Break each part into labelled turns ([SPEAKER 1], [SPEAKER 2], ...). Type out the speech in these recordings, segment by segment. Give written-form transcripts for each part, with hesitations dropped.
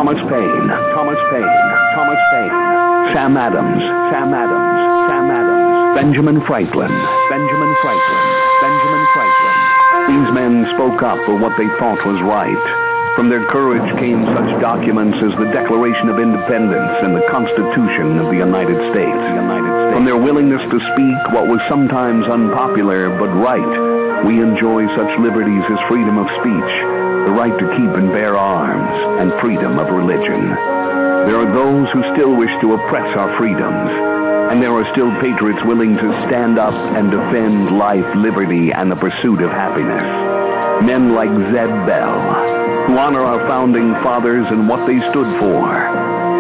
[SPEAKER 1] Thomas Paine, Thomas Paine, Thomas Paine, Sam Adams, Sam Adams, Sam Adams, Benjamin Franklin, Benjamin Franklin, Benjamin Franklin. These men spoke up for what they thought was right. From their courage came such documents as the Declaration of Independence and the Constitution of the United States. From their willingness to speak what was sometimes unpopular but right, we enjoy such liberties as freedom of speech, the right to keep and bear arms, and freedom of religion. There are those who still wish to oppress our freedoms, and there are still patriots willing to stand up and defend life, liberty, and the pursuit of happiness. Men like Zeb Bell, who honor our founding fathers and what they stood for.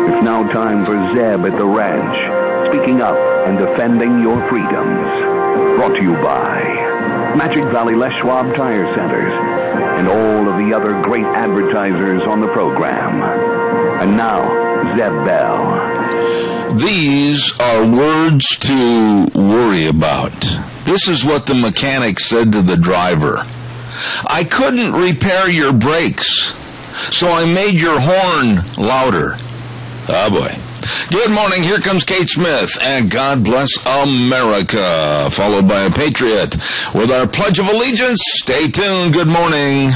[SPEAKER 1] It's now time for Zeb at the Ranch, speaking up and defending your freedoms. Brought to you by Magic Valley Les Schwab Tire Centers and all of the other great advertisers on the program. And now, Zeb Bell.
[SPEAKER 2] These are words to worry about. This is what the mechanic said to the driver. I couldn't repair your brakes, so I made your horn louder. Oh, boy. Good morning. Here comes Kate Smith, and God bless America, followed by a patriot with our Pledge of Allegiance. Stay tuned. Good morning.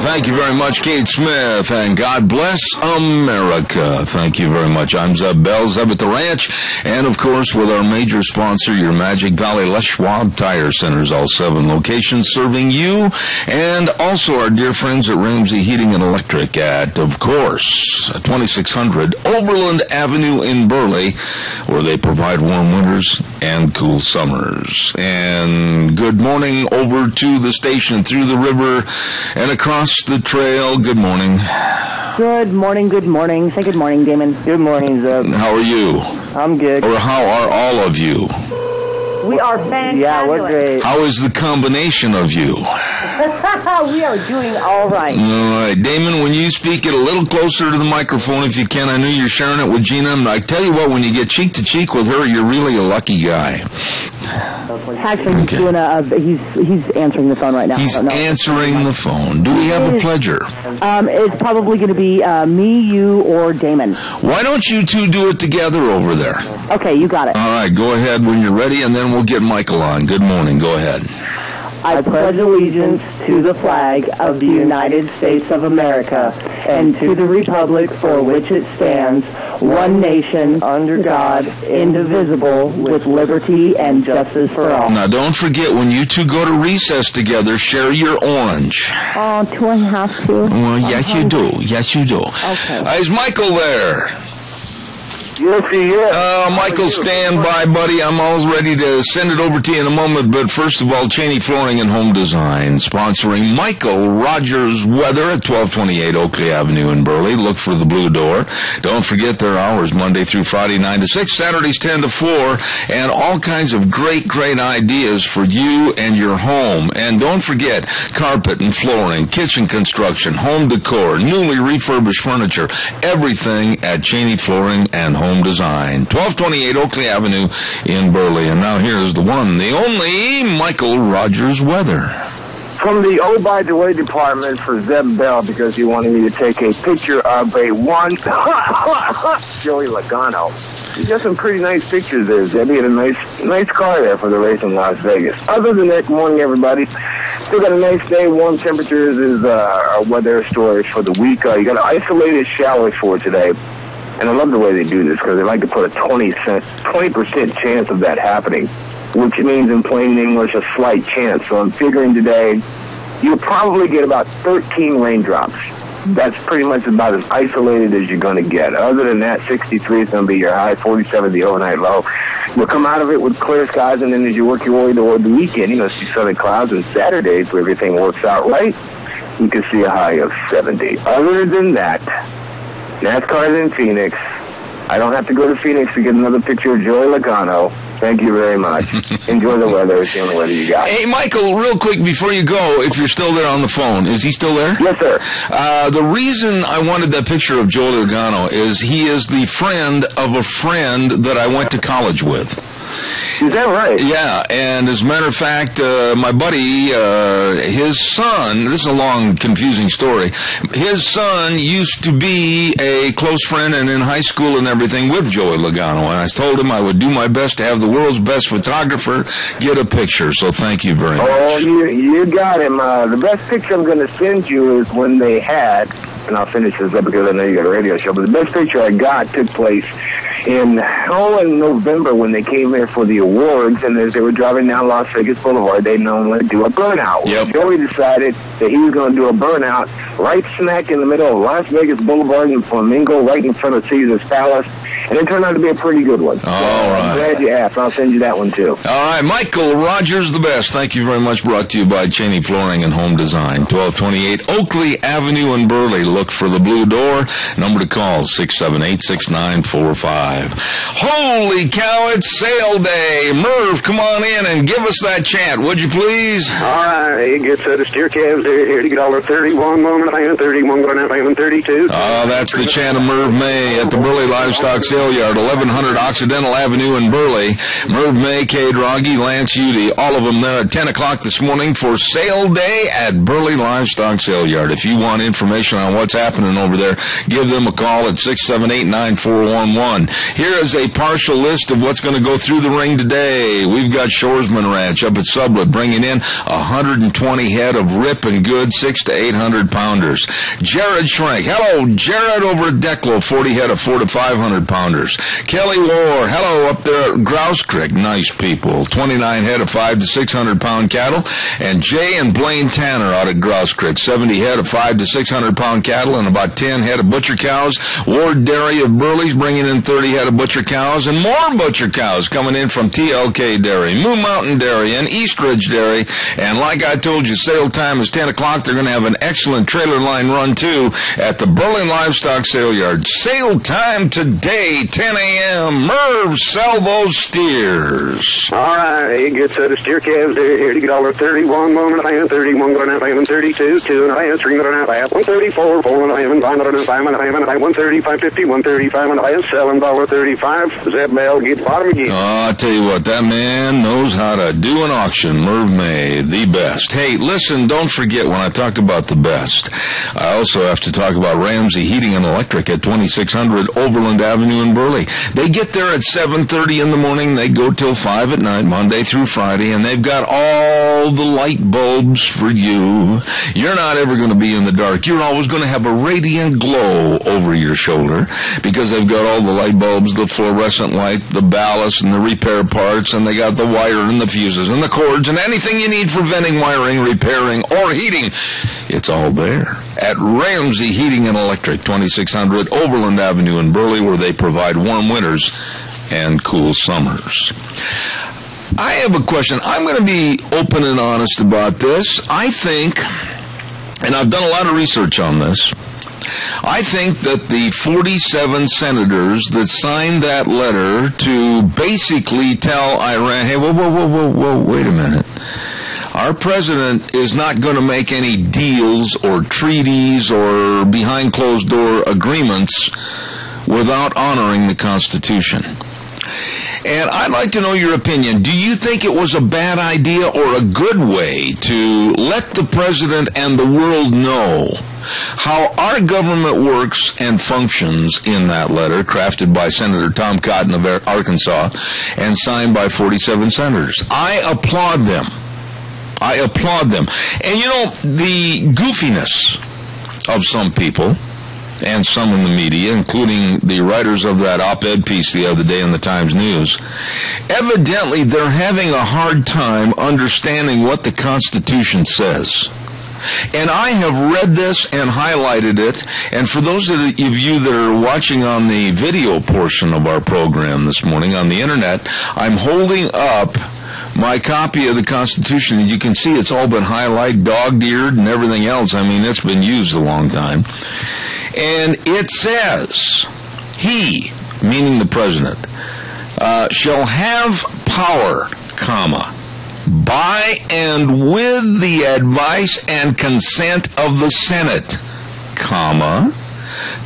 [SPEAKER 2] Thank you very much, Kate Smith, and God bless America. Thank you very much. I'm Zeb Bell, Zeb at the Ranch, and of course with our major sponsor, your Magic Valley Les Schwab Tire Centers, all 7 locations serving you, and also our dear friends at Ramsey Heating and Electric at, of course, 2600 Overland Avenue in Burley, where they provide warm winters and cool summers. And good morning over to the station, through the river, and across the trail. Good morning.
[SPEAKER 3] Good morning, good morning. Say good morning, Damon.
[SPEAKER 4] Good morning, Zeb.
[SPEAKER 2] How are you?
[SPEAKER 4] I'm good.
[SPEAKER 2] Or how are all of you?
[SPEAKER 3] We are fantastic.
[SPEAKER 4] Yeah, we're great.
[SPEAKER 2] How is the combination of you?
[SPEAKER 3] We are doing all right.
[SPEAKER 2] All right. Damon, when you speak it a little closer to the microphone if you can. I know you're sharing it with Gina. I tell you what, when you get cheek to cheek with her, you're really a lucky guy.
[SPEAKER 3] Actually, he's doing he's answering the phone right now.
[SPEAKER 2] He's answering the phone. Do we have a pledger?
[SPEAKER 3] It's probably going to be me, you, or Damon.
[SPEAKER 2] Why don't you two do it together over there?
[SPEAKER 3] Okay, you got it.
[SPEAKER 2] All right, go ahead when you're ready, and then we'll get Michael on. Good morning. Go ahead.
[SPEAKER 3] I pledge allegiance to the flag of the United States of America and to the republic for which it stands, one nation, under God, indivisible, with liberty and justice for all.
[SPEAKER 2] Now, don't forget, when you two go to recess together, share your orange.
[SPEAKER 3] Oh, do I have to?
[SPEAKER 2] Well, yes, you do. Yes, you do.
[SPEAKER 3] Okay.
[SPEAKER 2] Is Michael there?
[SPEAKER 4] Yes, he is.
[SPEAKER 2] Michael, stand by, buddy. I'm all ready to send it over to you in a moment. But first of all, Cheney Flooring and Home Design, sponsoring Michael Rogers Weather at 1228 Oakley Avenue in Burley. Look for the blue door. Don't forget their hours, Monday through Friday, 9 to 6, Saturdays 10 to 4, and all kinds of great ideas for you and your home. And don't forget, carpet and flooring, kitchen construction, home decor, newly refurbished furniture, everything at Cheney Flooring and Home Design, 1228 Oakley Avenue in Burley. And now here's the one, the only Michael Rogers Weather.
[SPEAKER 4] From the Oh By The Way department for Zeb Bell, because he wanted me to take a picture of a one Joey Logano. He got some pretty nice pictures there, Zeb. He had a nice car there for the race in Las Vegas. Other than that, good morning, everybody. Still got a nice day. Warm temperatures is our weather stories for the week. You got an isolated shower for today. And I love the way they do this because they like to put a 20% chance of that happening, which means in plain English a slight chance. So I'm figuring today you'll probably get about 13 raindrops. That's pretty much about as isolated as you're going to get. Other than that, 63 is going to be your high, 47 the overnight low. You'll come out of it with clear skies, and then as you work your way toward the weekend, you're going to see sunny clouds, and Saturdays, where everything works out right, you can see a high of 70. Other than that, NASCAR's in Phoenix. I don't have to go to Phoenix to get another picture of Joey Logano. Thank you very much. Enjoy the weather. It's the only weather you got.
[SPEAKER 2] Hey, Michael, real quick before you go, if you're still there on the phone, is he still there?
[SPEAKER 4] Yes, sir.
[SPEAKER 2] The reason I wanted that picture of Joe Logano is he is the friend of a friend that I went to college with.
[SPEAKER 4] Is that right?
[SPEAKER 2] Yeah, and as a matter of fact, my buddy, his son, this is a long, confusing story, his son used to be a close friend and in high school and everything with Joey Logano, and I told him I would do my best to have the world's best photographer get a picture, so thank you very much.
[SPEAKER 4] Oh, you got him. The best picture I'm going to send you is when they had, and I'll finish this up because I know you got a radio show, but the best picture I got took place in November when they came here for the awards, and as they were driving down Las Vegas Boulevard, they normally do a burnout.
[SPEAKER 2] Yep.
[SPEAKER 4] Joey decided that he was going to do a burnout right smack in the middle of Las Vegas Boulevard and Flamingo, right in front of Caesar's Palace, and it turned out to be a pretty good one.
[SPEAKER 2] All right.
[SPEAKER 4] I'm glad you asked. I'll send you that one, too.
[SPEAKER 2] All right, Michael Rogers, the best. Thank you very much. Brought to you by Cheney Flooring and Home Design, 1228 Oakley Avenue in Burley. Look for the blue door. Number to call, 678-6945. Holy cow, it's sale day. Merv, come on in and give us that chant, would you please?
[SPEAKER 5] All right, it gets the steer calves here to get $1.31, $1.31, $1.32.
[SPEAKER 2] Oh, that's the chant of Merv May at the Burley Livestock Sale Yard, 1100 Occidental Avenue in Burley. Merv May, Kay Draghi, Lance Udy, all of them there at 10 o'clock this morning for sale day at Burley Livestock Sale Yard. If you want information on what's happening over there, give them a call at 678-9411. Here is a partial list of what's going to go through the ring today. We've got Shoresman Ranch up at Sublet bringing in 120 head of ripping good 600 to 800 pounders. Jared Schrank, hello, Jared over at Declo, 40 head of 400 to 500 pounders. Kelly Ward, hello up there at Grouse Creek, nice people, 29 head of 500 to 600 pound cattle. And Jay and Blaine Tanner out at Grouse Creek, 70 head of 500 to 600 pound cattle and about 10 head of butcher cows. Ward Dairy of Burley's bringing in 30 head of butcher cows and more butcher cows coming in from TLK Dairy, Moon Mountain Dairy, and East Ridge Dairy. And like I told you, sale time is 10 o'clock. They're going to have an excellent trailer line run, too, at the Burley Livestock Sale Yard. Sale time today, 10 a.m. Merv, sell those steers.
[SPEAKER 5] All right, it gets the steer calves here to get $1.31, $1.31, $1.32, $2.5, $3.5, $1.34, $4.5, $5.5, $1.30, $5.50, $1.35, $7, $35. Zeb Bell, get bottom again.
[SPEAKER 2] Oh, I'll tell you what, that man knows how to do an auction. Merv May, the best. Hey, listen, don't forget when I talk about the best, I also have to talk about Ramsey Heating and Electric at 2600 Overland Avenue in Burley. They get there at 7:30 in the morning. They go till 5 at night, Monday through Friday, and they've got all the light bulbs for you. You're not ever going to be in the dark. You're always going to have a radiant glow over your shoulder because they've got all the light bulbs, the fluorescent light, the ballast, and the repair parts, and they got the wire and the fuses and the cords and anything you need for venting, wiring, repairing, or heating. It's all there at Ramsey Heating and Electric, 2600 Overland Avenue in Burley, where they provide warm winters and cool summers. I have a question. I'm going to be open and honest about this. I think, and I've done a lot of research on this, I think that the 47 senators that signed that letter to basically tell Iran, hey, whoa, wait a minute. Our president is not going to make any deals or treaties or behind closed door agreements without honoring the Constitution. And I'd like to know your opinion. Do you think it was a bad idea or a good way to let the president and the world know how our government works and functions in that letter, crafted by Senator Tom Cotton of Arkansas and signed by 47 senators? I applaud them. And you know, the goofiness of some people and some in the media, including the writers of that op-ed piece the other day in the Times News, evidently they're having a hard time understanding what the Constitution says. And I have read this and highlighted it, and for those of you that are watching on the video portion of our program this morning on the internet, I'm holding up my copy of the Constitution, and you can see it's all been highlighted, dog-eared, and everything else. I mean, it's been used a long time. And it says, he, meaning the president, shall have power, comma, by and with the advice and consent of the Senate, comma,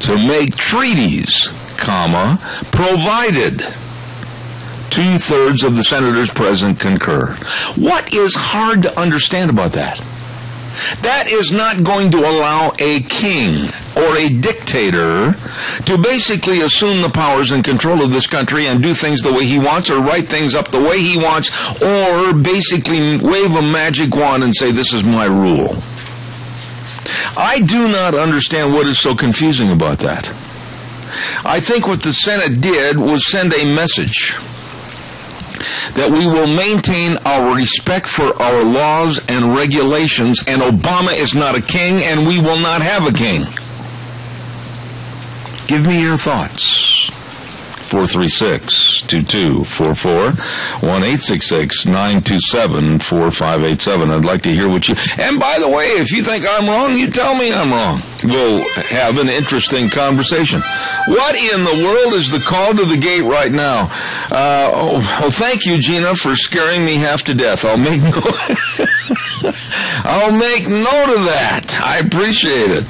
[SPEAKER 2] to make treaties, comma, provided 2/3 of the senators present concur. What is hard to understand about that? That is not going to allow a king or a dictator to basically assume the powers and control of this country and do things the way he wants or write things up the way he wants or basically wave a magic wand and say, this is my rule. I do not understand what is so confusing about that. I think what the Senate did was send a message that we will maintain our respect for our laws and regulations, and Obama is not a king, and we will not have a king. Give me your thoughts. 436-2244, 1-866-927-4587. I'd like to hear what you... And by the way, if you think I'm wrong, you tell me I'm wrong. We'll have an interesting conversation. What in the world is the call to the gate right now? Thank you, Gina, for scaring me half to death. I'll make I'll make note of that. I appreciate it.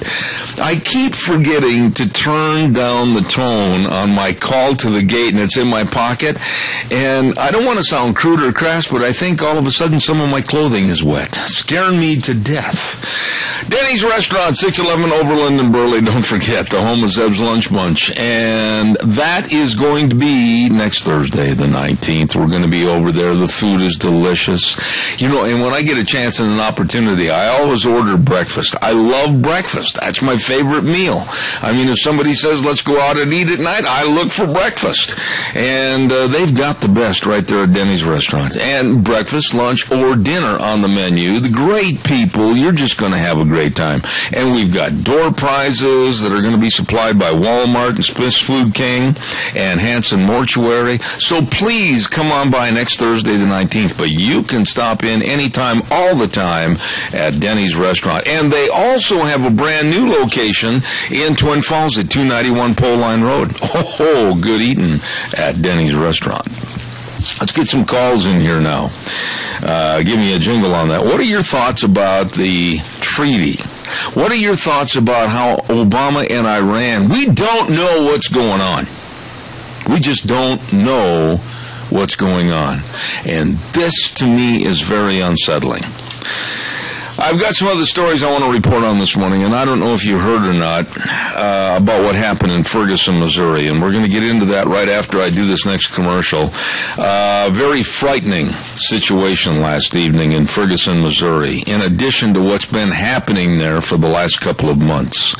[SPEAKER 2] I keep forgetting to turn down the tone on my call to the gate, and it's in my pocket. And I don't want to sound crude or crass, but I think all of a sudden some of my clothing is wet, scaring me to death. Denny's Restaurant, 611 Overland in Burley. Don't forget, the home of Zeb's Lunch Bunch. And that is going to be next Thursday, the 19th. We're going to be over there. The food is delicious. You know, and when I get a chance and an opportunity, I always order breakfast. I love breakfast. That's my favorite meal. I mean, if somebody says, let's go out and eat at night, I look for breakfast. And they've got the best right there at Denny's Restaurant. And breakfast, lunch, or dinner on the menu. The great people, you're just going to have a great time. And we've got door prizes that are going to be supplied by Walmart and Smith's Food King and Hanson Mortuary. So please come on by next Thursday the 19th. But you can stop in anytime, all the time at Denny's Restaurant. And they also have a brand new location in Twin Falls at 291 Pole Line Road. Oh, good eating at Denny's Restaurant. Let's get some calls in here now. Give me a jingle on that. What are your thoughts about the treaty? What are your thoughts about how Obama and Iran, we don't know what's going on. We just don't know what's going on. And this, to me, is very unsettling. I've got some other stories I want to report on this morning, and I don't know if you heard or not about what happened in Ferguson, Missouri, and we're going to get into that right after I do this next commercial. Very frightening situation last evening in Ferguson, Missouri, in addition to what's been happening there for the last couple of months.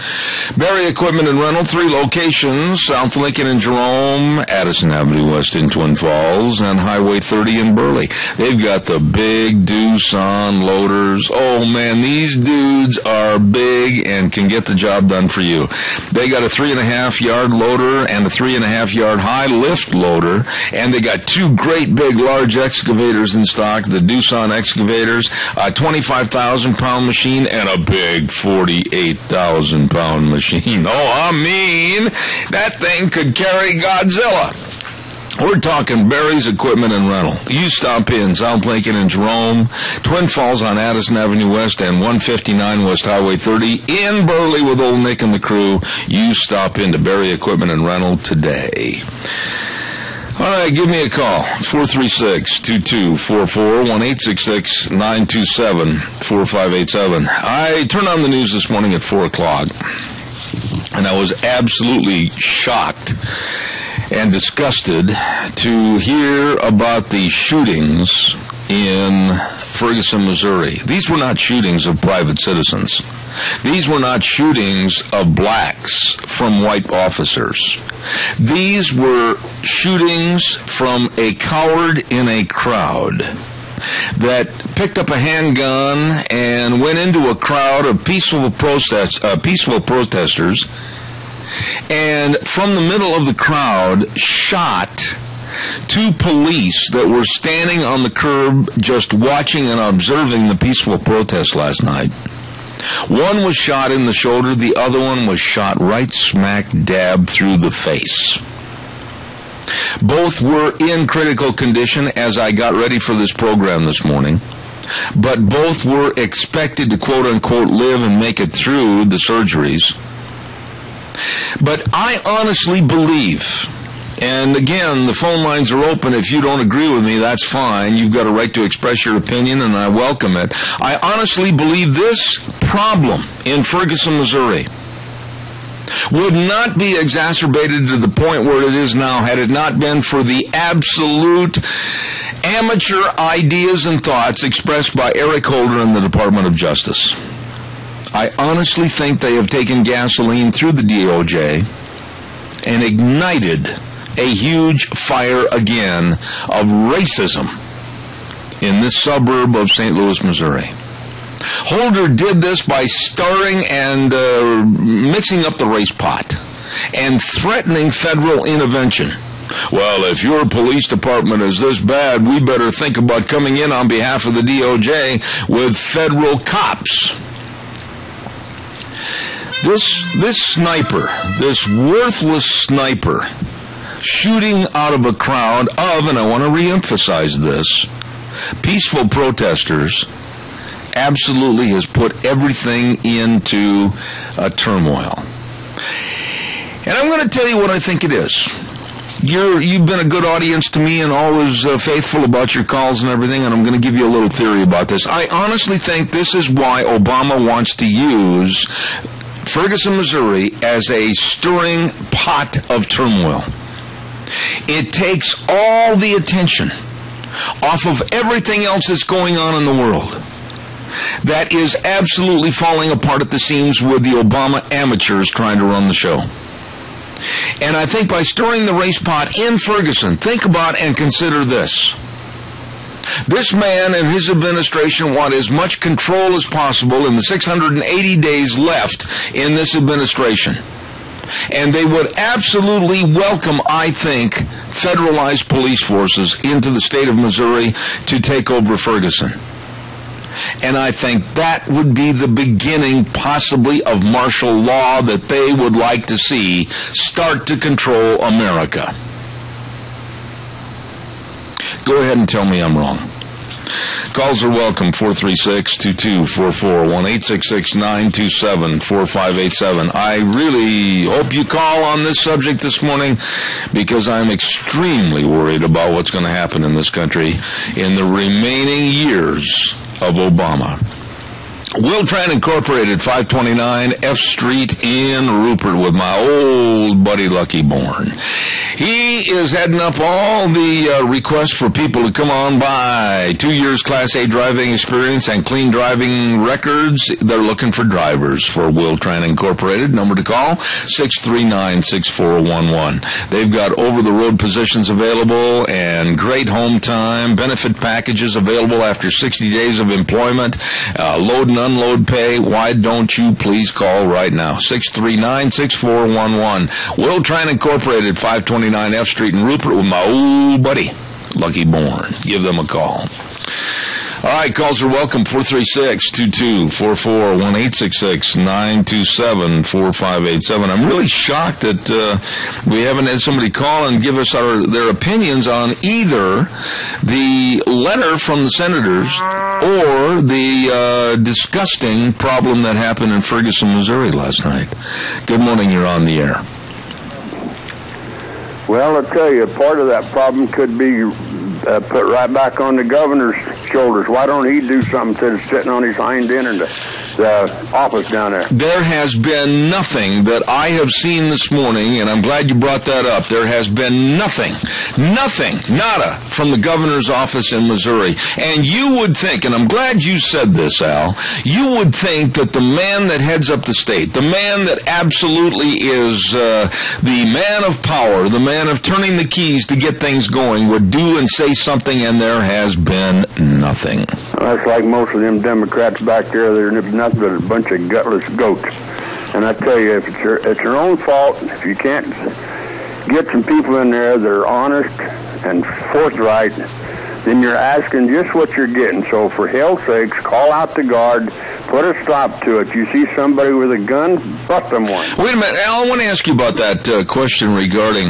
[SPEAKER 2] Berry Equipment and Rental, 3 locations, South Lincoln and Jerome, Addison Avenue West in Twin Falls, and Highway 30 in Burley. They've got the big Doosan loaders. Oh, man, these dudes are big and can get the job done for you. They got a 3.5-yard loader and a 3.5-yard high lift loader, and they got 2 great big large excavators in stock, the Doosan excavators, a 25,000-pound machine, and a big 48,000-pound machine. Oh, I mean, that thing could carry Godzilla. We're talking Berry's Equipment and Rental. You stop in South Lincoln and Jerome, Twin Falls on Addison Avenue West, and 159 West Highway 30 in Burley with Old Nick and the crew. You stop into Berry Equipment and Rental today. All right, give me a call, 436-2244, 1-866-927-4587. I turned on the news this morning at 4 o'clock, and I was absolutely shocked and disgusted to hear about the shootings in Ferguson, Missouri. These were not shootings of private citizens. These were not shootings of blacks from white officers. These were shootings from a coward in a crowd that picked up a handgun and went into a crowd of peaceful protesters, and from the middle of the crowd shot 2 police that were standing on the curb just watching and observing the peaceful protest last night. One was shot in the shoulder, the other one was shot right smack dab through the face. Both were in critical condition as I got ready for this program this morning. But both were expected to quote-unquote live and make it through the surgeries. But I honestly believe, and again, the phone lines are open. If you don't agree with me, that's fine. You've got a right to express your opinion, and I welcome it. I honestly believe this problem in Ferguson, Missouri, would not be exacerbated to the point where it is now had it not been for the absolute amateur ideas and thoughts expressed by Eric Holder in the Department of Justice. I honestly think they have taken gasoline through the DOJ and ignited a huge fire again of racism in this suburb of St. Louis, Missouri. Holder did this by stirring and mixing up the race pot and threatening federal intervention. Well, if your police department is this bad, we better think about coming in on behalf of the DOJ with federal cops. This sniper, this worthless sniper, shooting out of a crowd of, and I want to reemphasize this, peaceful protesters, absolutely has put everything into a turmoil. And I'm going to tell you what I think it is. You've been a good audience to me and always faithful about your calls and everything, and I'm going to give you a little theory about this. I honestly think this is why Obama wants to use Ferguson, Missouri as a stirring pot of turmoil. It takes all the attention off of everything else that's going on in the world that is absolutely falling apart at the seams with the Obama amateurs trying to run the show. And I think by stirring the race pot in Ferguson, think about and consider this. This man and his administration want as much control as possible in the 680 days left in this administration. And they would absolutely welcome, I think, federalized police forces into the state of Missouri to take over Ferguson. And I think that would be the beginning, possibly, of martial law that they would like to see start to control America. Go ahead and tell me I'm wrong. Calls are welcome, 436-2244, 1-866-927-4587. I really hope you call on this subject this morning because I'm extremely worried about what's going to happen in this country in the remaining years of Obama. Will Tran Incorporated, 529 F Street in Rupert with my old buddy Lucky Bourne. He is heading up all the requests for people to come on by. 2 years Class A driving experience and clean driving records. They're looking for drivers for Will Tran Incorporated. Number to call, 639-6411. They've got over-the-road positions available and great home time, benefit packages available after 60 days of employment, load and unload pay. Why don't you please call right now? 639-6411. Will Tran Incorporated, 529 F Street in Rupert with my old buddy, Lucky Bourne. Give them a call. All right, calls are welcome, 436-2244, 1-866-927-4587. I'm really shocked that we haven't had somebody call and give us their opinions on either the letter from the senators or the disgusting problem that happened in Ferguson, Missouri last night. Good morning, you're on the air.
[SPEAKER 4] Well, I'll tell you, part of that problem could be put right back on the governor's shoulders. Why don't he do something instead of sitting on his hind end in the office down there?
[SPEAKER 2] There has been nothing that I have seen this morning, and I'm glad you brought that up. There has been nothing, nada, from the governor's office in Missouri. And you would think, and I'm glad you said this, Al, you would think that the man that heads up the state, the man that absolutely is the man of power, the man of turning the keys to get things going, would do and say something, and there has been nothing.
[SPEAKER 4] That's like most of them Democrats back there. They're nothing but a bunch of gutless goats. And I tell you, if it's your own fault, if you can't get some people in there that are honest and forthright, then you're asking just what you're getting. So for hell's sakes, call out the guard,
[SPEAKER 6] Put a stop to it. You see somebody with a gun, bust them one.
[SPEAKER 2] Wait a minute, Al, I want to ask you about that question regarding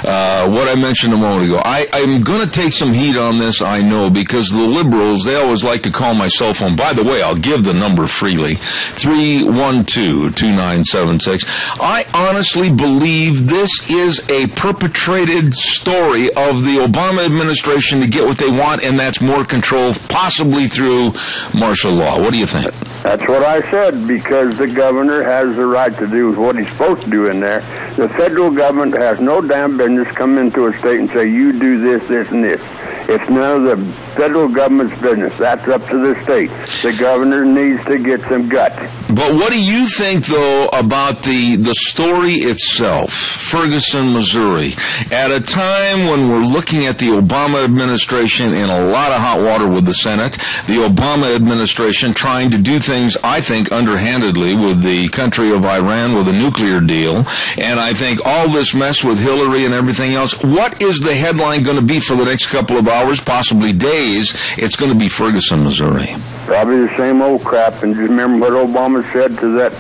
[SPEAKER 2] what I mentioned a moment ago. I'm going to take some heat on this, I know, because the liberals, they always like to call my cell phone. By the way, I'll give the number freely, 312-2976. I honestly believe this is a perpetrated story of the Obama administration to get what they want, and that's more control, possibly through martial law. What do you think?
[SPEAKER 6] That's what I said, because the governor has the right to do what he's supposed to do in there. The federal government has no damn business come into a state and say, you do this, this, and this. It's none of the federal government's business. That's up to the state. The governor needs to get some gut.
[SPEAKER 2] But what do you think, though, about the story itself, Ferguson, Missouri, at a time when we're looking at the Obama administration in a lot of hot water with the Senate, the Obama administration trying to do things, I think, underhandedly with the country of Iran with a nuclear deal, and I think all this mess with Hillary and everything else, what is the headline going to be for the next couple of hours, possibly days? It's going to be Ferguson, Missouri.
[SPEAKER 6] Probably the same old crap. And just remember what Obama said to that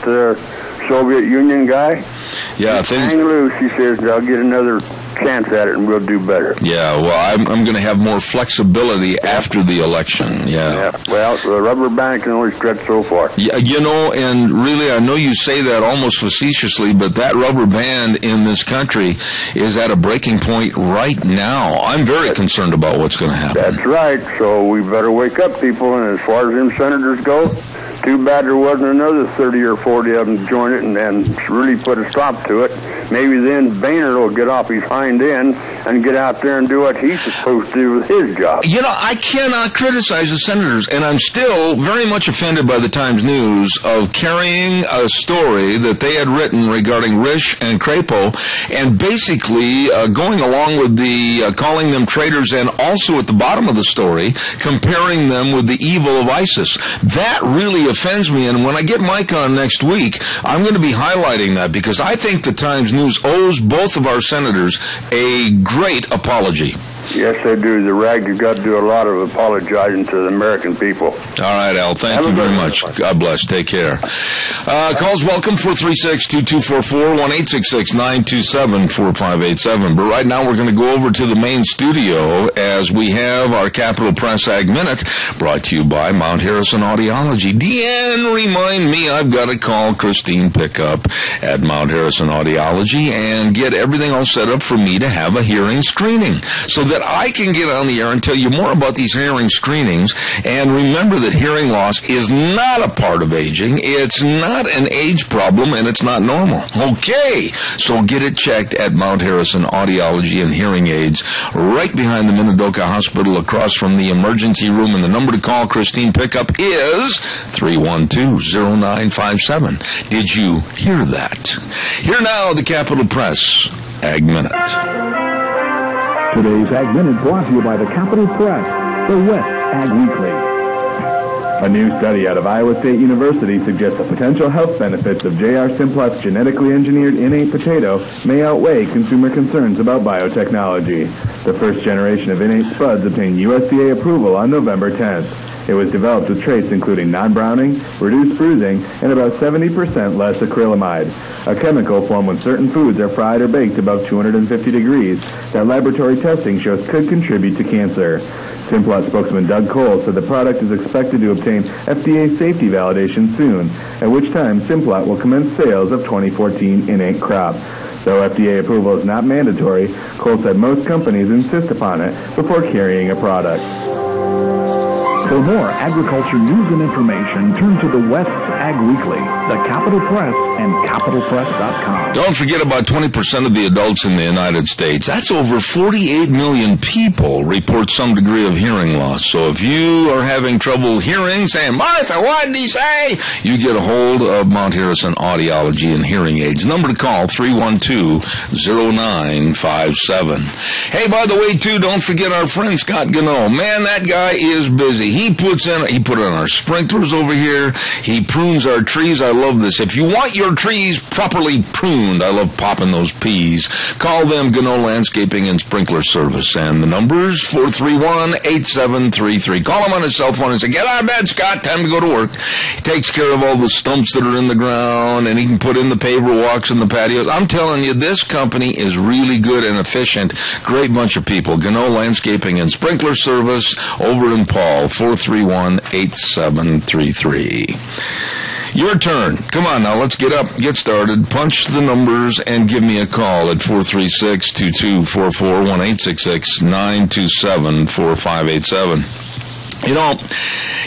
[SPEAKER 6] Soviet Union guy?
[SPEAKER 2] Yeah,
[SPEAKER 6] hang loose, he says, I'll get another chance at it and we'll do better.
[SPEAKER 2] Yeah, well, I'm going to have more flexibility after the election. Yeah.
[SPEAKER 6] Well, the rubber band can only stretch so far.
[SPEAKER 2] Yeah, you know, and really, I know you say that almost facetiously, but that rubber band in this country is at a breaking point right now. I'm very concerned about what's going to happen.
[SPEAKER 6] That's right. So we better wake up, people. And as far as them senators go, too bad there wasn't another 30 or 40 of them join it and really put a stop to it. Maybe then Boehner will get off his hind end and get out there and do what he's supposed to do with his job.
[SPEAKER 2] You know, I cannot criticize the senators, and I'm still very much offended by the Times News of carrying a story that they had written regarding Risch and Crapo, and basically going along with the calling them traitors, and also at the bottom of the story, comparing them with the evil of ISIS. That really offends me, and when I get Mike on next week, I'm going to be highlighting that, because I think the Times News owes both of our senators a great apology.
[SPEAKER 6] Yes, they do. The rag has got to do a lot of apologizing to the American people.
[SPEAKER 2] All right, Al. Thank you very much. God bless. Take care. Calls welcome, 436-2244, 1-866-927-4587. But right now we're going to go over to the main studio as we have our Capital Press Ag Minute brought to you by Mount Harrison Audiology. Deanne, remind me I've got to call Christine Pickup at Mount Harrison Audiology and get everything all set up for me to have a hearing screening so that I can get on the air and tell you more about these hearing screenings. And remember that hearing loss is not a part of aging. It's not an age problem, and it's not normal. Okay, so get it checked at Mount Harrison Audiology and Hearing Aids, right behind the Minidoka Hospital, across from the emergency room. And the number to call Christine Pickup is 312-0957. Did you hear that? Here now, the Capital Press Ag Minute.
[SPEAKER 1] Today's Ag Minute brought to you by the Capital Press, the West Ag Weekly.
[SPEAKER 7] A new study out of Iowa State University suggests the potential health benefits of J.R. Simplot's genetically engineered innate potato may outweigh consumer concerns about biotechnology. The first generation of innate spuds obtained USDA approval on November 10th. It was developed with traits including non-browning, reduced bruising, and about 70% less acrylamide, a chemical formed when certain foods are fried or baked above 250 degrees that laboratory testing shows could contribute to cancer. Simplot spokesman Doug Cole said the product is expected to obtain FDA safety validation soon, at which time Simplot will commence sales of 2014 innate crop. Though FDA approval is not mandatory, Cole said most companies insist upon it before carrying a product.
[SPEAKER 1] For more agriculture news and information, turn to the West Ag Weekly, the Capital Press, and capitalpress.com.
[SPEAKER 2] Don't forget about 20% of the adults in the United States. That's over 48 million people report some degree of hearing loss. So if you are having trouble hearing, saying, Martha, what did he say? You get a hold of Mount Harrison Audiology and Hearing Aids. Number to call, 312-0957. Hey, by the way, too, don't forget our friend Scott Gano. Man, that guy is busy. He put in our sprinklers over here. He prunes our trees. I love this. If you want your trees properly pruned, I love popping those peas. Call them Gano Landscaping and Sprinkler Service. And the number's 431-8733. Call him on his cell phone and say, get out of bed, Scott. Time to go to work. He takes care of all the stumps that are in the ground, and he can put in the paver walks and the patios. I'm telling you, this company is really good and efficient. Great bunch of people. Gano Landscaping and Sprinkler Service over in Paul, 431-8733. Your turn. Come on now, let's get up, get started, punch the numbers, and give me a call at 436-2244, 1-866-927-4587. You know,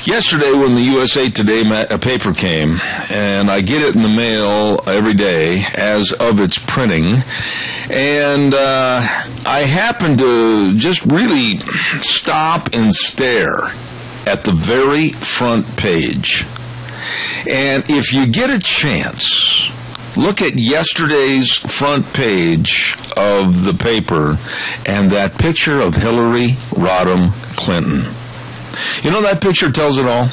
[SPEAKER 2] yesterday when the USA Today paper came, and I get it in the mail every day as of its printing, and I happened to just really stop and stare at the very front page. And if you get a chance, look at yesterday's front page of the paper and that picture of Hillary Rodham Clinton. You know, that picture tells it all.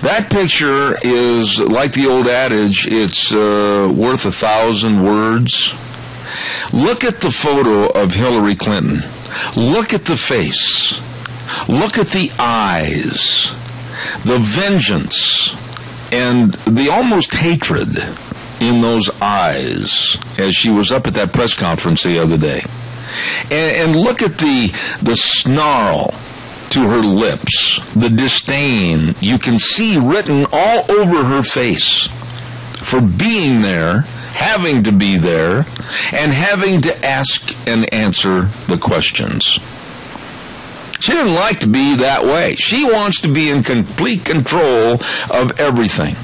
[SPEAKER 2] That picture is like the old adage, it's worth 1,000 words. Look at the photo of Hillary Clinton. Look at the face. Look at the eyes, the vengeance, and the almost hatred in those eyes as she was up at that press conference the other day. And look at the snarl to her lips, the disdain you can see written all over her face for being there, having to be there, and having to ask and answer the questions. She didn't like to be that way. She wants to be in complete control of everything.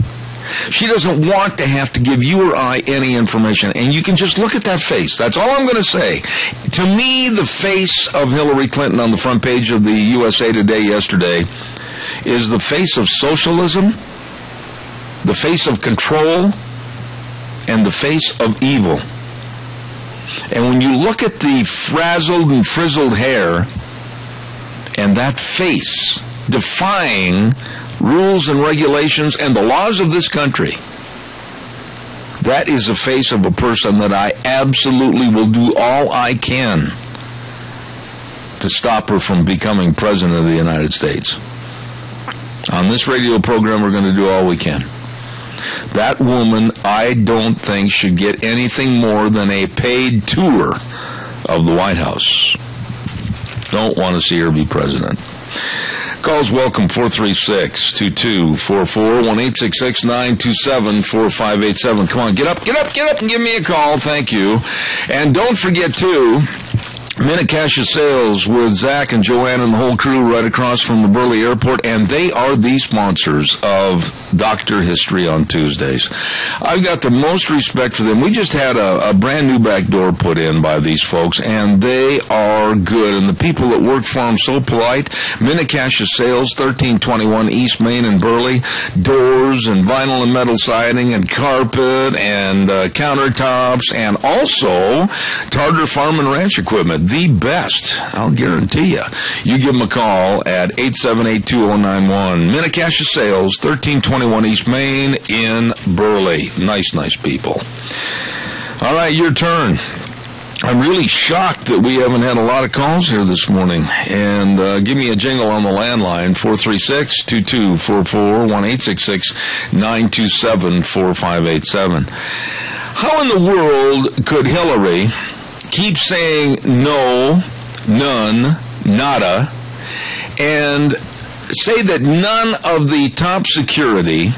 [SPEAKER 2] She doesn't want to have to give you or I any information. And you can just look at that face. That's all I'm going to say. To me, the face of Hillary Clinton on the front page of the USA Today yesterday is the face of socialism, the face of control, and the face of evil. And when you look at the frazzled and frizzled hair and that face defying rules and regulations and the laws of this country, that is the face of a person that I absolutely will do all I can to stop her from becoming President of the United States. On this radio program, we're going to do all we can. That woman, I don't think, should get anything more than a paid tour of the White House. Don't want to see her be president. Calls welcome, 436-2244, 1-866-927-4587. Come on, get up and give me a call. Thank you. And don't forget, too, Minute Cash Sales with Zach and Joanne and the whole crew right across from the Burley Airport, and they are the sponsors of Dr. History on Tuesdays. I've got the most respect for them. We just had a brand new back door put in by these folks, and they are good, and the people that work for them so polite. Minute Cash Sales, 1321 East Main in Burley. Doors and vinyl and metal siding and carpet and countertops, and also Tartar Farm and Ranch equipment. The best, I'll guarantee you. You give them a call at 878-2091. Minute Cash Sales, 1321 East Main in Burley. Nice people. All right, your turn. I'm really shocked that we haven't had a lot of calls here this morning. And give me a jingle on the landline, 436-2244, 1-866-927-4587. How in the world could Hillary keep saying no, none, nada, and say that none of the top security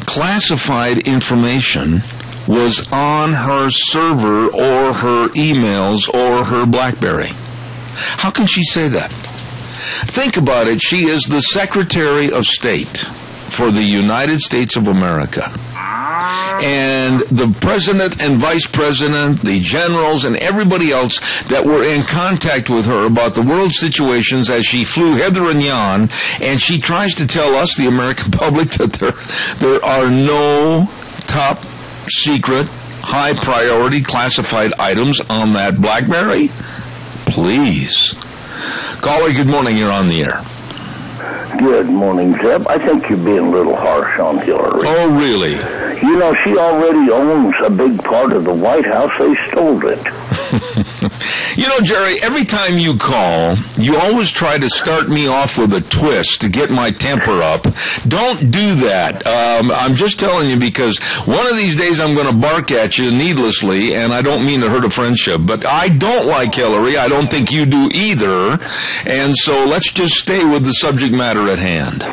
[SPEAKER 2] classified information was on her server or her emails or her BlackBerry? How can she say that? Think about it. She is the Secretary of State for the United States of America. And the president and vice president, the generals, and everybody else that were in contact with her about the world situations as she flew hither and yon, and she tries to tell us, the American public, that there are no top secret, high priority classified items on that BlackBerry? Please. Caller, good morning. You're on the air.
[SPEAKER 8] Good morning, Zeb. I think you're being a little harsh on Hillary.
[SPEAKER 2] Oh, really?
[SPEAKER 8] You know, she already owns a big part of the White House. They stole it.
[SPEAKER 2] You know, Jerry, every time you call, you always try to start me off with a twist to get my temper up. Don't do that. I'm just telling you because one of these days I'm going to bark at you needlessly, and I don't mean to hurt a friendship, but I don't like Hillary. I don't think you do either. And so let's just stay with the subject matter at hand.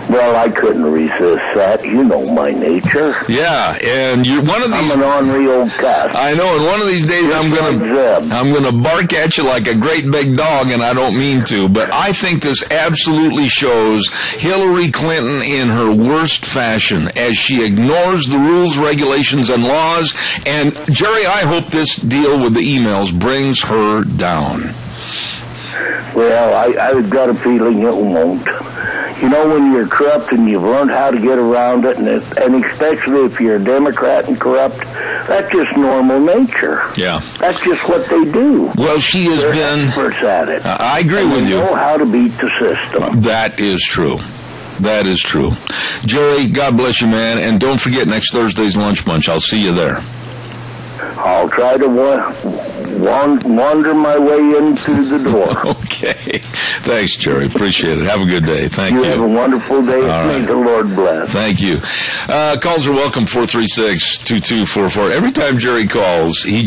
[SPEAKER 8] Well, I couldn't resist that. You know my nature.
[SPEAKER 2] Yeah, and you're one of these.
[SPEAKER 8] I'm an ornery old cat.
[SPEAKER 2] I know, and one of these days I'm gonna bark at you like a great big dog, and I don't mean to. But I think this absolutely shows Hillary Clinton in her worst fashion as she ignores the rules, regulations, and laws. And Jerry, I hope this deal with the emails brings her down.
[SPEAKER 8] Well, I've got a feeling it won't. You know, when you're corrupt and you've learned how to get around it, and especially if you're a Democrat and corrupt, that's just normal nature.
[SPEAKER 2] Yeah.
[SPEAKER 8] That's just what they do.
[SPEAKER 2] Well, she has been
[SPEAKER 8] experts at it.
[SPEAKER 2] I agree with you.
[SPEAKER 8] They know how to beat the system.
[SPEAKER 2] That is true. That is true. Jerry, God bless you, man. And don't forget next Thursday's Lunch Bunch. I'll see you there.
[SPEAKER 8] I'll try to wander my way into the door.
[SPEAKER 2] Okay. Thanks, Jerry. Appreciate it. Have a good day. Thank you.
[SPEAKER 8] You have a wonderful day. May the Lord bless.
[SPEAKER 2] Thank you. Calls are welcome, 436-2244. Every time Jerry calls, he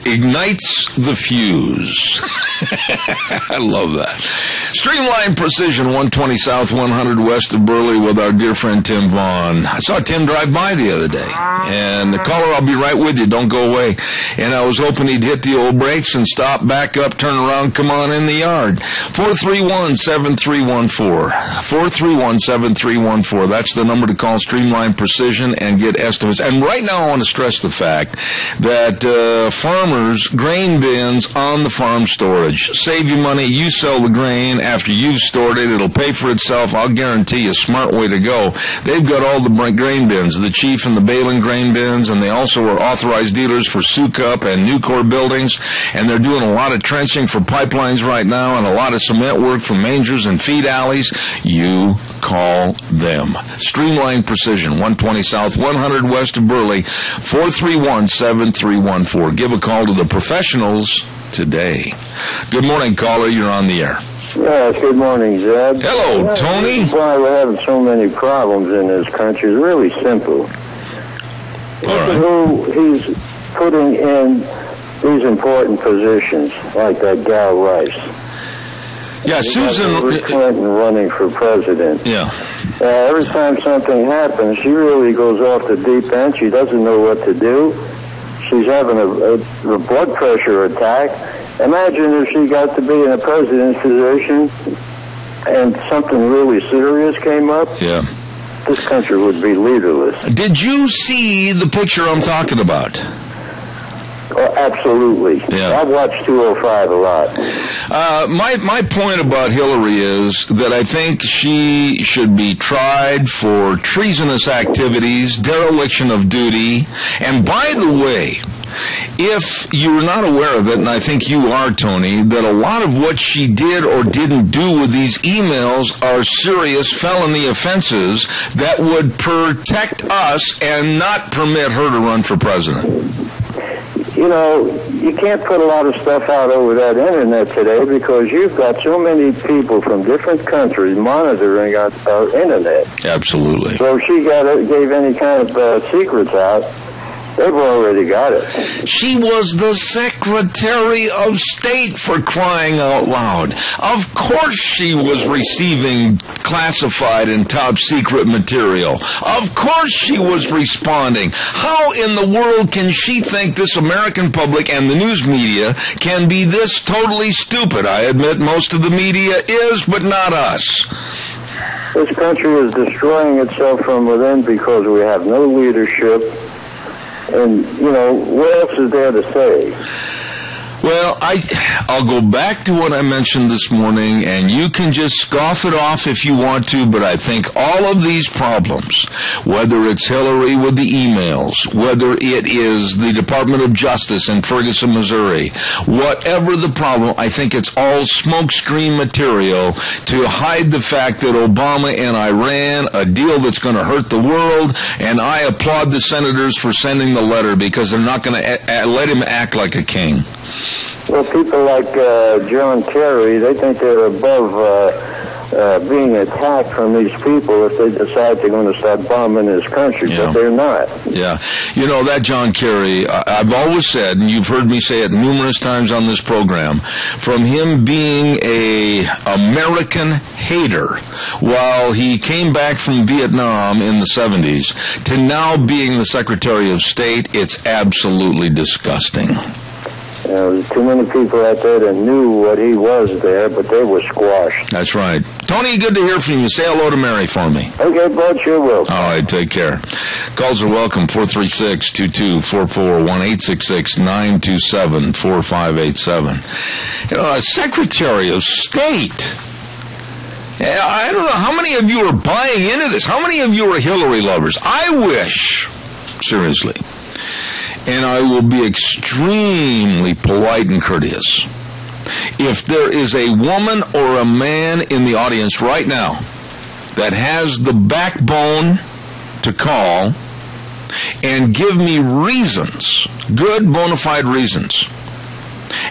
[SPEAKER 2] ignites the fuse. I love that. Streamline Precision, 120 South, 100 West of Burley with our dear friend Tim Vaughn. I saw Tim drive by the other day. And the caller, I'll be right with you. Don't go away. And I was hoping he'd hit the old brakes and stop, back up, turn around, come on in the yard. 431-7314. 431-7314. That's the number to call Streamline Precision and get estimates. And right now I want to stress the fact that farmers, grain bins on the farm storage. Save you money. You sell the grain after you've stored it. It'll pay for itself. I'll guarantee you a smart way to go. They've got all the grain bins, the Chief and the Balin grain bins, and they also are authorized dealers for Sukup and Nucor buildings, and they're doing a lot of trenching for pipelines right now and a lot of cement work for mangers and feed alleys. You call them. Streamline Precision, 120 South, 100 West of Burley, 431-7314. Give a call to the professionals today. Good morning, caller. You're on the air.
[SPEAKER 6] Yes, good morning, Zeb.
[SPEAKER 2] Hello, Tony.
[SPEAKER 6] Why we're having so many problems in this country is really simple.
[SPEAKER 2] All right.
[SPEAKER 6] Who he's putting in these important positions, like that gal Rice.
[SPEAKER 2] Yeah, Susan
[SPEAKER 6] Clinton running for president.
[SPEAKER 2] Yeah.
[SPEAKER 6] Every time something happens, she really goes off the deep end. She doesn't know what to do. She's having a blood pressure attack. Imagine if she got to be in a president's position and something really serious came up.
[SPEAKER 2] Yeah.
[SPEAKER 6] This country would be leaderless.
[SPEAKER 2] Did you see the picture I'm talking about?
[SPEAKER 6] Oh, absolutely.
[SPEAKER 2] Yeah.
[SPEAKER 6] I've watched 205 a lot.
[SPEAKER 2] My point about Hillary is that I think she should be tried for treasonous activities, dereliction of duty, and by the way, if you're not aware of it, and I think you are, Tony, that a lot of what she did or didn't do with these emails are serious felony offenses that would protect us and not permit her to run for president.
[SPEAKER 6] You know, you can't put a lot of stuff out over that internet today because you've got so many people from different countries monitoring our internet.
[SPEAKER 2] Absolutely.
[SPEAKER 6] So if she gave any kind of secrets out, they've already got it.
[SPEAKER 2] She was the Secretary of State, for crying out loud. Of course she was receiving classified and top secret material. Of course she was responding. How in the world can she think this American public and the news media can be this totally stupid? I admit most of the media is, but not us.
[SPEAKER 6] This country is destroying itself from within because we have no leadership. And, you know, what else is there to say?
[SPEAKER 2] Well, I'll go back to what I mentioned this morning, and you can just scoff it off if you want to, but I think all of these problems, whether it's Hillary with the emails, whether it is the Department of Justice in Ferguson, Missouri, whatever the problem, I think it's all smokescreen material to hide the fact that Obama and Iran, a deal that's going to hurt the world, and I applaud the senators for sending the letter because they're not going to let him act like a king.
[SPEAKER 8] Well, people like John Kerry, they think they're above being attacked from these people if they decide they're going to start bombing this country, but they're not.
[SPEAKER 2] Yeah. You know, that John Kerry, I've always said, and you've heard me say it numerous times on this program, from him being a American hater while he came back from Vietnam in the 70s to now being the Secretary of State, it's absolutely disgusting.
[SPEAKER 8] There's too many people out there that knew what he was there, but they were squashed.
[SPEAKER 2] That's right. Tony, good to hear from you. Say hello to Mary for me.
[SPEAKER 8] Okay, Bud, sure will.
[SPEAKER 2] All right, take care. Calls are welcome, 436-2244, 1-866-927-4587. You know, a Secretary of State. I don't know how many of you are buying into this. How many of you are Hillary lovers? I wish, seriously, and I will be extremely polite and courteous, if there is a woman or a man in the audience right now that has the backbone to call and give me reasons, good bona fide reasons,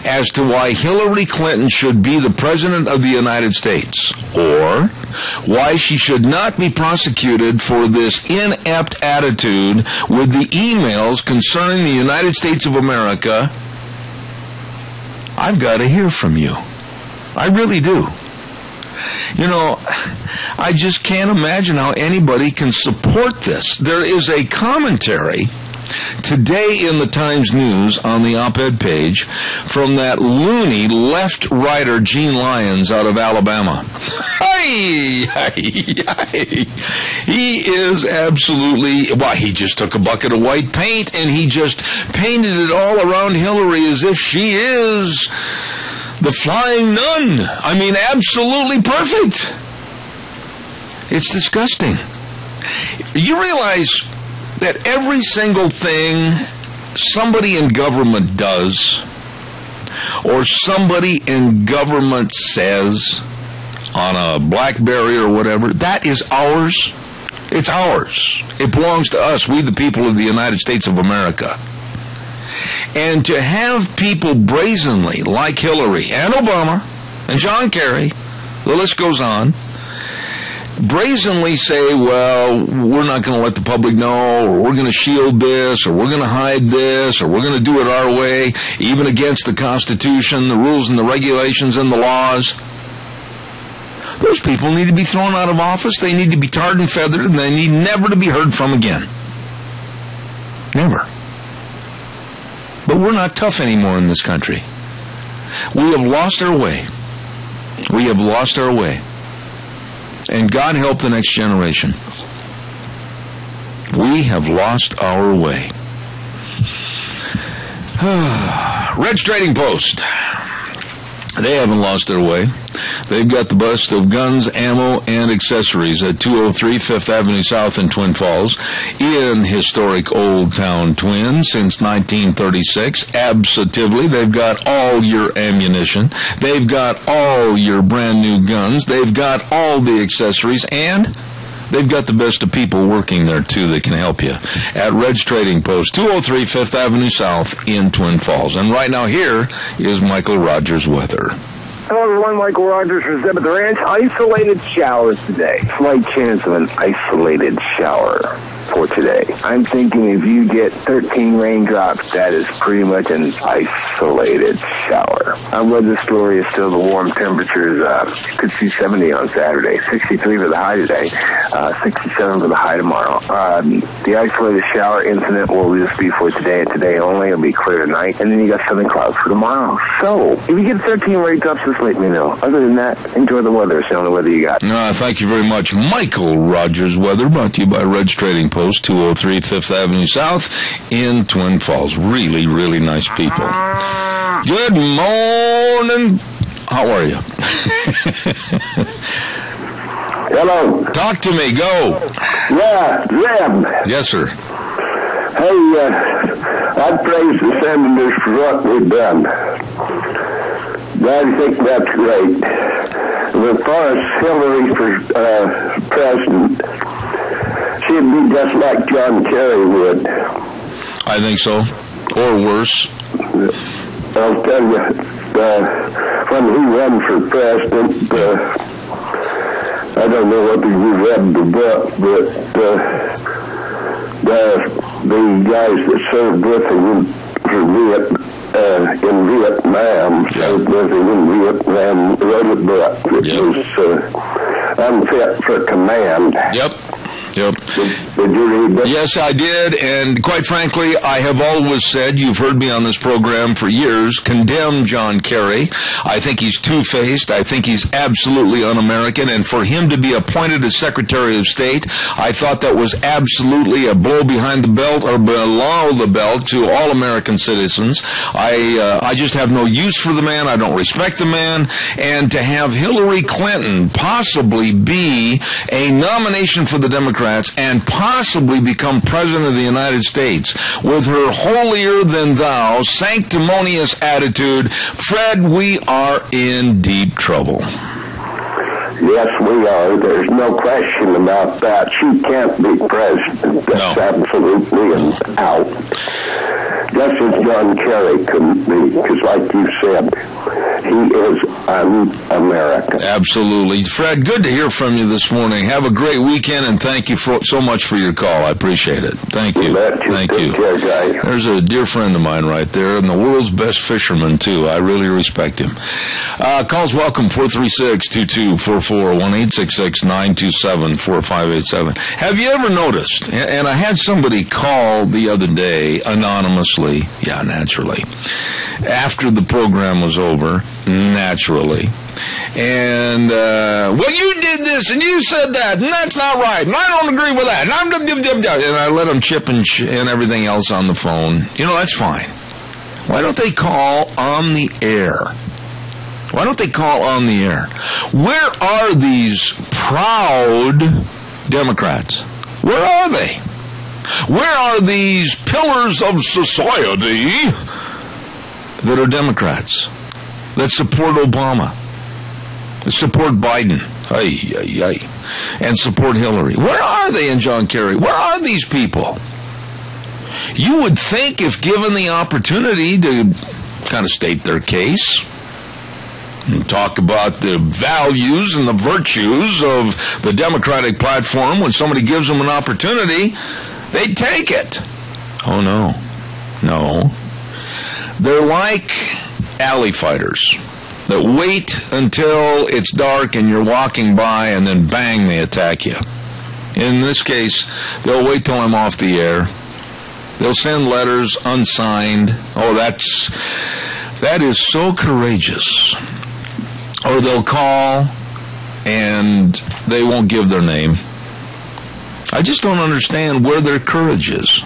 [SPEAKER 2] as to why Hillary Clinton should be the President of the United States, or why she should not be prosecuted for this inept attitude with the emails concerning the United States of America, I've got to hear from you. I really do. You know, I just can't imagine how anybody can support this. There is a commentary today in the Times News on the op-ed page from that loony left writer Gene Lyons out of Alabama. He is absolutely, well, he just took a bucket of white paint and he just painted it all around Hillary as if she is the flying nun. I mean, absolutely perfect. It's disgusting. You realize that every single thing somebody in government does or somebody in government says on a BlackBerry or whatever, that is ours. It's ours. It belongs to us, we the people of the United States of America. And to have people brazenly, like Hillary and Obama and John Kerry, the list goes on, brazenly say, well, we're not going to let the public know, or we're going to shield this, or we're going to hide this, or we're going to do it our way, even against the Constitution, the rules and the regulations and the laws. Those people need to be thrown out of office. They need to be tarred and feathered, and they need never to be heard from again. Never. But we're not tough anymore in this country. We have lost our way. We have lost our way. And God help the next generation. We have lost our way. Red's Trading Post. They haven't lost their way. They've got the bust of guns, ammo, and accessories at 203 5th Avenue South in Twin Falls in historic Old Town Twin since 1936. Absolutely. They've got all your ammunition. They've got all your brand new guns. They've got all the accessories, and they've got the best of people working there, too, that can help you at Red's Trading Post, 203 5th Avenue South in Twin Falls. And right now, here is Michael Rogers' weather.
[SPEAKER 4] Hello, everyone. Michael Rogers for Zeb at the Ranch. Isolated showers today. Slight chance of an isolated shower for today. I'm thinking if you get 13 raindrops, that is pretty much an isolated shower. Our weather story is still the warm temperatures. Could see 70 on Saturday, 63 for the high today, 67 for the high tomorrow. The isolated shower incident will just be for today and today only. It'll be clear tonight. And then you got sunny clouds for tomorrow. So, if you get 13 raindrops, just let me know. Other than that, enjoy the weather. It's the only weather you got.
[SPEAKER 2] Thank you very much. Michael Rogers Weather, brought to you by Red's Trading Post, 203 5th Avenue South in Twin Falls. Really, really nice people. Good morning. How are you?
[SPEAKER 8] Hello.
[SPEAKER 2] Talk to me. Go.
[SPEAKER 8] Yeah, Zeb.
[SPEAKER 2] Yes, sir.
[SPEAKER 8] Hey, I praise the senators for what we've done. I think that's great. As far as Hillary for president, she'd be just like John Kerry would.
[SPEAKER 2] I think so. Or worse.
[SPEAKER 8] I'll tell you, when he ran for president, I don't know whether you read the book, but the guys that served with him in Vietnam, served with him in Vietnam, wrote a book that was unfit for command.
[SPEAKER 2] Yep.
[SPEAKER 8] Did you read that?
[SPEAKER 2] Yes, I did, and quite frankly, I have always said, you've heard me on this program for years, condemn John Kerry. I think he's two-faced. I think he's absolutely un-American, and for him to be appointed as Secretary of State, I thought that was absolutely a blow behind the belt or below the belt to all American citizens. I just have no use for the man. I don't respect the man, and to have Hillary Clinton possibly be a nomination for the Democrats and possibly become President of the United States with her holier-than-thou, sanctimonious attitude, Fred, we are in deep trouble.
[SPEAKER 8] Yes, we are. There's no question about that. She can't be president. That's absolutely out. Just as John Kerry couldn't be, because like you said, he is un-American.
[SPEAKER 2] Absolutely. Fred, good to hear from you this morning. Have a great weekend, and thank you so much for your call. I appreciate it. Thank you. Thank you. There's a dear friend of mine right there, and the world's best fisherman, too. I really respect him. Calls welcome, 436-2244, 1-866-927-4587. Have you ever noticed, and I had somebody call the other day anonymously, naturally, after the program was over, naturally, and well, you did this and you said that and that's not right and I don't agree with that and I let them chip and everything else on the phone. That's fine. Why don't they call on the air? Why don't they call on the air? Where are these proud Democrats? Where are they? Where are these pillars of society that are Democrats, that support Obama, that support Biden, and support Hillary? Where are they in John Kerry? Where are these people? You would think, if given the opportunity to kind of state their case and talk about the values and the virtues of the Democratic platform, when somebody gives them an opportunity, they'd take it. Oh, no. They're like alley fighters that wait until it's dark and you're walking by and then bang, they attack you. In this case, they'll wait till I'm off the air. They'll send letters unsigned. Oh, that is so courageous. Or they'll call and they won't give their name. I just don't understand where their courage is.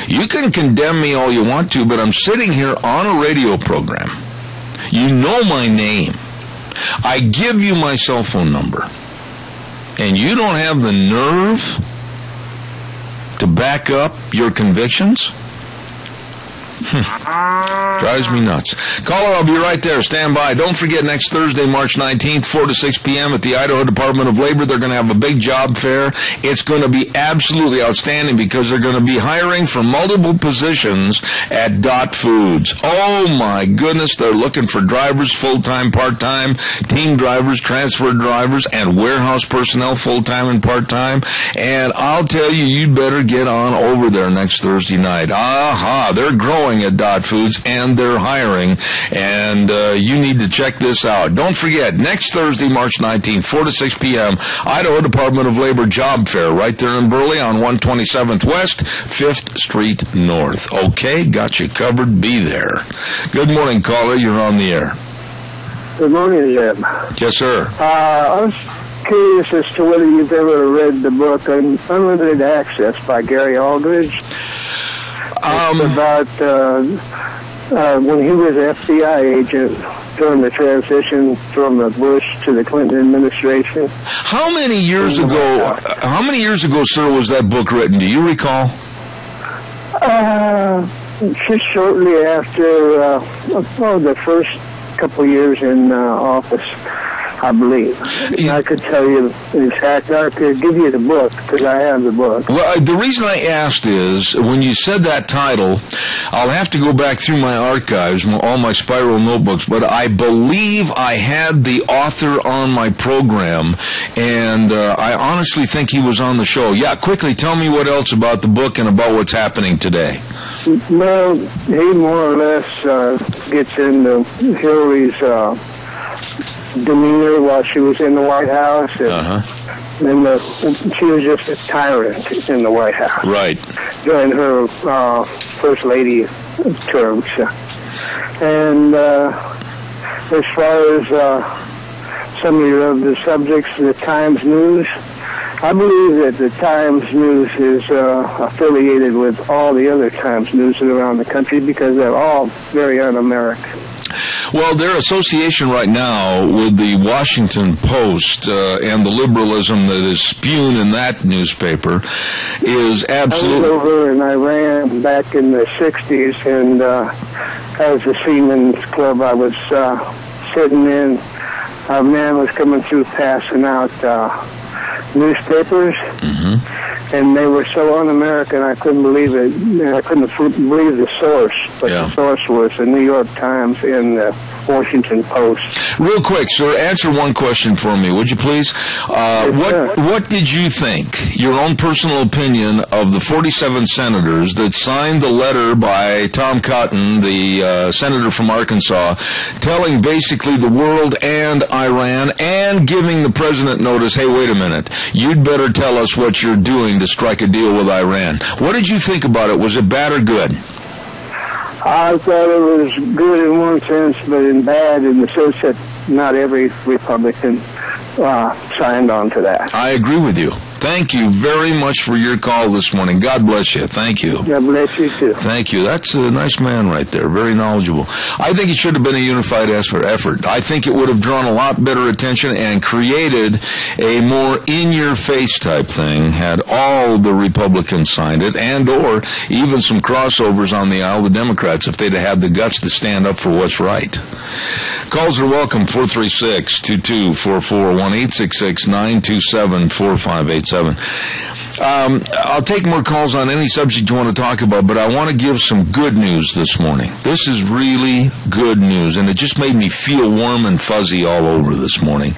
[SPEAKER 2] You can condemn me all you want to, but I'm sitting here on a radio program. You know my name. I give you my cell phone number. And you don't have the nerve to back up your convictions? Drives me nuts. Caller, I'll be right there. Stand by. Don't forget, next Thursday, March 19th, 4 to 6 p.m. at the Idaho Department of Labor, they're going to have a big job fair. It's going to be absolutely outstanding because they're going to be hiring for multiple positions at Dot Foods. Oh, my goodness. They're looking for drivers, full-time, part-time, team drivers, transfer drivers, and warehouse personnel, full-time and part-time. And I'll tell you, you'd better get on over there next Thursday night. Aha, they're growing at Dot Foods, and they're hiring, and you need to check this out. Don't forget, next Thursday, March 19th, 4 to 6 p.m., Idaho Department of Labor Job Fair, right there in Burley on 127th West, 5th Street North. Okay, got you covered. Be there. Good morning, caller. You're on the air.
[SPEAKER 4] Good morning, Jim.
[SPEAKER 2] Yes, sir.
[SPEAKER 4] I was curious as to whether you've ever read the book Unlimited Access by Gary Aldridge. It's about when he was an FBI agent during the transition from the Bush to the Clinton administration.
[SPEAKER 2] How many years ago, sir, was that book written? Do you recall?
[SPEAKER 4] Just shortly after the first couple years in office, I believe. I could tell you exactly. I could give you the book because I have the book.
[SPEAKER 2] Well, the reason I asked is when you said that title, I'll have to go back through my archives, all my spiral notebooks, but I believe I had the author on my program, and I honestly think he was on the show. Yeah, quickly tell me what else about the book and about what's happening today.
[SPEAKER 4] Well, he more or less gets into Hillary's demeanor while she was in the White House. And, she was just a tyrant in the White House.
[SPEAKER 2] Right.
[SPEAKER 4] During her First Lady terms. And as far as some of the subjects, the Times News, I believe that the Times News is affiliated with all the other Times News around the country because they're all very un-American.
[SPEAKER 2] Well, their association right now with the Washington Post and the liberalism that is spewed in that newspaper is absolutely...
[SPEAKER 4] I was over in Iran back in the 60s, and as a Seamen's Club, I was sitting in. A man was coming through passing out newspapers, and they were so un-American I couldn't believe it. I couldn't believe the source, but the source was the New York Times and the Washington Post.
[SPEAKER 2] Real quick, sir, answer one question for me, would you please? What did you think, your own personal opinion, of the 47 senators that signed the letter by Tom Cotton, the senator from Arkansas, telling basically the world and Iran and giving the president notice, hey, wait a minute, you'd better tell us what you're doing to strike a deal with Iran. What did you think about it? Was it bad or good?
[SPEAKER 4] I thought it was good in one sense, but in bad in the sense that not every Republican signed on to that.
[SPEAKER 2] I agree with you. Thank you very much for your call this morning. God bless you. Thank you.
[SPEAKER 4] God bless you, too.
[SPEAKER 2] Thank you. That's a nice man right there. Very knowledgeable. I think it should have been a unified effort. I think it would have drawn a lot better attention and created a more in-your-face type thing had all the Republicans signed it, and or even some crossovers on the aisle, the Democrats, if they'd have had the guts to stand up for what's right. Calls are welcome, 436-2244, 1-866-927-4587. I'll take more calls on any subject you want to talk about, but I want to give some good news this morning. This is really good news, and it just made me feel warm and fuzzy all over this morning.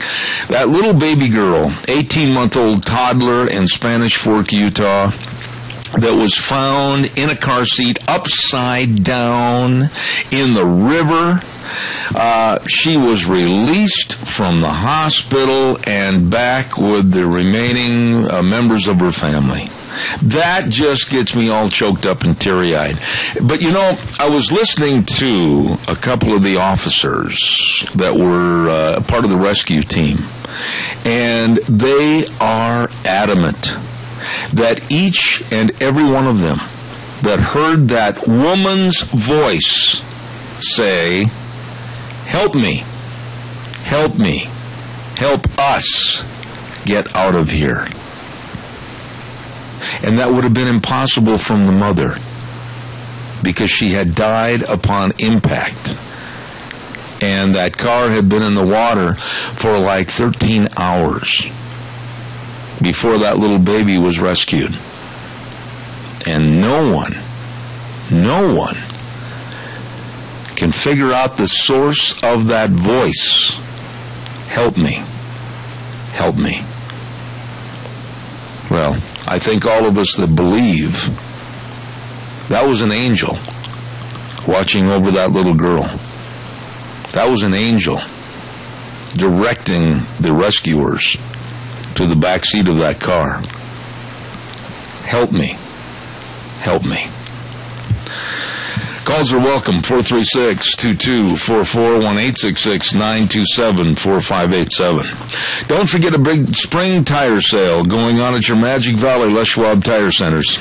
[SPEAKER 2] That little baby girl, 18-month-old toddler in Spanish Fork, Utah, that was found in a car seat upside down in the river. She was released from the hospital and back with the remaining members of her family. That just gets me all choked up and teary-eyed. But, you know, I was listening to a couple of the officers that were part of the rescue team, and they are adamant that each and every one of them that heard that woman's voice say, help me, help me, help us get out of here. And that would have been impossible from the mother because she had died upon impact. And that car had been in the water for like 13 hours before that little baby was rescued. And no one can figure out the source of that voice. Help me. Help me. Well, I think all of us that believe that was an angel watching over that little girl. That was an angel directing the rescuers to the back seat of that car. Help me. Help me. Calls are welcome, 436-2244, 1-866-927-4587. Don't forget a big spring tire sale going on at your Magic Valley Les Schwab Tire Centers.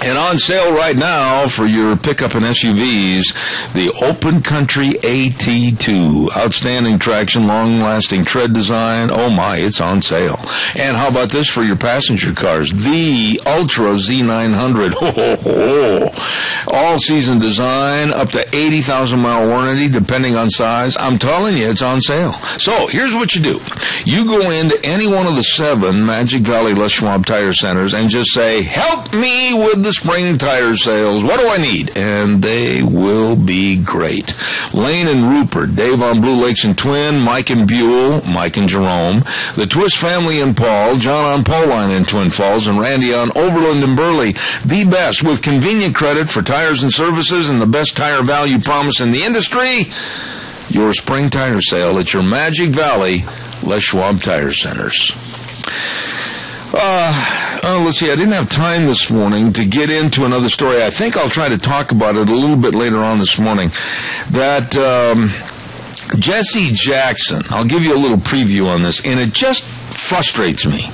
[SPEAKER 2] And on sale right now for your pickup and SUVs, the Open Country AT2. Outstanding traction, long-lasting tread design. Oh my, it's on sale. And how about this for your passenger cars? The Ultra Z900. Ho, ho, ho. All-season design, up to 80,000-mile warranty, depending on size. I'm telling you, it's on sale. So here's what you do. You go into any one of the 7 Magic Valley Les Schwab Tire Centers and just say, help me with the spring tire sales. What do I need? And they will be great. Lane and Rupert, Dave on Blue Lakes and Twin, Mike and Buell, Mike and Jerome, the Twist family in Paul, John on Pauline in Twin Falls, and Randy on Overland and Burley. The best with convenient credit for tires and services and the best tire value promise in the industry. Your spring tire sale at your Magic Valley Les Schwab Tire Centers. Let's see, I didn't have time this morning to get into another story. I think I'll try to talk about it a little bit later on this morning. That Jesse Jackson, I'll give you a little preview on this, and it just frustrates me.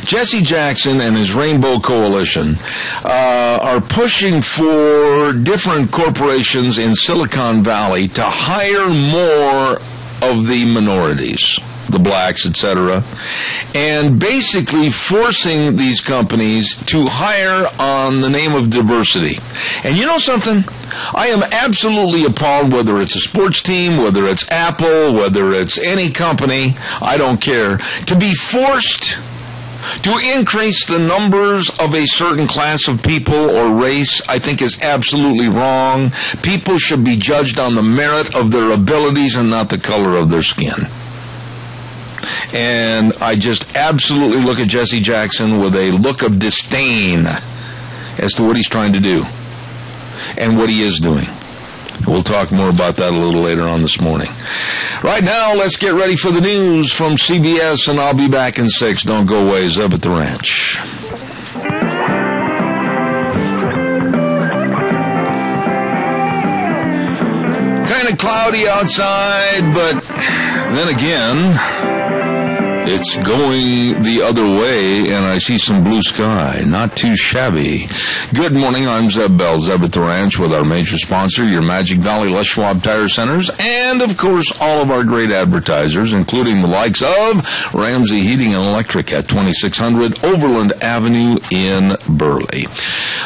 [SPEAKER 2] Jesse Jackson and his Rainbow Coalition are pushing for different corporations in Silicon Valley to hire more of the minorities, the blacks, etc., and basically forcing these companies to hire on the name of diversity. And you know something? I am absolutely appalled, whether it's a sports team, whether it's Apple, whether it's any company, I don't care, to be forced to increase the numbers of a certain class of people or race. I think is absolutely wrong. People should be judged on the merit of their abilities and not the color of their skin. And I just absolutely look at Jesse Jackson with a look of disdain as to what he's trying to do and what he is doing. We'll talk more about that a little later on this morning. Right now, let's get ready for the news from CBS, and I'll be back in 6. Don't go away. Zeb at the Ranch. Kind of cloudy outside, but then again, it's going the other way, and I see some blue sky. Not too shabby. Good morning. I'm Zeb Bell, Zeb at the Ranch, with our major sponsor, your Magic Valley Les Schwab Tire Centers, and, of course, all of our great advertisers, including the likes of Ramsey Heating and Electric at 2600 Overland Avenue in Burley.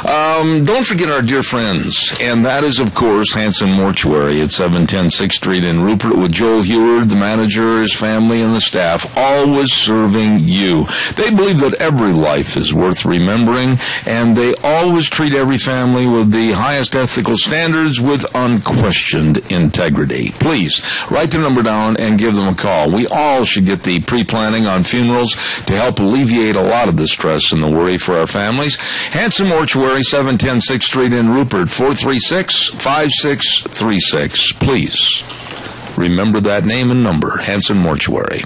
[SPEAKER 2] Don't forget our dear friends, and that is, of course, Hanson Mortuary at 710 6th Street in Rupert, with Joel Heward, the manager, his family, and the staff, always serving you. They believe that every life is worth remembering, and they always treat every family with the highest ethical standards with unquestioned integrity. Please, write the number down and give them a call. We all should get the pre-planning on funerals to help alleviate a lot of the stress and the worry for our families. Hanson Mortuary, 710 6th Street in Rupert, 436-5636. Please, remember that name and number, Hanson Mortuary.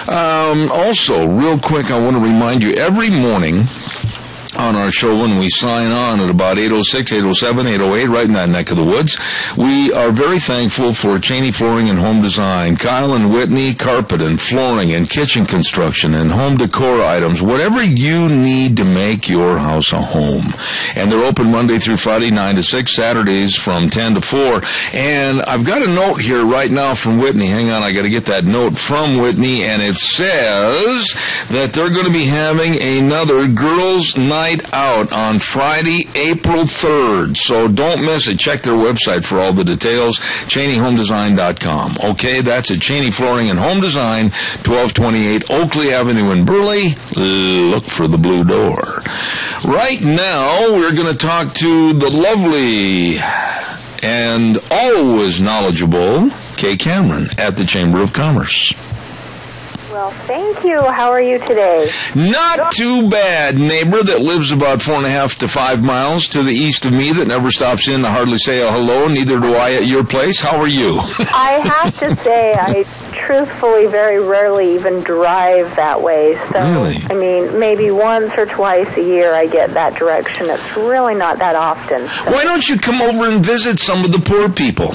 [SPEAKER 2] Also, real quick, I want to remind you, every morning on our show when we sign on at about 8:06, 8:07, 8:08, right in that neck of the woods, we are very thankful for Cheney Flooring and Home Design. Kyle and Whitney, carpet and flooring and kitchen construction and home decor items, whatever you need to make your house a home. And they're open Monday through Friday, 9 to 6, Saturdays from 10 to 4. And I've got a note here right now from Whitney. Hang on, I got to get that note from Whitney, and it says that they're going to be having another girls' night out on Friday, April 3rd. So don't miss it. Check their website for all the details, CheneyHomeDesign.com. Okay, that's at Cheney Flooring and Home Design, 1228 Oakley Avenue in Burley. Look for the blue door. Right now, we're going to talk to the lovely and always knowledgeable Kay Cameron at the Chamber of Commerce.
[SPEAKER 9] Well, thank you. How are you today?
[SPEAKER 2] Not too bad, neighbor that lives about 4.5 to 5 miles to the east of me that never stops in to hardly say a hello. Neither do I at your place. How are you?
[SPEAKER 9] I have to say, I truthfully very rarely even drive that way. So,
[SPEAKER 2] really?
[SPEAKER 9] I mean, maybe once or twice a year I get that direction. It's really not that often. So.
[SPEAKER 2] Why don't you come over and visit some of the poor people?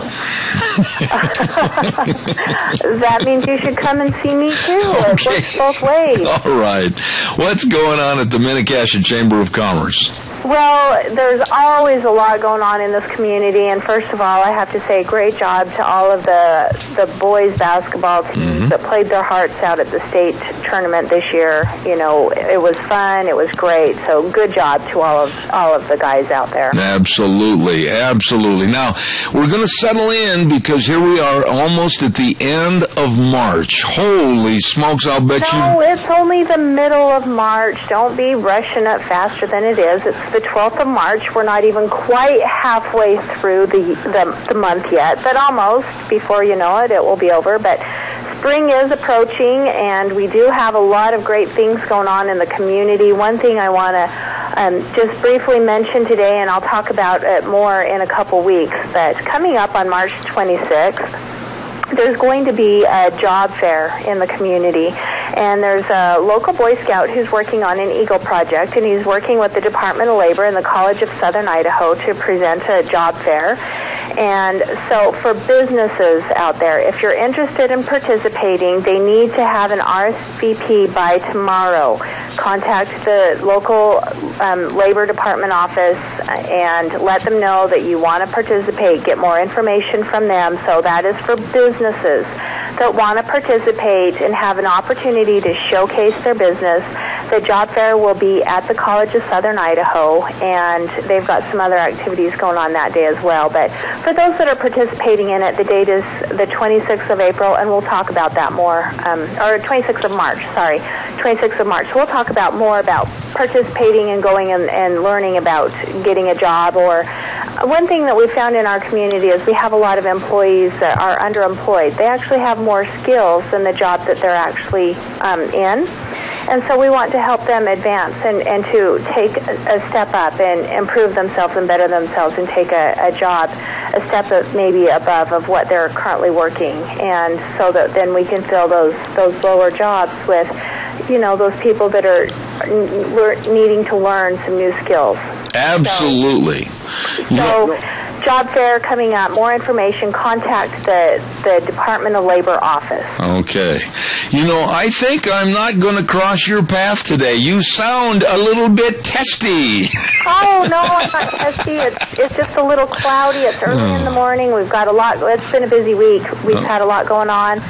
[SPEAKER 9] That means you should come and see me, too.
[SPEAKER 2] Okay.
[SPEAKER 9] It works both ways.
[SPEAKER 2] All right. What's going on at the Minnecasia Chamber of Commerce?
[SPEAKER 9] Well, there's always a lot going on in this community, and first of all, I have to say great job to all of the boys basketball teams that played their hearts out at the state tournament this year. You know, it was fun, it was great, so good job to all of the guys out there.
[SPEAKER 2] Absolutely, absolutely. Now, we're going to settle in because here we are almost at the end of March. Holy smokes, I'll bet you...
[SPEAKER 9] No, it's only the middle of March. Don't be rushing it faster than it is. It's the 12th of March. We're not even quite halfway through the month yet, but almost. Before you know it, it will be over. But spring is approaching, and we do have a lot of great things going on in the community. One thing I want to just briefly mention today, and I'll talk about it more in a couple weeks, but coming up on March 26th, there's going to be a job fair in the community, and there's a local Boy Scout who's working on an Eagle project, and he's working with the Department of Labor and the College of Southern Idaho to present a job fair. And so for businesses out there, if you're interested in participating, they need to have an RSVP by tomorrow. Contact the local Labor Department office and let them know that you want to participate. Get more information from them. So that is for businesses that want to participate and have an opportunity to showcase their business. The job fair will be at the College of Southern Idaho, and they've got some other activities going on that day as well. But for those that are participating in it, the date is the 26th of April, and we'll talk about that more, or 26th of March, sorry, 26th of March. We'll talk about more about participating and going and learning about getting a job. Or one thing that we found in our community is we have a lot of employees that are underemployed. They actually have more skills than the job that they're actually in. And so we want to help them advance and to take a step up and improve themselves and better themselves and take a job, a step that maybe above of what they're currently working. And so that then we can fill those lower jobs with, you know, those people that are needing to learn some new skills.
[SPEAKER 2] Absolutely.
[SPEAKER 9] So job fair coming up. More information, contact the Department of Labor office.
[SPEAKER 2] Okay. You know, I think I'm not going to cross your path today. You sound a little bit testy.
[SPEAKER 9] Oh, no, I'm not testy. It's just a little cloudy. It's early in the morning. We've got a lot. It's been a busy week. We've had a lot going on.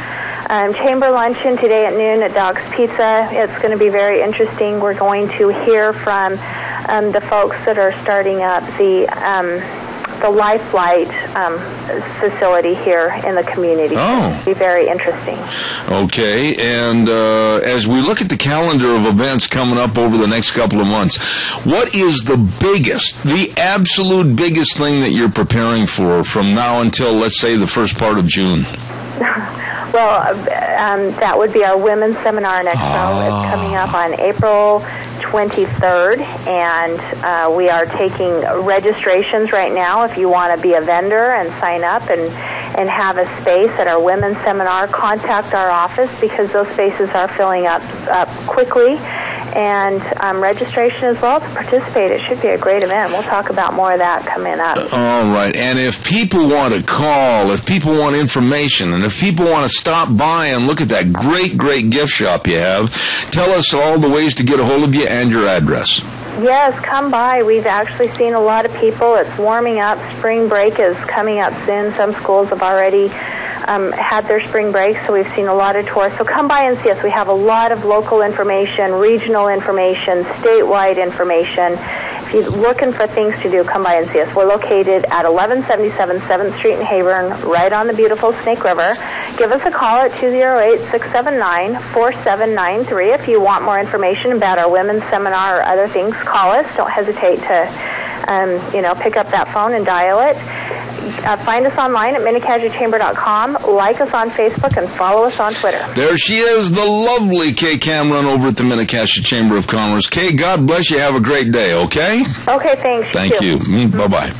[SPEAKER 9] Chamber luncheon today at noon at Doc's Pizza. It's going to be very interesting. We're going to hear from the folks that are starting up the Life Flight facility here in the community.
[SPEAKER 2] Oh.
[SPEAKER 9] It'll be very interesting.
[SPEAKER 2] Okay, and as we look at the calendar of events coming up over the next couple of months, what is the absolute biggest thing that you're preparing for from now until, let's say, the first part of June?
[SPEAKER 9] Well, that would be our Women's Seminar and Expo. It's coming up on April 23rd, and we are taking registrations right now. If you want to be a vendor and sign up and have a space at our Women's Seminar, contact our office because those spaces are filling up quickly. And registration as well to participate. It should be a great event. We'll talk about more of that coming up.
[SPEAKER 2] All right. And if people want to call, if people want information, and if people want to stop by and look at that great, great gift shop you have, tell us all the ways to get a hold of you and your address.
[SPEAKER 9] Yes, come by. We've actually seen a lot of people. It's warming up. Spring break is coming up soon. Some schools have already had their spring break, so we've seen a lot of tourists. So come by and see us. We have a lot of local information, regional information, statewide information. If you're looking for things to do, come by and see us. We're located at 1177 7th Street in Hayburn, right on the beautiful Snake River. Give us a call at 208-679-4793. If you want more information about our women's seminar or other things, call us. Don't hesitate to pick up that phone and dial it. Find us online at minikajachamber.com. Like us on Facebook and follow us on Twitter.
[SPEAKER 2] There she is, the lovely Kay Cameron over at the Minnecasia Chamber of Commerce. Kay, God bless you. Have a great day, okay?
[SPEAKER 9] Okay, thanks.
[SPEAKER 2] Thank you. Bye-bye.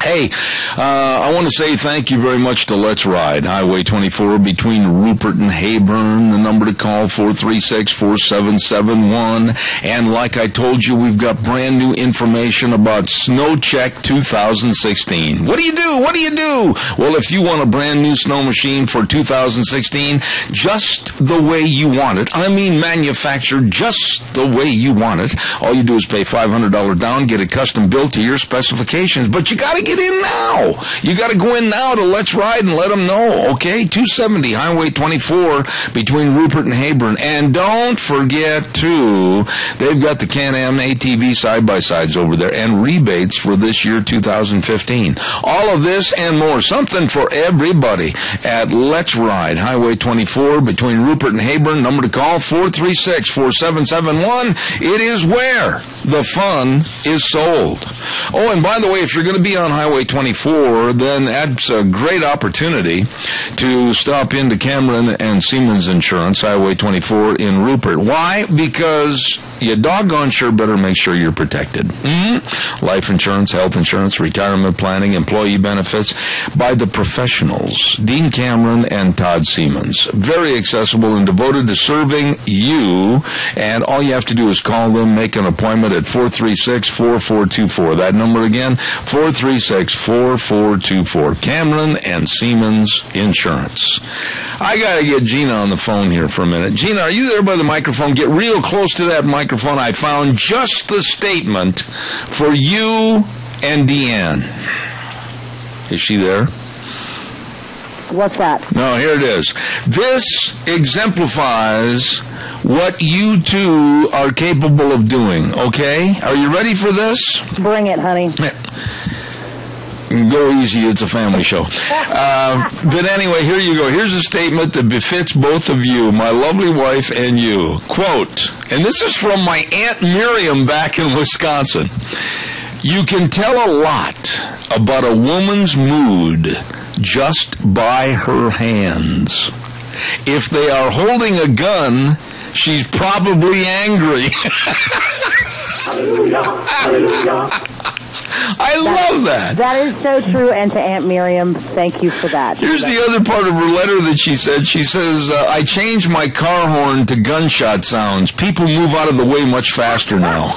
[SPEAKER 2] Hey, I want to say thank you very much to Let's Ride, Highway 24 between Rupert and Hayburn. The number to call, 436-4771. And like I told you, we've got brand new information about Snow Check 2016. What do you do? What do you do? Well, if you want a brand new snow machine for 2016, just the way you want it, I mean manufactured just the way you want it, all you do is pay $500 down, get it custom built to your specifications. But you got to get in now. You got to go in now to Let's Ride and let them know, okay? 270 Highway 24 between Rupert and Hayburn. And don't forget, too, they've got the Can-Am ATV side-by-sides over there and rebates for this year, 2015. All of this and more, something for everybody at Let's Ride, Highway 24 between Rupert and Hayburn. Number to call, 436-4771. It is where the fun is sold. Oh, and by the way, if you're going to be on Highway 24, then that's a great opportunity to stop into Cameron and Siemens Insurance, Highway 24 in Rupert. Why? Because you doggone sure better make sure you're protected. Life insurance, health insurance, retirement planning, employee benefits by the professionals, Dean Cameron and Todd Siemens. Very accessible and devoted to serving you, and all you have to do is call them, make an appointment at 436-4424. That number again, 436-4424. Cameron and Siemens Insurance. I got to get Gina on the phone here for a minute. Gina, are you there by the microphone? Get real close to that microphone. I found just the statement for you and Deanne. Is she there?
[SPEAKER 3] What's that?
[SPEAKER 2] No, here it is. This exemplifies what you two are capable of doing, okay? Are you ready for this?
[SPEAKER 3] Bring it, honey.
[SPEAKER 2] Go easy, it's a family show. But anyway, here you go. Here's a statement that befits both of you, my lovely wife and you. Quote, and this is from my Aunt Miriam back in Wisconsin. You can tell a lot about a woman's mood just by her hands. If they are holding a gun, she's probably angry.
[SPEAKER 3] Hallelujah. Hallelujah.
[SPEAKER 2] I love that.
[SPEAKER 3] That is so true, and to Aunt Miriam, thank you for that.
[SPEAKER 2] Here's the other part of her letter that she said. She says, I changed my car horn to gunshot sounds. People move out of the way much faster now.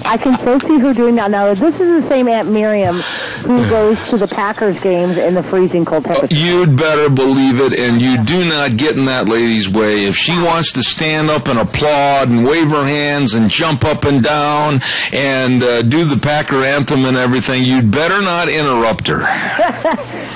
[SPEAKER 3] I can so see her doing that. Now, this is the same Aunt Miriam who goes to the Packers games in the freezing cold temperature.
[SPEAKER 2] You'd better believe it, and you do not get in that lady's way. If she wants to stand up and applaud and wave her hands and jump up and down and do the Packer anthem and everything, you'd better not interrupt her.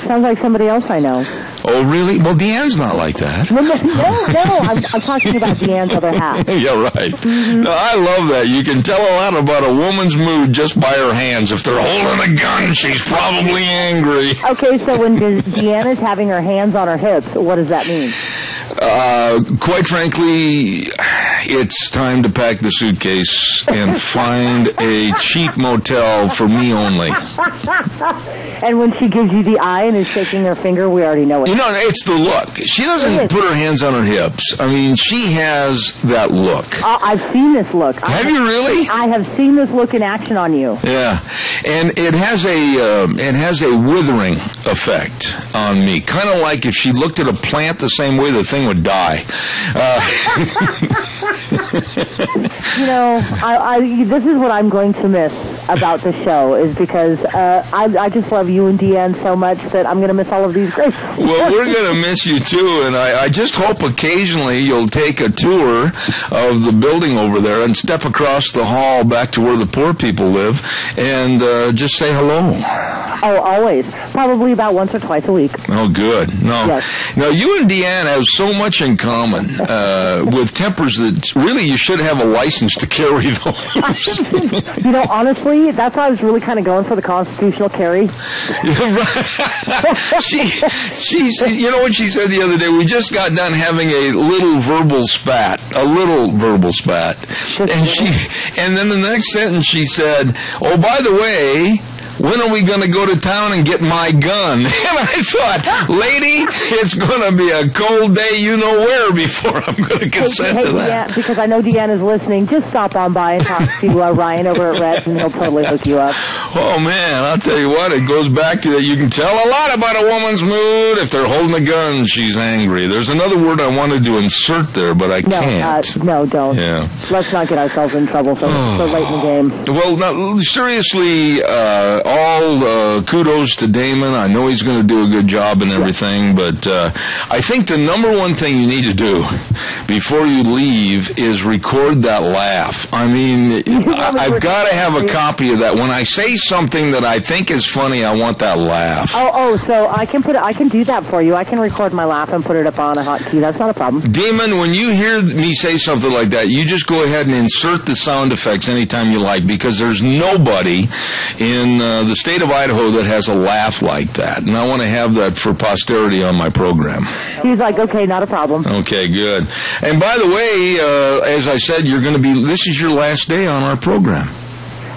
[SPEAKER 3] Sounds like somebody else I know.
[SPEAKER 2] Oh, really? Well, Deanne's not like that.
[SPEAKER 3] No, I'm talking about Deanne's other half.
[SPEAKER 2] Yeah, right. Mm-hmm. No, I love that. You can tell a lot about a woman's mood just by her hands. If they're holding a gun, she's probably angry.
[SPEAKER 3] Okay, so when Deanne is having her hands on her hips, what does that mean?
[SPEAKER 2] Quite frankly, it's time to pack the suitcase and find a cheap motel for me only.
[SPEAKER 3] And when she gives you the eye and is shaking her finger, we already know it.
[SPEAKER 2] You know, it's the look. She doesn't put her hands on her hips. I mean, she has that look.
[SPEAKER 3] I've seen this look.
[SPEAKER 2] Have you really?
[SPEAKER 3] I have seen this look in action on you.
[SPEAKER 2] Yeah, and it has a withering effect on me. Kind of like if she looked at a plant the same way, the thing would die.
[SPEAKER 3] You know, this is what I'm going to miss about the show, is because I just love you and Deanne so much that I'm going to miss all of these great.
[SPEAKER 2] Well, we're going to miss you too, and I just hope occasionally you'll take a tour of the building over there and step across the hall back to where the poor people live and just say hello.
[SPEAKER 3] Oh, always. Probably about once or twice a week.
[SPEAKER 2] Oh, good. No,
[SPEAKER 3] yes.
[SPEAKER 2] Now, you and Deanne have so much in common with tempers that really you should have a license to carry those.
[SPEAKER 3] You know, honestly, that's why I was really kind of going for the constitutional carry.
[SPEAKER 2] Yeah, right. She's, you know what she said the other day? We just got done having a little verbal spat.
[SPEAKER 3] And
[SPEAKER 2] then the next sentence she said, oh, by the way, when are we going to go to town and get my gun? And I thought, lady, it's going to be a cold day you know where before I'm going to consent to that.
[SPEAKER 3] Yeah, because I know Deanna's listening. Just stop on by and talk to Ryan over at Reds, and he'll totally hook you up.
[SPEAKER 2] Oh, man, I'll tell you what, it goes back to that. You can tell a lot about a woman's mood. If they're holding a gun, she's angry. There's another word I wanted to insert there, but I can't.
[SPEAKER 3] No, don't.
[SPEAKER 2] Yeah.
[SPEAKER 3] Let's not get ourselves in trouble so late in the game.
[SPEAKER 2] Well, now, seriously, all kudos to Damon. I know he's going to do a good job and everything, but I think the number one thing you need to do before you leave is record that laugh. I mean, I've got to have a copy of that. When I say something that I think is funny, I want that laugh.
[SPEAKER 3] So I can do that for you. I can record my laugh and put it up on a hotkey. That's not a problem.
[SPEAKER 2] Demon, when you hear me say something like that, you just go ahead and insert the sound effects anytime you like, because there's nobody in the state of Idaho that has a laugh like that, and I want to have that for posterity on my program.
[SPEAKER 3] He's like, okay, not a problem.
[SPEAKER 2] Okay, good. And by the way, as I said, this is your last day on our program.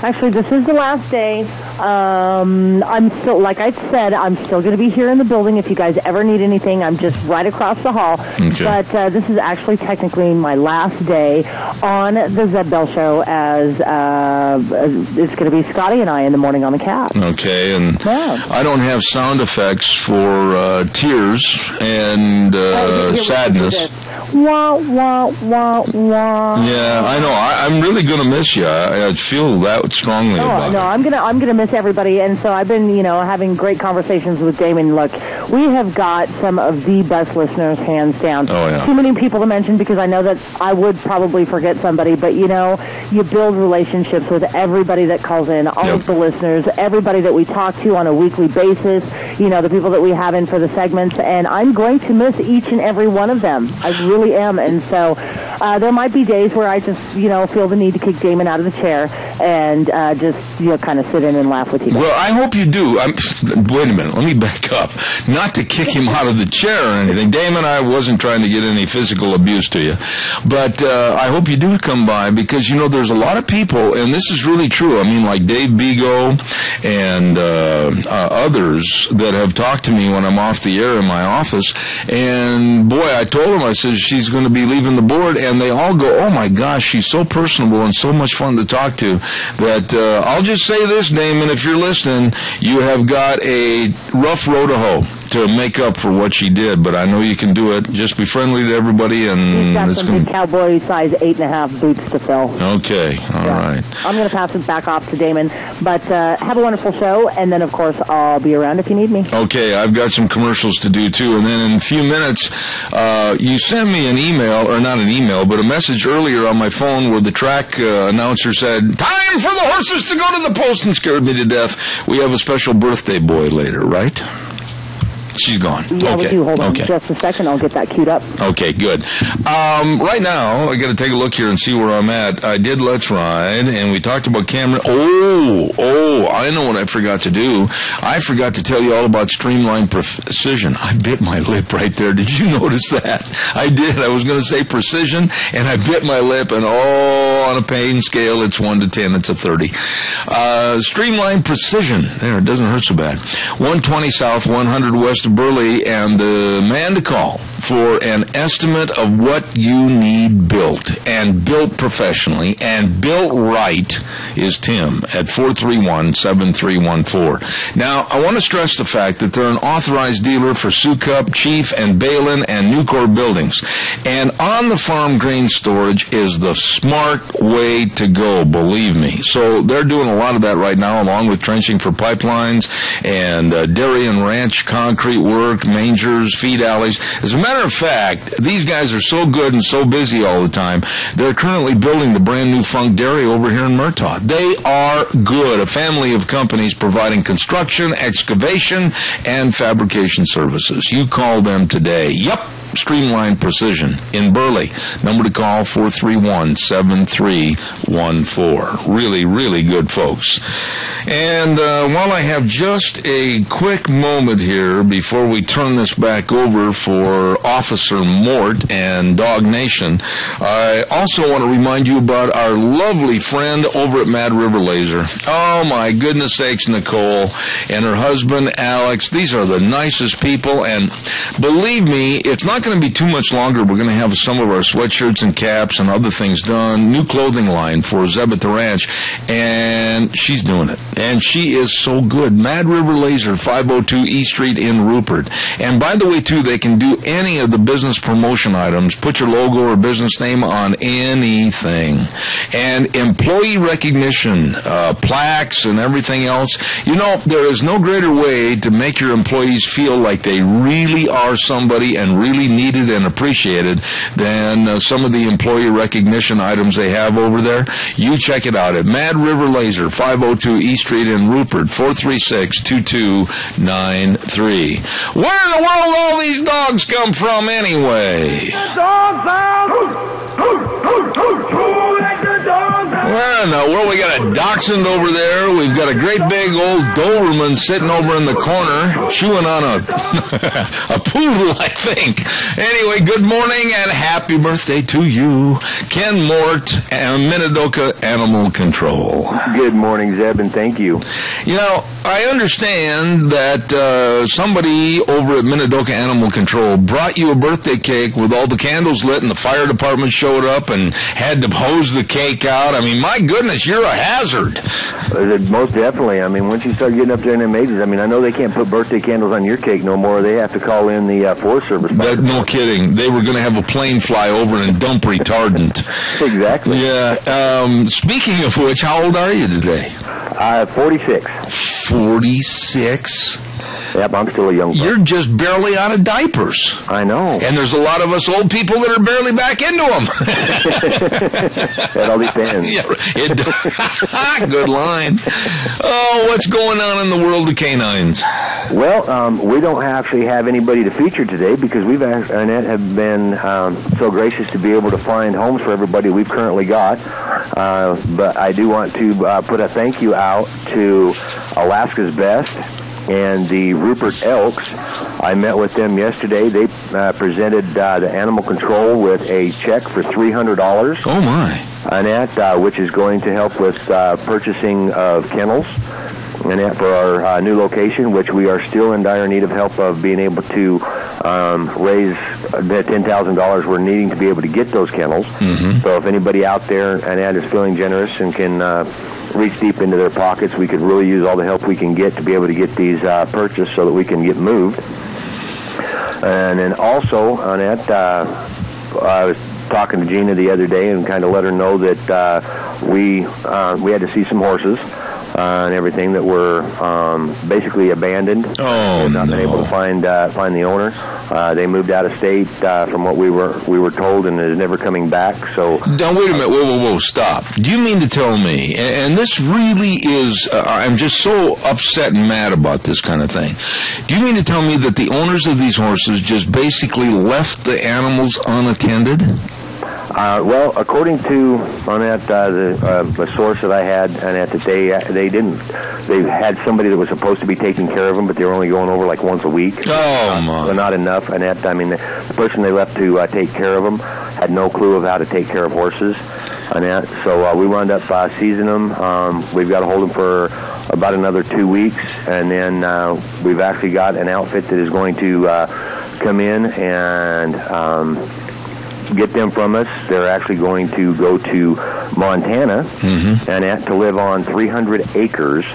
[SPEAKER 3] Actually, this is the last day. I'm still, like I said, I'm still going to be here in the building. If you guys ever need anything, I'm just right across the hall.
[SPEAKER 2] Okay.
[SPEAKER 3] But this is actually technically my last day on the Zeb Bell Show, as it's going to be Scotty and I in the morning on the cab.
[SPEAKER 2] Okay, and I don't have sound effects for tears and sadness.
[SPEAKER 3] Wah, wah, wah, wah.
[SPEAKER 2] Yeah, I know. I'm really going to miss you. I feel that strongly about it.
[SPEAKER 3] No, I'm gonna miss everybody, and so I've been, having great conversations with Damon. Look, we have got some of the best listeners, hands down.
[SPEAKER 2] Oh, yeah.
[SPEAKER 3] Too many people to mention because I know that I would probably forget somebody, but you build relationships with everybody that calls in, all of the listeners, everybody that we talk to on a weekly basis, the people that we have in for the segments, and I'm going to miss each and every one of them. I really am, and so there might be days where I just, feel the need to kick Damon out of the chair and just, kind of sit in and laugh with you guys.
[SPEAKER 2] Well, I hope you do. Wait a minute. Let me back up. Not to kick him out of the chair or anything. Damon, I wasn't trying to get any physical abuse to you. But I hope you do come by because, there's a lot of people, and this is really true. I mean, like Dave Bigo and others that have talked to me when I'm off the air in my office. And, boy, I told them, I said, she's going to be leaving the board. And they all go, oh, my gosh, she's so personable and so much fun to talk to that I'll just say this, Damon, if you're listening, you have got a rough road to hoe to make up for what she did, but I know you can do it. Just be friendly to everybody, and
[SPEAKER 3] he's got some big cowboy size 8.5 boots to fill.
[SPEAKER 2] Okay, all right.
[SPEAKER 3] I'm going to pass it back off to Damon, but have a wonderful show, and then, of course, I'll be around if you need me.
[SPEAKER 2] Okay, I've got some commercials to do, too, and then in a few minutes, you sent me an email, or not an email, but a message earlier on my phone where the track announcer said, time for the horses to go to the post, and scared me to death. We have a special birthday boy later, right? She's gone.
[SPEAKER 3] Yeah,
[SPEAKER 2] okay.
[SPEAKER 3] We do. Hold on
[SPEAKER 2] okay.
[SPEAKER 3] just a second. I'll get that queued up.
[SPEAKER 2] Okay, good. Right now, I got to take a look here and see where I'm at. I did Let's Ride, and we talked about Cameron. I know what I forgot to do. I forgot to tell you all about Streamline Precision. I bit my lip right there. Did you notice that? I did. I was going to say precision, and I bit my lip, and on a pain scale, it's 1 to 10. It's a 30. Streamline Precision. There, it doesn't hurt so bad. 120 South, 100 West of Burley, and the man to call for an estimate of what you need built, and built professionally, and built right is Tim at 431-7314. Now, I want to stress the fact that they're an authorized dealer for Sukup, Chief, and Balin, and Nucor buildings. And on the farm grain storage is the smart way to go, believe me. So they're doing a lot of that right now, along with trenching for pipelines, and dairy and ranch concrete work, mangers, feed alleys. As a matter of fact, these guys are so good and so busy all the time, they're currently building the brand new Funk Dairy over here in Murtaugh. They are good. A family of companies providing construction, excavation, and fabrication services. You call them today. Yep. streamlined precision in Burley. Number to call, 431-7314. Really, really good folks. And while I have just a quick moment here before we turn this back over for Officer Mort and Dog Nation, I also want to remind you about our lovely friend over at Mad River Laser. Oh, my goodness sakes, Nicole and her husband, Alex. These are the nicest people, and believe me, it's not going to be too much longer. We're going to have some of our sweatshirts and caps and other things done. New clothing line for Zeb at the Ranch, and she's doing it. And she is so good. Mad River Laser, 502 East Street in Rupert. And by the way, too, they can do any of the business promotion items. Put your logo or business name on anything. And employee recognition, plaques and everything else. You know, there is no greater way to make your employees feel like they really are somebody and really needed and appreciated than some of the employee recognition items they have over there. You check it out at Mad River Laser, 502 East Street in Rupert, 436-2293. Where in the world all these dogs come from anyway? Where in the world? We got a dachshund over there. We've got a great big old Doberman sitting over in the corner, chewing on a poodle, I think. Anyway, good morning and happy birthday to you, Ken Mort, Minidoka Animal Control.
[SPEAKER 10] Good morning, Zeb, and thank you.
[SPEAKER 2] You know, I understand that somebody over at Minidoka Animal Control brought you a birthday cake with all the candles lit, and the fire department showed up and had to hose the cake out. I mean, my goodness, you're a hazard.
[SPEAKER 10] Most definitely. I mean, once you start getting up there in them ages, I mean, I know they can't put birthday candles on your cake no more. They have to call in the Forest Service.
[SPEAKER 2] No kidding. They were going to have a plane fly over and dump retardant.
[SPEAKER 10] Exactly.
[SPEAKER 2] Yeah. Speaking of which, how old are you today?
[SPEAKER 10] 46.
[SPEAKER 2] 46?
[SPEAKER 10] Yep, I'm still a young person.
[SPEAKER 2] You're just barely out of diapers.
[SPEAKER 10] I know.
[SPEAKER 2] And there's a lot of us old people that are barely back into them.
[SPEAKER 10] That all depends.
[SPEAKER 2] Yeah, good line. Oh, what's going on in the world of canines?
[SPEAKER 10] Well, we don't actually have anybody to feature today because Annette have been so gracious to be able to find homes for everybody we've currently got. But I do want to put a thank you out to Alaska's Best and the Rupert Elks. I met with them yesterday. They presented the animal control with a check for $300.
[SPEAKER 2] Oh, my.
[SPEAKER 10] Annette, which is going to help with purchasing of kennels. Annette, for our new location, which we are still in dire need of help of being able to raise the $10,000 we're needing to be able to get those kennels.
[SPEAKER 2] Mm-hmm.
[SPEAKER 10] So if anybody out there, Annette, is feeling generous and can reach deep into their pockets, we could really use all the help we can get to be able to get these purchased so that we can get moved. And then also, Annette, I was talking to Gina the other day and kind of let her know that we had to see some horses and everything that were basically abandoned.
[SPEAKER 2] Oh,
[SPEAKER 10] and not been able to find the owner. They moved out of state from what we were told, and is never coming back. So
[SPEAKER 2] now wait a minute, whoa, stop. Do you mean to tell me? And this really is. I'm just so upset and mad about this kind of thing. Do you mean to tell me that the owners of these horses just basically left the animals unattended?
[SPEAKER 10] Well, according to Annette, the source that I had, Annette, that they didn't. They had somebody that was supposed to be taking care of them, but they were only going over like once a week.
[SPEAKER 2] Oh, my.
[SPEAKER 10] So not enough, Annette. I mean, the person they left to take care of them had no clue of how to take care of horses, Annette. So we wound up seizing them. We've got to hold them for about another 2 weeks, and then we've actually got an outfit that is going to come in and get them from us. They're actually going to go to Montana and to live on 300 acres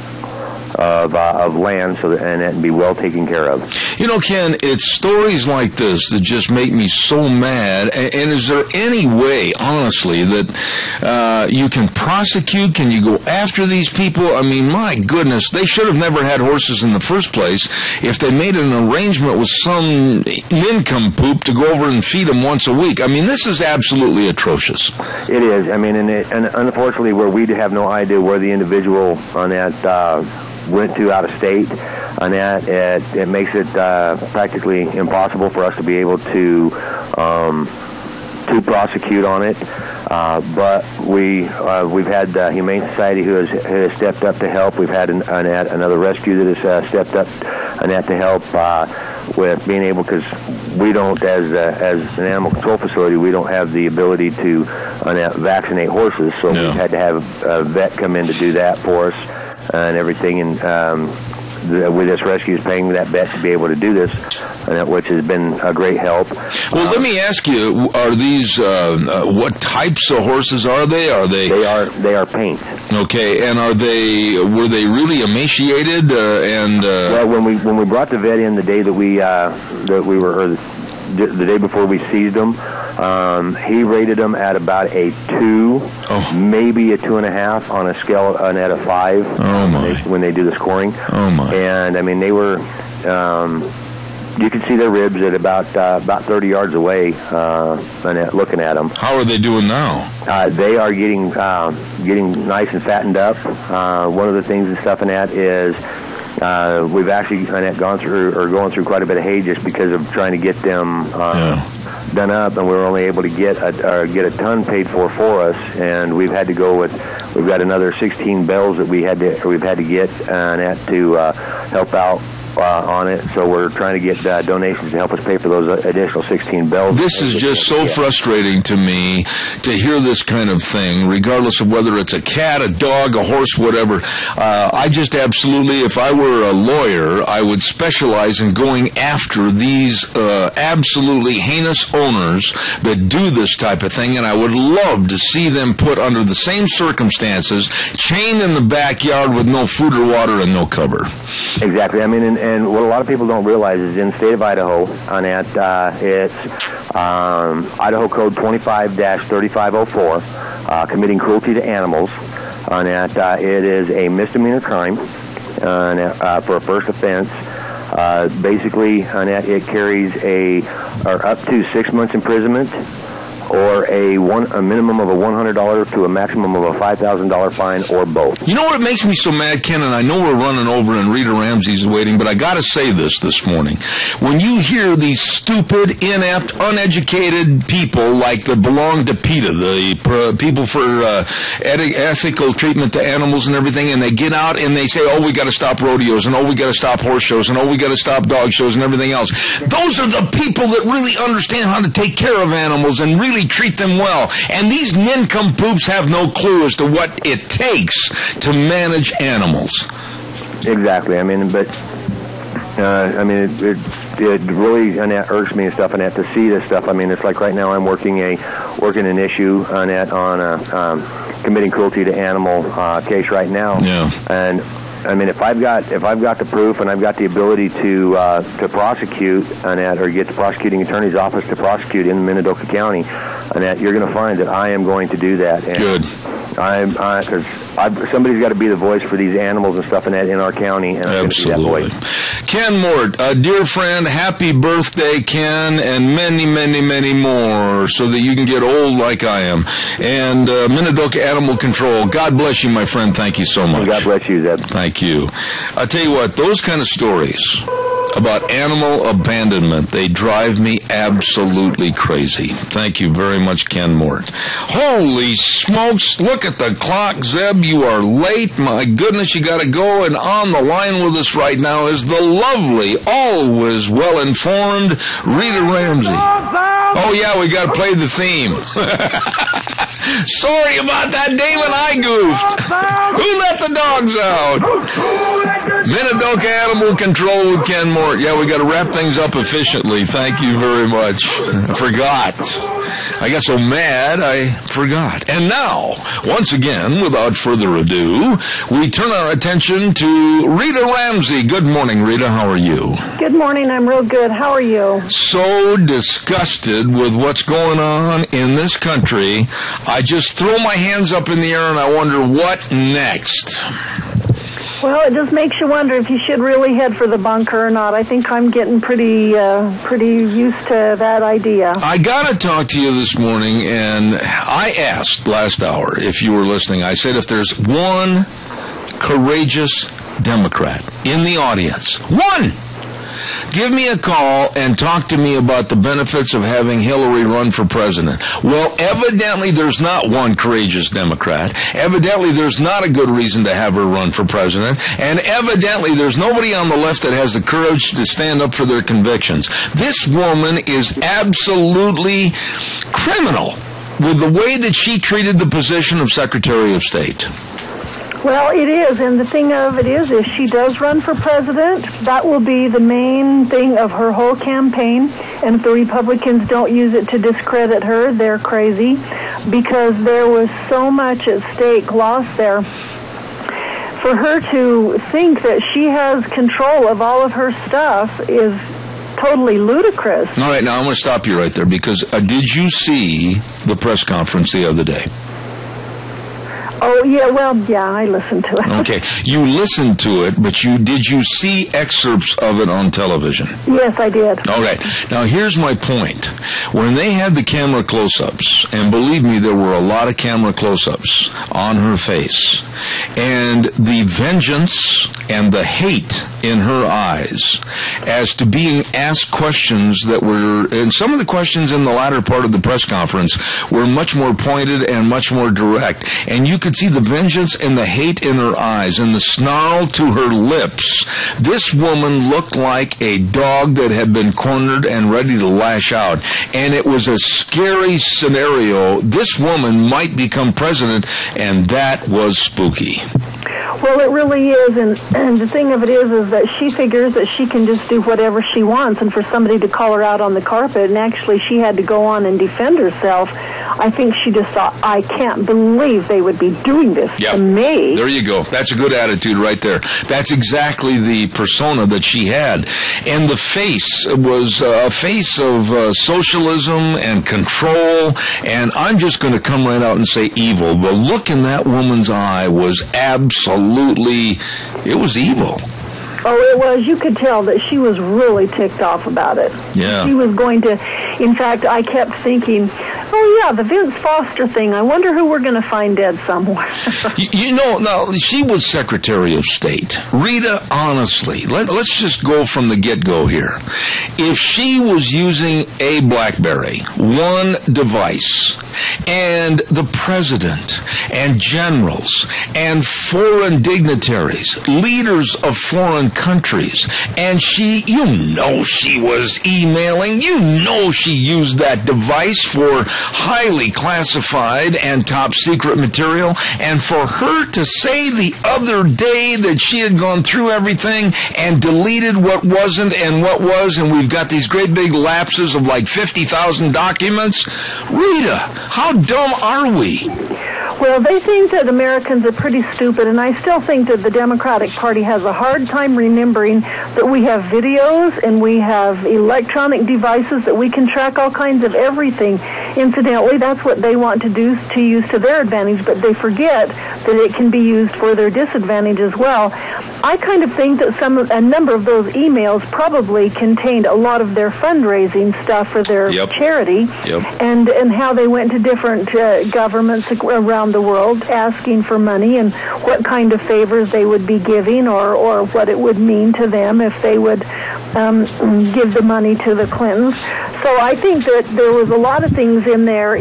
[SPEAKER 10] of land, so that and be well taken care of.
[SPEAKER 2] You know, Ken, it's stories like this that just make me so mad. And is there any way, honestly, that you can prosecute? Can you go after these people? I mean, my goodness, they should have never had horses in the first place if they made an arrangement with some nincompoop to go over and feed them once a week. I mean, this is absolutely atrocious.
[SPEAKER 10] It is. I mean, and unfortunately, where we have no idea where the individual on that went to out of state. and that it makes it practically impossible for us to be able to prosecute on it. But we've had the Humane Society who has stepped up to help. We've had another rescue that has stepped up to help with being able, because we don't, as an animal control facility, we don't have the ability to vaccinate horses, so we've had to have a vet come in to do that for us and everything. And with this rescue is paying that vet to be able to do this, which has been a great help.
[SPEAKER 2] Well, let me ask you: are these what types of horses are they? Are they?
[SPEAKER 10] They are paints.
[SPEAKER 2] Okay, and were they really emaciated?
[SPEAKER 10] Well, when we brought the vet in the day that we were, or the day before we seized them, he rated them at about a 2, maybe a 2.5 on a scale at a 5.
[SPEAKER 2] Oh my!
[SPEAKER 10] When they do the scoring.
[SPEAKER 2] Oh my!
[SPEAKER 10] And I mean, they were. You could see their ribs at about 30 yards away, looking at them.
[SPEAKER 2] How are they doing now?
[SPEAKER 10] They are getting nice and fattened up. One of the things and stuff in that is we've actually going through quite a bit of hay just because of trying to get them done up, and we were only able to get a ton paid for us, and we've had to go with. We've got another 16 bells that we've had to get to help out on it, so we're trying to get donations to help us pay for those additional 16 bells.
[SPEAKER 2] This is just so frustrating to me to hear this kind of thing, regardless of whether it's a cat, a dog, a horse, whatever. I just absolutely, if I were a lawyer, I would specialize in going after these absolutely heinous owners that do this type of thing, and I would love to see them put under the same circumstances, chained in the backyard with no food or water and no cover.
[SPEAKER 10] Exactly. I mean, and what a lot of people don't realize is in the state of Idaho, on that, it's Idaho Code 25-3504, committing cruelty to animals. On that, it is a misdemeanor crime for a first offense. Basically, on that, it carries up to 6 months imprisonment, or a minimum of a $100 to a maximum of a $5,000 fine, or both.
[SPEAKER 2] You know what makes me so mad, Ken, and I know we're running over and Rita Ramsey's waiting, but I got to say this morning. When you hear these stupid, inept, uneducated people like that belong to PETA, the people for ethical treatment to animals and everything, and they get out and they say, oh, we got to stop rodeos, and oh, we got to stop horse shows, and oh, we got to stop dog shows and everything else. Those are the people that really understand how to take care of animals and really treat them well. And these nincompoops have no clue as to what it takes to manage animals.
[SPEAKER 10] Exactly. I mean, but it really irks me and stuff, and that to see this stuff. I mean, it's like right now I'm working an issue on a committing cruelty to animal case right now. Yeah. And I mean, if I've got the proof and I've got the ability to prosecute on that, or get the prosecuting attorney's office to prosecute in Minidoka County, on that, you're going to find that I am going to do that. And good. Because somebody's got to be the voice for these animals and stuff in our county, and I'm going to be that voice.
[SPEAKER 2] Ken Mort, a dear friend, happy birthday, Ken, and many, many, many more, so that you can get old like I am. And Minidoka Animal Control, God bless you, my friend. Thank you so much.
[SPEAKER 10] God bless you, Zeb.
[SPEAKER 2] Thank you. I'll tell you what, those kind of stories about animal abandonment, they drive me absolutely crazy. Thank you very much, Ken Mort. Holy smokes, look at the clock, Zeb. You are late. My goodness, you got to go. And on the line with us right now is the lovely, always well-informed Rita Ramsey. Oh, yeah, we got to play the theme. Sorry about that, David. I goofed. Who let the dogs out? Minidoka Animal Control with Ken Mort. Yeah, we got to wrap things up efficiently. Thank you very much. I forgot. I got so mad, I forgot. And now, once again, without further ado, we turn our attention to Rita Ramsey. Good morning, Rita. How are you?
[SPEAKER 11] Good morning. I'm real good. How are you?
[SPEAKER 2] So disgusted with what's going on in this country. I just throw my hands up in the air and I wonder what next.
[SPEAKER 11] Well, it just makes you wonder if you should really head for the bunker or not. I think I'm getting pretty used to that idea.
[SPEAKER 2] I got to talk to you this morning, and I asked last hour, if you were listening, I said if there's one courageous Democrat in the audience, one, give me a call and talk to me about the benefits of having Hillary run for president. Well, evidently there's not one courageous Democrat. Evidently there's not a good reason to have her run for president. And evidently there's nobody on the left that has the courage to stand up for their convictions. This woman is absolutely criminal with the way that she treated the position of Secretary of State.
[SPEAKER 11] Well, it is, and the thing of it is, if she does run for president, that will be the main thing of her whole campaign, and if the Republicans don't use it to discredit her, they're crazy, because there was so much at stake lost there. For her to think that she has control of all of her stuff is totally ludicrous.
[SPEAKER 2] All right, now I'm going to stop you right there, because did you see the press conference the other day?
[SPEAKER 11] Oh, yeah, well, yeah, I listened to it.
[SPEAKER 2] Okay, you listened to it, but did you see excerpts of it on television?
[SPEAKER 11] Yes, I did.
[SPEAKER 2] All right, now here's my point. When they had the camera close-ups, and believe me, there were a lot of camera close-ups on her face, and the vengeance and the hate in her eyes as to being asked questions that were, and some of the questions in the latter part of the press conference were much more pointed and much more direct, and you could see the vengeance and the hate in her eyes and the snarl to her lips. This woman looked like a dog that had been cornered and ready to lash out, and it was a scary scenario. This woman might become president, and that was spooky.
[SPEAKER 11] Well, it really is, and the thing of it is that she figures that she can just do whatever she wants, and for somebody to call her out on the carpet, and actually she had to go on and defend herself, I think she just thought, I can't believe they would be doing this to me.
[SPEAKER 2] There you go. That's a good attitude right there. That's exactly the persona that she had. And the face was a face of socialism and control, and I'm just going to come right out and say evil. The look in that woman's eye was absolutely, it was evil.
[SPEAKER 11] Oh, it was. You could tell that she was really ticked off about it.
[SPEAKER 2] Yeah.
[SPEAKER 11] She was going to, in fact, I kept thinking, oh, yeah, the Vince Foster thing. I wonder who we're going to find dead somewhere.
[SPEAKER 2] You know, now, she was Secretary of State. Rita, honestly, let's just go from the get-go here. If she was using a BlackBerry, one device, and the president and generals and foreign dignitaries, leaders of foreign countries, and she was emailing, she used that device for highly classified and top secret material, and for her to say the other day that she had gone through everything and deleted what wasn't and what was, and we've got these great big lapses of like 50,000 documents. Rita, how dumb are we?
[SPEAKER 11] Well, they think that Americans are pretty stupid, and I still think that the Democratic Party has a hard time remembering that we have videos and we have electronic devices that we can track all kinds of everything. Incidentally, that's what they want to do to use to their advantage, but they forget that it can be used for their disadvantage as well. I kind of think that a number of those emails probably contained a lot of their fundraising stuff for their charity, and how they went to different governments around the world asking for money and what kind of favors they would be giving, or what it would mean to them if they would give the money to the Clintons. So I think that there was a lot of things in there,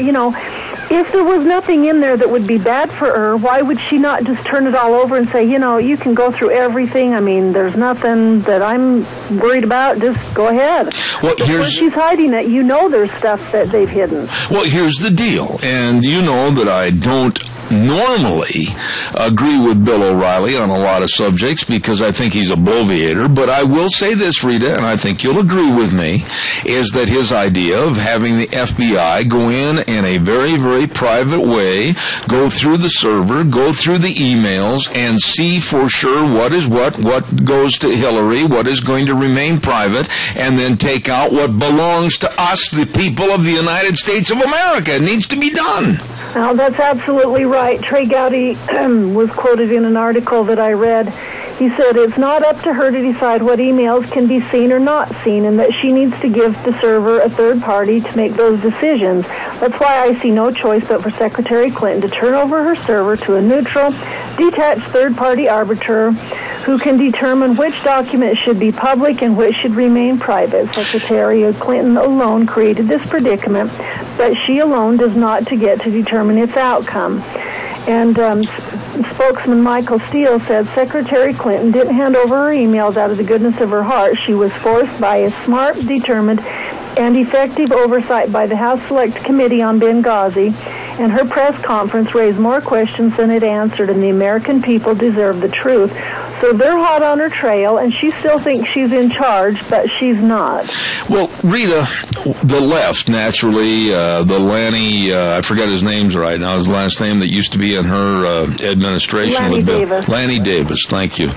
[SPEAKER 11] if there was nothing in there that would be bad for her, why would she not just turn it all over and say, you can go through everything. I mean, there's nothing that I'm worried about. Just go ahead.
[SPEAKER 2] Well,
[SPEAKER 11] where she's hiding it, there's stuff that they've hidden.
[SPEAKER 2] Well, here's the deal. And you know that I don't normally agree with Bill O'Reilly on a lot of subjects because I think he's a bloviator, but I will say this, Rita, and I think you'll agree with me, is that his idea of having the FBI go in a very, very private way, go through the server, go through the emails, and see for sure what is what goes to Hillary, what is going to remain private, and then take out what belongs to us, the people of the United States of America. It needs to be done.
[SPEAKER 11] Well, that's absolutely right. Trey Gowdy was quoted in an article that I read. He said, it's not up to her to decide what emails can be seen or not seen, and that she needs to give the server a third party to make those decisions. That's why I see no choice but for Secretary Clinton to turn over her server to a neutral, detached third-party arbiter who can determine which documents should be public and which should remain private. Secretary Clinton alone created this predicament, but she alone does not get to determine its outcome. And spokesman Michael Steele said Secretary Clinton didn't hand over her emails out of the goodness of her heart. She was forced by a smart, determined, and effective oversight by the House Select Committee on Benghazi, and her press conference raised more questions than it answered, and the American people deserve the truth. So they're hot on her trail, and she still thinks she's in charge, but she's not.
[SPEAKER 2] Well, Rita, the left, naturally, the Lanny, I forget his names right now, his last name that used to be in her administration.
[SPEAKER 11] Lanny Davis.
[SPEAKER 2] Lanny Davis, thank you.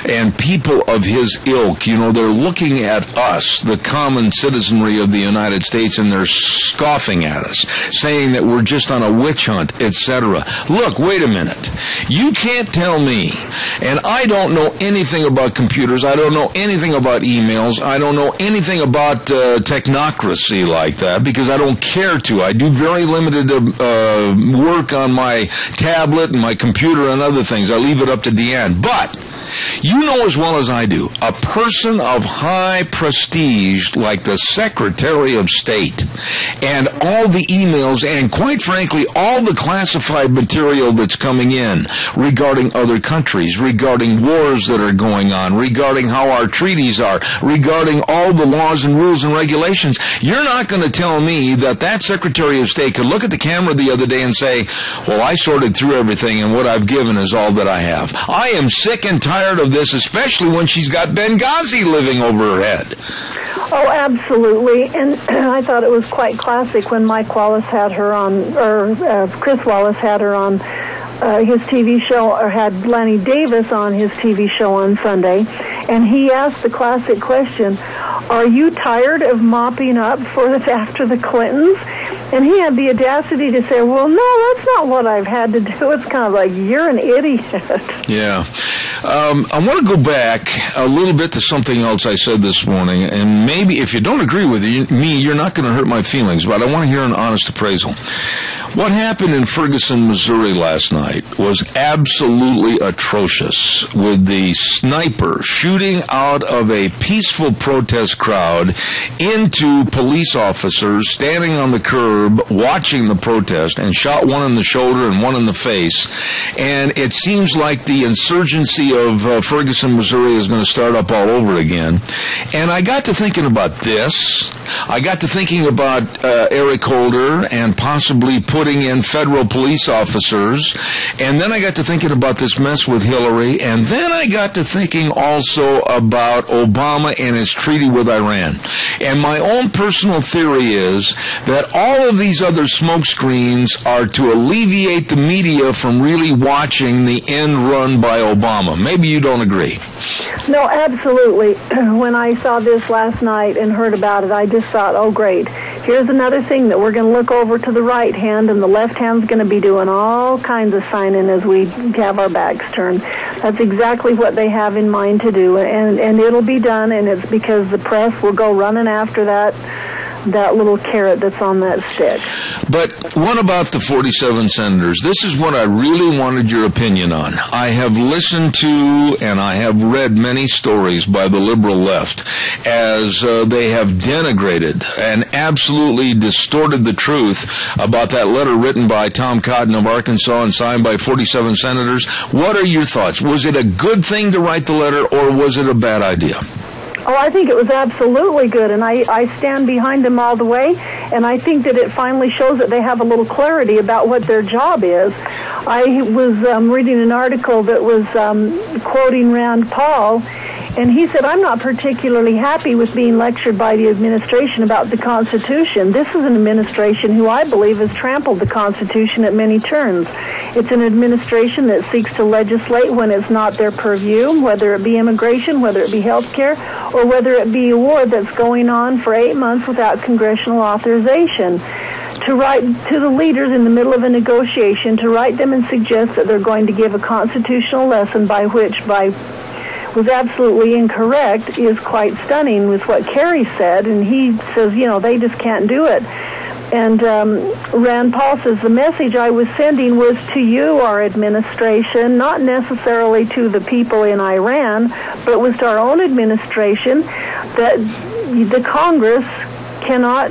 [SPEAKER 2] And people of his ilk, you know, they're looking at us, the common citizenry of the United States, and they're scoffing at us, saying that we're just on a witch hunt, etc. Look, wait a minute. You can't tell me, and I don't know anything about computers, I don't know anything about emails, I don't know anything about technocracy like that, because I don't care to. I do very limited work on my tablet and my computer and other things. I leave it up to Deanne. But you know as well as I do, a person of high prestige like the Secretary of State and all the emails and, quite frankly, all the classified material that's coming in regarding other countries, regarding wars that are going on, regarding how our treaties are, regarding all the laws and rules and regulations, you're not going to tell me that that Secretary of State could look at the camera the other day and say, well, I sorted through everything and what I've given is all that I have. I am sick and tired of this, especially when she's got Benghazi living over her head.
[SPEAKER 11] Oh, absolutely. And I thought it was quite classic when Mike Wallace had her on, or Chris Wallace had her on his TV show, or had Lanny Davis on his TV show on Sunday, and he asked the classic question, are you tired of mopping up after the Clintons? And he had the audacity to say, well, no, that's not what I've had to do. It's kind of like, you're an idiot.
[SPEAKER 2] Yeah. I want to go back a little bit to something else I said this morning, and maybe if you don't agree with me, you're not going to hurt my feelings, but I want to hear an honest appraisal. What happened in Ferguson, Missouri last night was absolutely atrocious, with the sniper shooting out of a peaceful protest crowd into police officers standing on the curb watching the protest, and shot one in the shoulder and one in the face. And it seems like the insurgency of Ferguson, Missouri is going to start up all over again. And I got to thinking about this. I got to thinking about Eric Holder and possibly putting in federal police officers, and then I got to thinking about this mess with Hillary, and then I got to thinking also about Obama and his treaty with Iran. And my own personal theory is that all of these other smokescreens are to alleviate the media from really watching the end run by Obama. Maybe you don't agree.
[SPEAKER 11] No, absolutely. When I saw this last night and heard about it, I just thought, oh, great. Here's another thing that we're going to look over to the right hand, and the left hand's going to be doing all kinds of signing as we have our backs turned. That's exactly what they have in mind to do, and it'll be done, and it's because the press will go running after that little carrot that's on that stick.
[SPEAKER 2] But what about the 47 senators? This is what I really wanted your opinion on. I have listened to and I have read many stories by the liberal left as they have denigrated and absolutely distorted the truth about that letter written by Tom Cotton of Arkansas and signed by 47 senators. What are your thoughts? Was it a good thing to write the letter, or was it a bad idea?
[SPEAKER 11] Oh, I think it was absolutely good, and I stand behind them all the way, and I think that it finally shows that they have a little clarity about what their job is. I was reading an article that was quoting Rand Paul, and he said, I'm not particularly happy with being lectured by the administration about the Constitution. This is an administration who I believe has trampled the Constitution at many turns. It's an administration that seeks to legislate when it's not their purview, whether it be immigration, whether it be health care, or whether it be a war that's going on for 8 months without congressional auzation. To write to the leaders in the middle of a negotiation, to write them and suggest that they're going to give a constitutional lesson was absolutely incorrect is quite stunning with what Kerry said, and he says, they just can't do it. And Rand Paul says, the message I was sending was to you, our administration, not necessarily to the people in Iran, but it was to our own administration, that the Congress cannot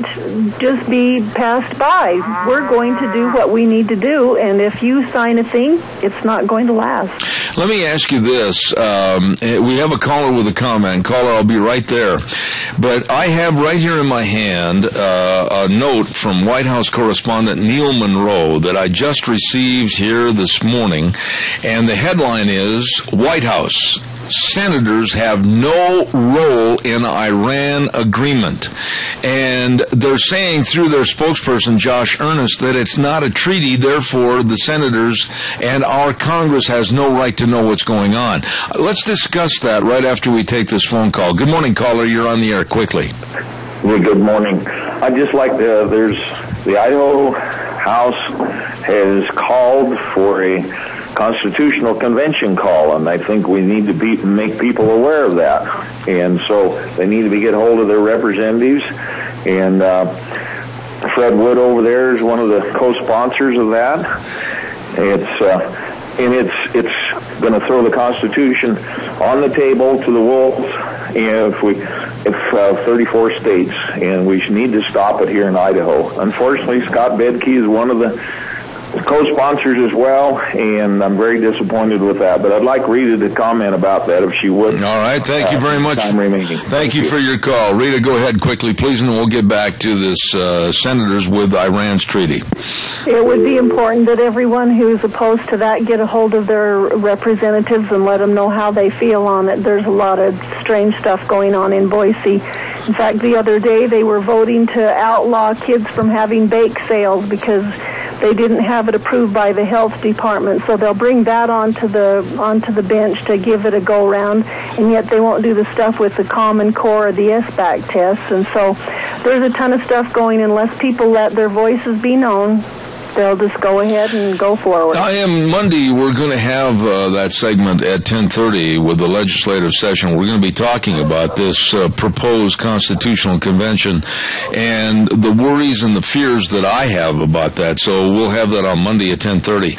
[SPEAKER 11] just be passed by. We're going to do what we need to do, and if you sign a thing, it's not going to last.
[SPEAKER 2] Let me ask you this. We have a caller with a comment. Caller, I'll be right there. But I have right here in my hand a note from White House correspondent Neil Monroe that I just received here this morning, and the headline is, White House, senators have no role in Iran agreement. And they're saying through their spokesperson, Josh Earnest, that it's not a treaty, therefore the senators and our Congress has no right to know what's going on. Let's discuss that right after we take this phone call. Good morning, caller. You're on the air. Quickly.
[SPEAKER 12] Yeah, good morning. I'd just like to, the Idaho House has called for a constitutional convention call, and I think we need to make people aware of that. And so they need to get hold of their representatives. And Fred Wood over there is one of the co-sponsors of that. It's going to throw the Constitution on the table to the wolves. And if 34 states, and we need to stop it here in Idaho. Unfortunately, Scott Bedke is one of the co-sponsors as well, and I'm very disappointed with that. But I'd like Rita to comment about that if she would.
[SPEAKER 2] All right, thank you very much. Thank you for your call. Rita, go ahead quickly, please, and we'll get back to this senators with Iran's treaty.
[SPEAKER 11] It would be important that everyone who's opposed to that get a hold of their representatives and let them know how they feel on it. There's a lot of strange stuff going on in Boise. In fact, the other day they were voting to outlaw kids from having bake sales because they didn't have it approved by the health department, so they'll bring that onto the bench to give it a go round, and yet they won't do the stuff with the Common Core or the SBAC tests. And so there's a ton of stuff going. Unless people let their voices be known, they'll just go ahead and go forward.
[SPEAKER 2] Monday, we're going to have that segment at 10:30 with the legislative session. We're going to be talking about this proposed constitutional convention and the worries and the fears that I have about that. So we'll have that on Monday at 10:30.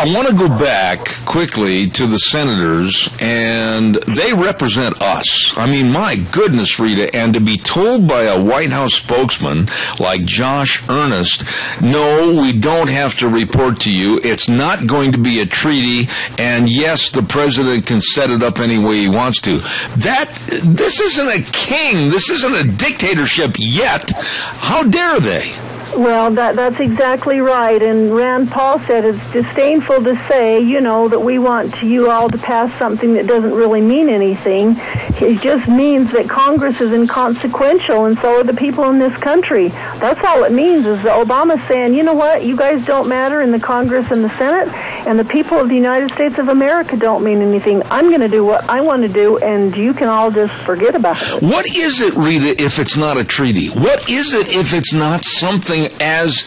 [SPEAKER 2] I want to go back quickly to the senators, and they represent us. I mean, my goodness, Rita, and to be told by a White House spokesman like Josh Earnest, no, we don't have to report to you. It's not going to be a treaty, and yes, the president can set it up any way he wants to. This isn't a king. This isn't a dictatorship yet. How dare they?
[SPEAKER 11] Well, that's exactly right. And Rand Paul said it's disdainful to say, that we want you all to pass something that doesn't really mean anything. It just means that Congress is inconsequential, and so are the people in this country. That's all it means, is that Obama's saying, you know what, you guys don't matter in the Congress and the Senate, and the people of the United States of America don't mean anything. I'm going to do what I want to do, and you can all just forget about it.
[SPEAKER 2] What is it, Rita, if it's not a treaty? What is it if it's not something as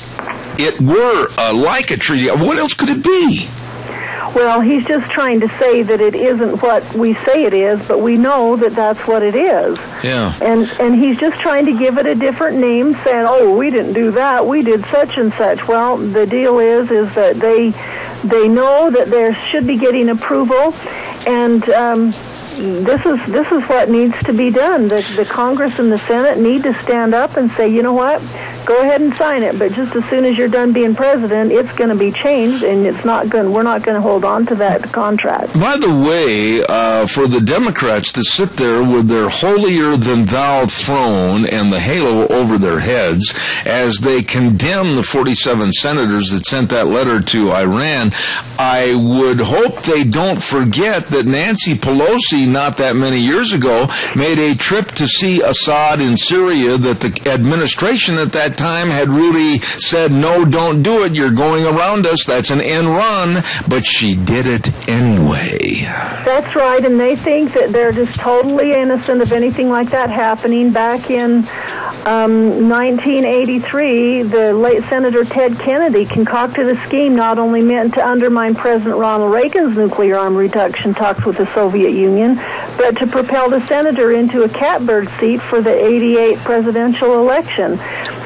[SPEAKER 2] it were like a treaty? What else could it be?
[SPEAKER 11] Well, he's just trying to say that it isn't what we say it is, but we know that that's what it is.
[SPEAKER 2] Yeah.
[SPEAKER 11] And he's just trying to give it a different name, saying, oh, we didn't do that, we did such and such. Well, the deal is that they know that there should be getting approval, and this is what needs to be done. The Congress and the Senate need to stand up and say, you know what, go ahead and sign it, but just as soon as you're done being president, it's going to be changed, and we're not going to hold on to that contract.
[SPEAKER 2] By the way, for the Democrats to sit there with their holier-than-thou throne and the halo over their heads as they condemn the 47 senators that sent that letter to Iran, I would hope they don't forget that Nancy Pelosi, not that many years ago, made a trip to see Assad in Syria, that the administration at that time had really said, no, don't do it, you're going around us, that's an end run, but she did it anyway.
[SPEAKER 11] That's right, and they think that they're just totally innocent of anything like that happening. Back in 1983, the late Senator Ted Kennedy concocted a scheme not only meant to undermine President Ronald Reagan's nuclear arm reduction talks with the Soviet Union, but to propel the senator into a catbird seat for the '88 presidential election.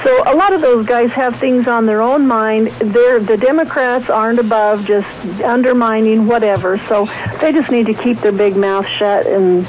[SPEAKER 11] So a lot of those guys have things on their own mind. The Democrats aren't above just undermining whatever. So they just need to keep their big mouth shut and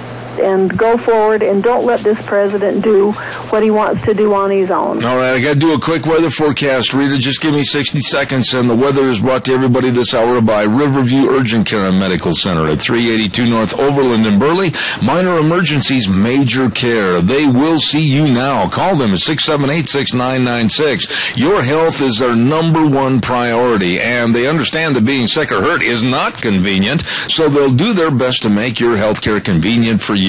[SPEAKER 11] go forward, and don't let this president do what he wants to do on his own.
[SPEAKER 2] All right, I got to do a quick weather forecast. Rita, just give me 60 seconds, and the weather is brought to everybody this hour by Riverview Urgent Care and Medical Center at 382 North Overland in Burley. Minor emergencies, major care. They will see you now. Call them at 678-6996. Your health is their number one priority, and they understand that being sick or hurt is not convenient, so they'll do their best to make your health care convenient for you.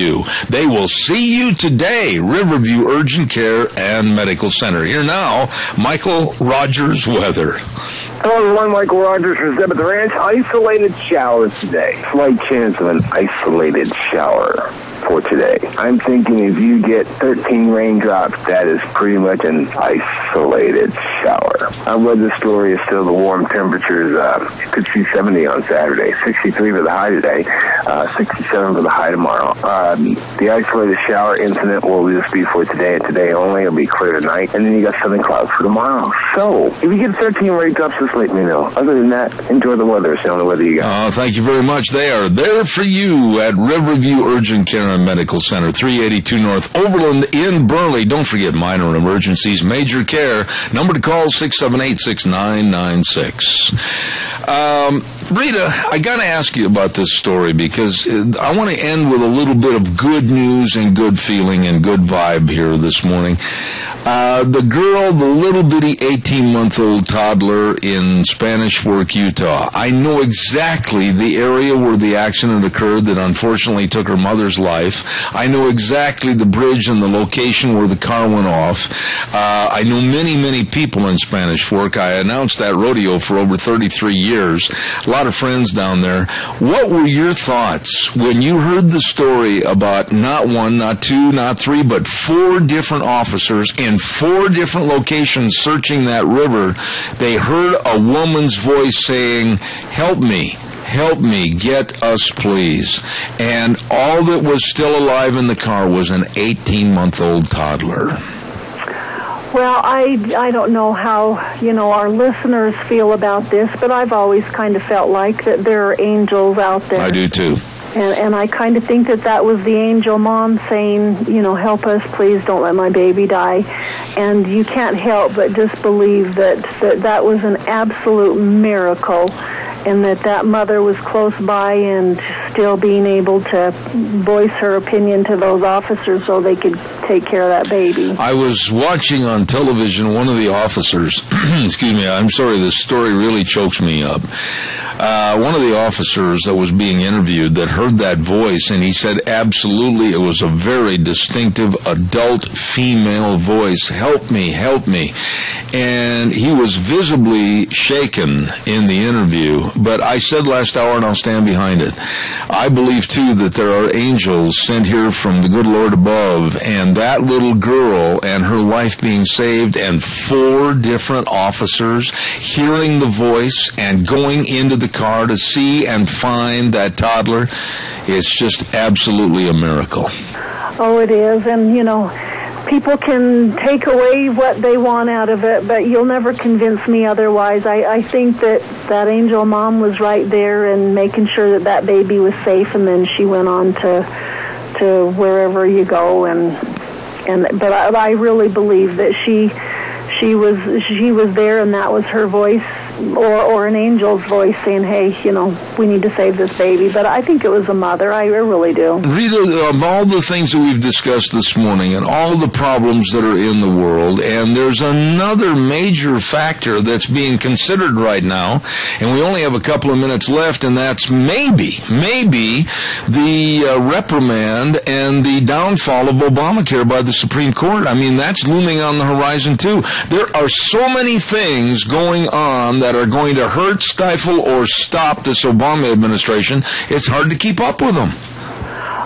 [SPEAKER 2] They will see you today. Riverview Urgent Care and Medical Center. Here now, Michael Rogers weather.
[SPEAKER 4] Hello everyone, Michael Rogers from Zeb at the Ranch. Isolated showers today. Slight chance of an isolated shower for today. I'm thinking if you get 13 raindrops, that is pretty much an isolated shower. I read the story is still the warm temperatures. You could see 70 on Saturday, 63 for the high today, 67 for the high tomorrow. The isolated shower incident will just be for today and today only. It'll be clear tonight, and then you got southern clouds for tomorrow. So, if you get 13 raindrops, just let me know. Other than that, enjoy the weather. It's the only weather you got.
[SPEAKER 2] Thank you very much. They are there for you at Riverview Urgent Care and Medical Center, 382 North Overland in Burley. Don't forget minor emergencies, major care. Number to call, 678-6996. Rita, I got to ask you about this story because I want to end with a little bit of good news and good feeling and good vibe here this morning. The girl, the little bitty 18-month-old toddler in Spanish Fork, Utah. I know exactly the area where the accident occurred that unfortunately took her mother's life. I know exactly the bridge and the location where the car went off. I know many, many people in Spanish Fork. I announced that rodeo for over 33 years. A lot of friends down there. What were your thoughts when you heard the story about not one, not two, not three, but 4 different officers in 4 different locations searching that river? They heard a woman's voice saying, "Help me. Help me, get us, please." And all that was still alive in the car was an 18-month-old toddler.
[SPEAKER 11] Well, I don't know how, our listeners feel about this, but I've always kind of felt like that there are angels out there.
[SPEAKER 2] I do too.
[SPEAKER 11] And I kind of think that was the angel mom saying, help us, please, don't let my baby die. And you can't help but just believe that was an absolute miracle, and that mother was close by and still being able to voice her opinion to those officers so they could take care of that baby.
[SPEAKER 2] I was watching on television one of the officers, excuse me, I'm sorry, this story really chokes me up. One of the officers that was being interviewed that heard that voice, and he said absolutely it was a very distinctive adult female voice, "Help me, help me." And he was visibly shaken in the interview, but I said last hour, and I'll stand behind it, I believe too that there are angels sent here from the good Lord above, and that little girl and her life being saved, and 4 different officers hearing the voice and going into the car to see and find that toddler, it's just absolutely a miracle.
[SPEAKER 11] Oh, it is. And, people can take away what they want out of it, but you'll never convince me otherwise. I think that angel mom was right there and making sure that baby was safe, and then she went on to wherever you go. But I really believe that she was there, and that was her voice, or an angel's voice saying, "Hey, we need to save this baby." But I think it was a mother. I really do.
[SPEAKER 2] Rita, of all the things that we've discussed this morning and all the problems that are in the world, and there's another major factor that's being considered right now, and we only have a couple of minutes left, and that's maybe the reprimand and the downfall of Obamacare by the Supreme Court. I mean, that's looming on the horizon too. There are so many things going on that are going to hurt, stifle, or stop this Obama administration. It's hard to keep up with them.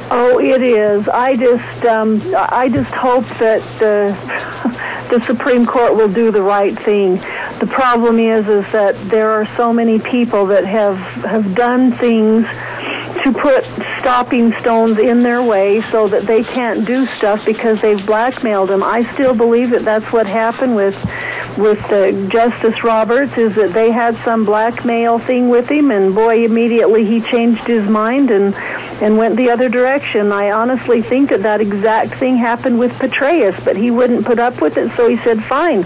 [SPEAKER 11] Oh, it is. I just hope that the Supreme Court will do the right thing. The problem is that there are so many people that have done things to put stopping stones in their way so that they can't do stuff because they've blackmailed them. I still believe that that's what happened with Justice Roberts, is that they had some blackmail thing with him, and boy, immediately he changed his mind and went the other direction. I honestly think that exact thing happened with Petraeus, but he wouldn't put up with it, so he said, fine,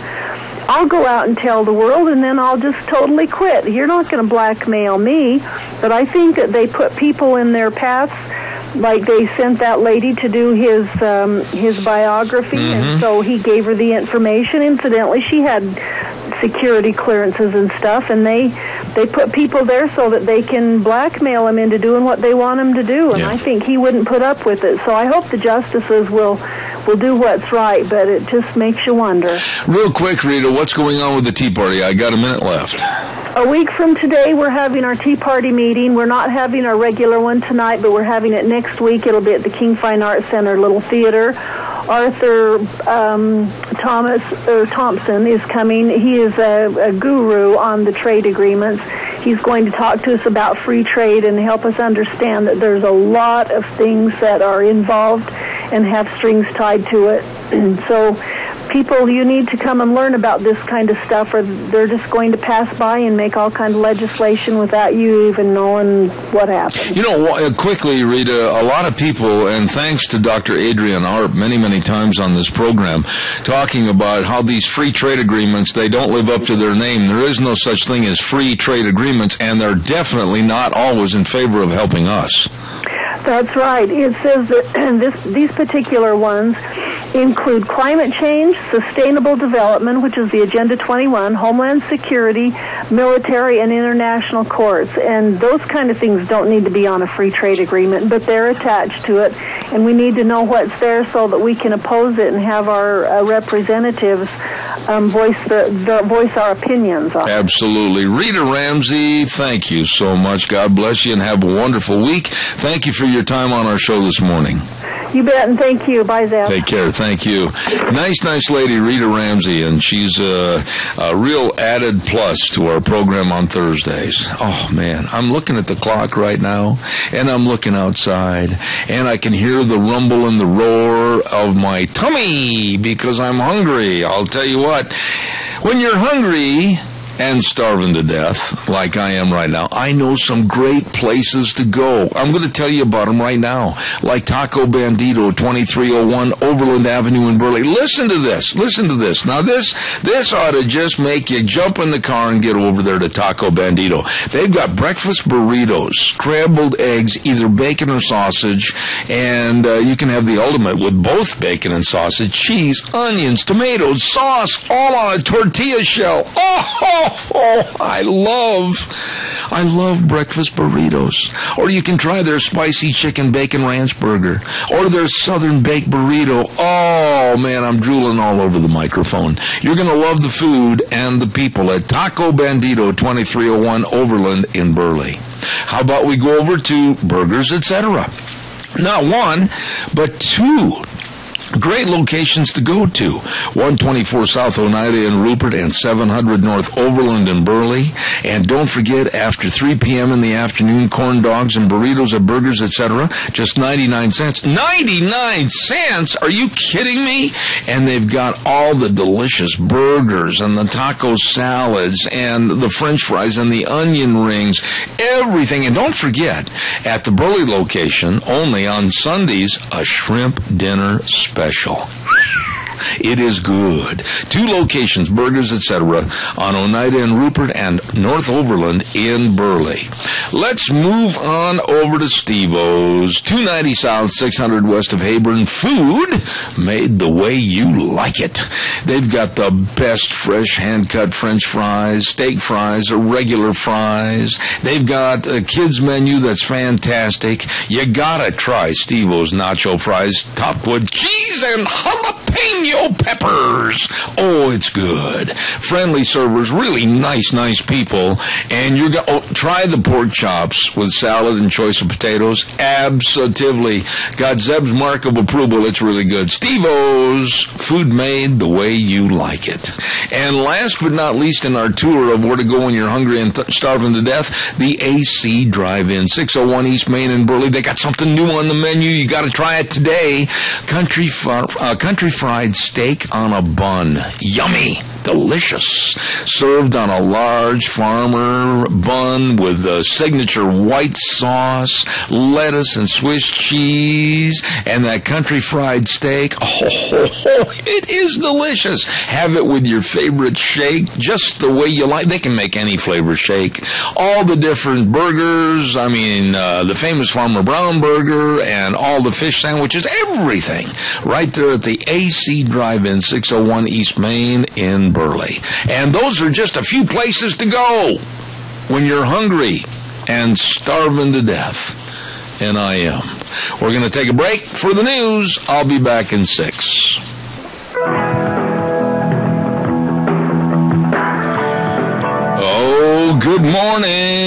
[SPEAKER 11] I'll go out and tell the world, and then I'll just totally quit. You're not going to blackmail me. But I think that they put people in their paths, like they sent that lady to do his biography, and so he gave her the information. Incidentally, she had security clearances and stuff, and they put people there so that they can blackmail him into doing what they want him to do, and I think he wouldn't put up with it. So I hope the justices will do what's right, but it just makes you wonder.
[SPEAKER 2] Real quick, Rita, what's going on with the Tea Party? I got a minute left.
[SPEAKER 11] A week from today, we're having our Tea Party meeting. We're not having our regular one tonight, but we're having it next week. It'll be at the King Fine Arts Center Little Theater. Arthur Thompson is coming. He is a guru on the trade agreements. He's going to talk to us about free trade and help us understand that there's a lot of things that are involved and have strings tied to it. So people, you need to come and learn about this kind of stuff, or they're just going to pass by and make all kinds of legislation without you even knowing what happened.
[SPEAKER 2] You know, quickly, Rita, a lot of people, and thanks to Dr. Adrian Arp many, many times on this program, talking about how these free trade agreements, they don't live up to their name. There is no such thing as free trade agreements, and they're definitely not always in favor of helping us.
[SPEAKER 11] That's right. It says that these particular ones include climate change, sustainable development, which is the Agenda 21, Homeland Security, military, and international courts. And those kind of things don't need to be on a free trade agreement, but they're attached to it. And we need to know what's there so that we can oppose it and have our representatives voice our opinions on it.
[SPEAKER 2] Absolutely. Rita Ramsey, thank you so much. God bless you and have a wonderful week. Thank you for your time on our show this morning.
[SPEAKER 11] You bet, and thank you. Bye, Zeb.
[SPEAKER 2] Take care. Thank you. Nice lady, Rita Ramsey, and she's a real added plus to our program on Thursdays. Oh, man, I'm looking at the clock right now, and I'm looking outside, and I can hear the rumble and the roar of my tummy because I'm hungry. I'll tell you what, when you're hungry and starving to death, like I am right now, I know some great places to go. I'm going to tell you about them right now, like Taco Bandito, 2301 Overland Avenue in Burley. Listen to this. Now, this ought to just make you jump in the car and get over there to Taco Bandito. They've got breakfast burritos, scrambled eggs, either bacon or sausage, and you can have the ultimate with both bacon and sausage, cheese, onions, tomatoes, sauce, all on a tortilla shell. I love breakfast burritos. Or you can try their spicy chicken bacon ranch burger, or their southern baked burrito. Oh, man, I'm drooling all over the microphone. You're going to love the food and the people at Taco Bandito, 2301 Overland in Burley. How about we go over to Burgers, Etc.? Not one, but two great locations to go to. 124 South Oneida in Rupert and 700 North Overland in Burley. And don't forget, after 3 p.m. in the afternoon, corn dogs and burritos at Burgers, Etc., just 99 cents. 99 cents? Are you kidding me? And they've got all the delicious burgers and the taco salads and the french fries and the onion rings, everything. And don't forget, at the Burley location, only on Sundays, a shrimp dinner special. It is good. 2 locations, Burgers, Etc., on Oneida and Rupert and North Overland in Burley. Let's move on over to Steve-O's, 290 South, 600 west of Hayburn. Food made the way you like it. They've got the best fresh hand-cut French fries, steak fries, or regular fries. They've got a kids menu that's fantastic. You gotta try Steve-O's nacho fries topped with cheese and jalapeno peppers. Oh, it's good. Friendly servers, really nice people. And you're going to try the pork chops with salad and choice of potatoes. Absolutely. Got Zeb's mark of approval. It's really good. Steve-O's, food made the way you like it. And last but not least in our tour of where to go when you're hungry and starving to death, the AC Drive-In, 601 East Main in Burley. They got something new on the menu. You got to try it today. Country fried steak on a bun. Yummy. Delicious. Served on a large farmer bun with a signature white sauce, lettuce and Swiss cheese, and that country fried steak. Oh, it is delicious. Have it with your favorite shake, just the way you like. They can make any flavor shake. All the different burgers, the famous Farmer Brown burger, and all the fish sandwiches, everything. Right there at the AC Drive-In, 601 East Main in Burley. And those are just a few places to go when you're hungry and starving to death. And I am. We're going to take a break for the news. I'll be back in 6. Oh, good morning,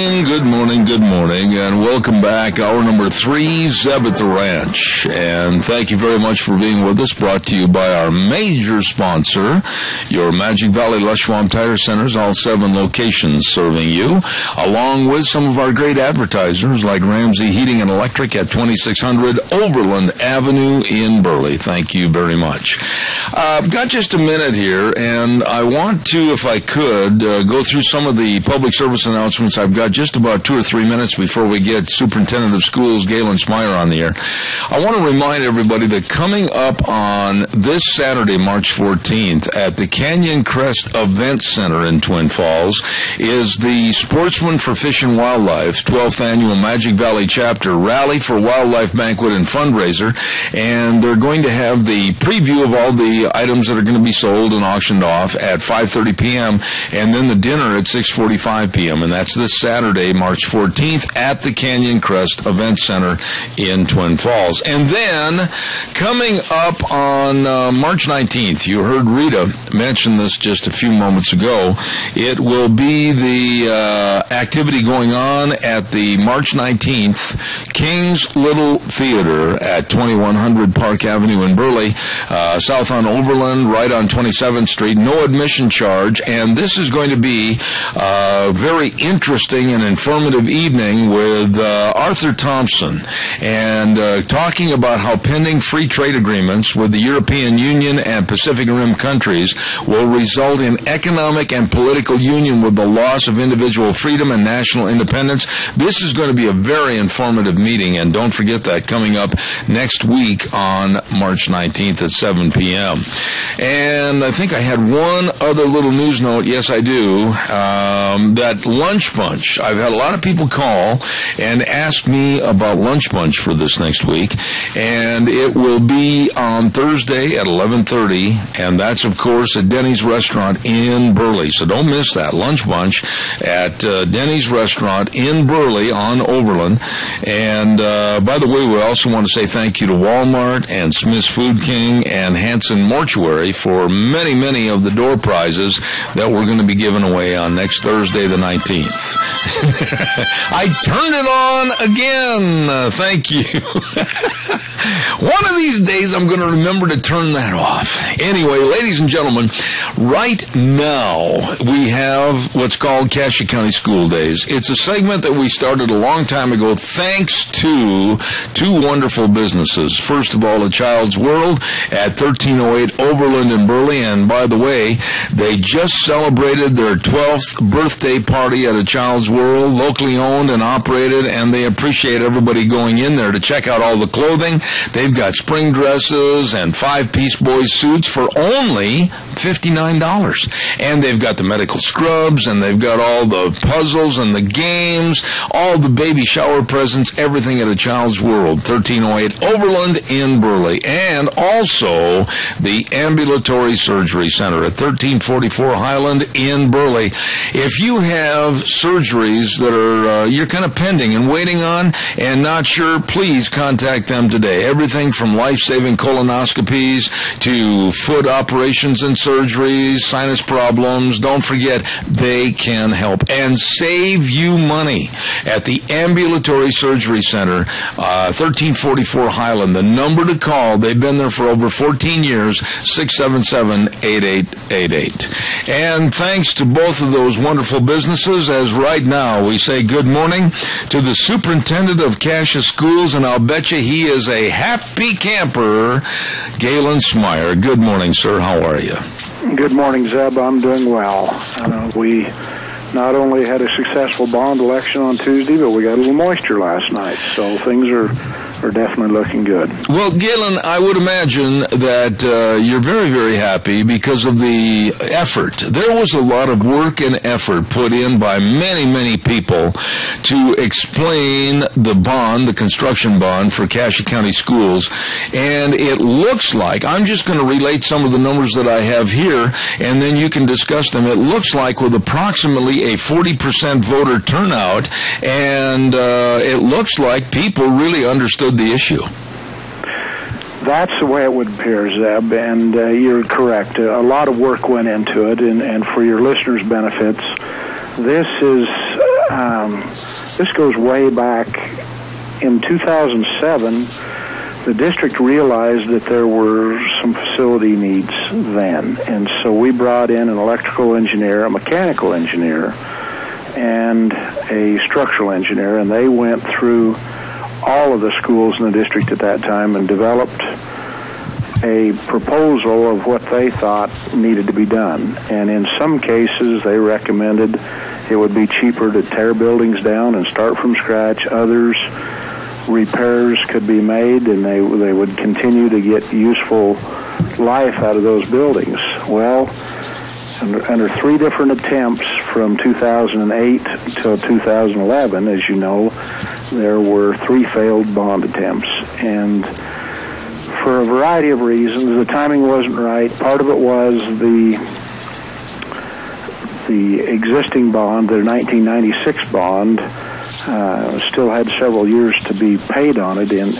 [SPEAKER 2] and welcome back. Hour number 3, Zeb at the Ranch. And thank you very much for being with us, brought to you by our major sponsor, your Magic Valley Lush Swamp Tire Centers, all 7 locations serving you, along with some of our great advertisers like Ramsey Heating and Electric at 2600 Overland Avenue in Burley. Thank you very much. I've got just a minute here, and I want to, if I could, go through some of the public service announcements. I've got just about 2 or 3 minutes before we get Superintendent of Schools Galen Smyer on the air. I want to remind everybody that coming up on this Saturday, March 14th, at the Canyon Crest Event Center in Twin Falls is the Sportsman for Fish and Wildlife 12th Annual Magic Valley Chapter Rally for Wildlife Banquet and Fundraiser, and they're going to have the preview of all the items that are going to be sold and auctioned off at 5:30 p.m., and then the dinner at 6:45 p.m., and that's this Saturday, March 14th, at the Canyon Crest Event Center in Twin Falls. And then, coming up on March 19th, you heard Rita mention this just a few moments ago, it will be the activity going on at the March 19th King's Little Theater at 2100 Park Avenue in Burley, south on Overland, right on 27th Street, no admission charge, and this is going to be a very interesting and informative evening with Arthur Thompson, and talking about how pending free trade agreements with the European Union and Pacific Rim countries will result in economic and political union with the loss of individual freedom and national independence. This is going to be a very informative meeting, and don't forget that, coming up next week on March 19th at 7 p.m. And I think I had one other little news note. Yes, I do. That Lunch Bunch. I've had a lot of people call and ask me about Lunch Bunch for this next week, and it will be on Thursday at 11:30, and that's, of course, at Denny's Restaurant in Burley. So don't miss that. Lunch Bunch at Denny's Restaurant in Burley on Overland. And by the way, we also want to say thank you to Walmart and Smith's Food King and Hanson Mortuary for many, many of the door prizes that we're going to be giving away on next Thursday, the 19th. I turned it on again. Thank you. One of these days I'm going to remember to turn that off. Anyway, ladies and gentlemen, right now we have what's called Cassia County School Days. It's a segment that we started a long time ago thanks to 2 wonderful businesses. First of all, A Child's World at 1308 Overland in Burley. And by the way, they just celebrated their 12th birthday party at A Child's World, locally owned and operated, and they appreciate everybody going in there to check out all the clothing. They've got spring dresses and 5-piece boys suits for only $59. And they've got the medical scrubs, and they've got all the puzzles and the games, all the baby shower presents, everything at a child's world. 1308 Overland in Burley. And also the Ambulatory Surgery Center at 1344 Highland in Burley. If you have surgeries that are you're kind of pending and waiting on and not sure, please contact them today. Everything from life-saving colonoscopies to foot operations and surgeries, sinus problems. Don't forget, they can help and save you money at the Ambulatory Surgery Center, 1344 Highland. The number to call, they've been there for over 14 years, 677-8888. And thanks to both of those wonderful businesses, as right now we say good morning to the superintendent of Cassius Schools, and I'll bet you he is a happy camper, Galen Smyer. Good morning, sir. How are you?
[SPEAKER 13] Good morning, Zeb. I'm doing well. We not only had a successful bond election on Tuesday, but we got a little moisture last night, so things are definitely looking good.
[SPEAKER 2] Well, Galen, I would imagine that you're very, very happy because of the effort. There was a lot of work and effort put in by many, many people to explain the bond, the construction bond for Cache County schools, and it looks like, I'm just going to relate some of the numbers that I have here, and then you can discuss them. It looks like with approximately a 40% voter turnout, and it looks like people really understood the issue.
[SPEAKER 13] That's the way it would appear, Zeb, and you're correct. A lot of work went into it, and for your listeners' benefits, this goes way back. In 2007, the district realized that there were some facility needs then, and so we brought in an electrical engineer, a mechanical engineer, and a structural engineer, and they went through all of the schools in the district at that time and developed a proposal of what they thought needed to be done. And in some cases, they recommended it would be cheaper to tear buildings down and start from scratch. Others, repairs could be made, and they would continue to get useful life out of those buildings. Well, under three different attempts from 2008 till 2011, as you know, there were 3 failed bond attempts. And for a variety of reasons, the timing wasn't right. Part of it was the existing bond, the 1996 bond, still had several years to be paid on it in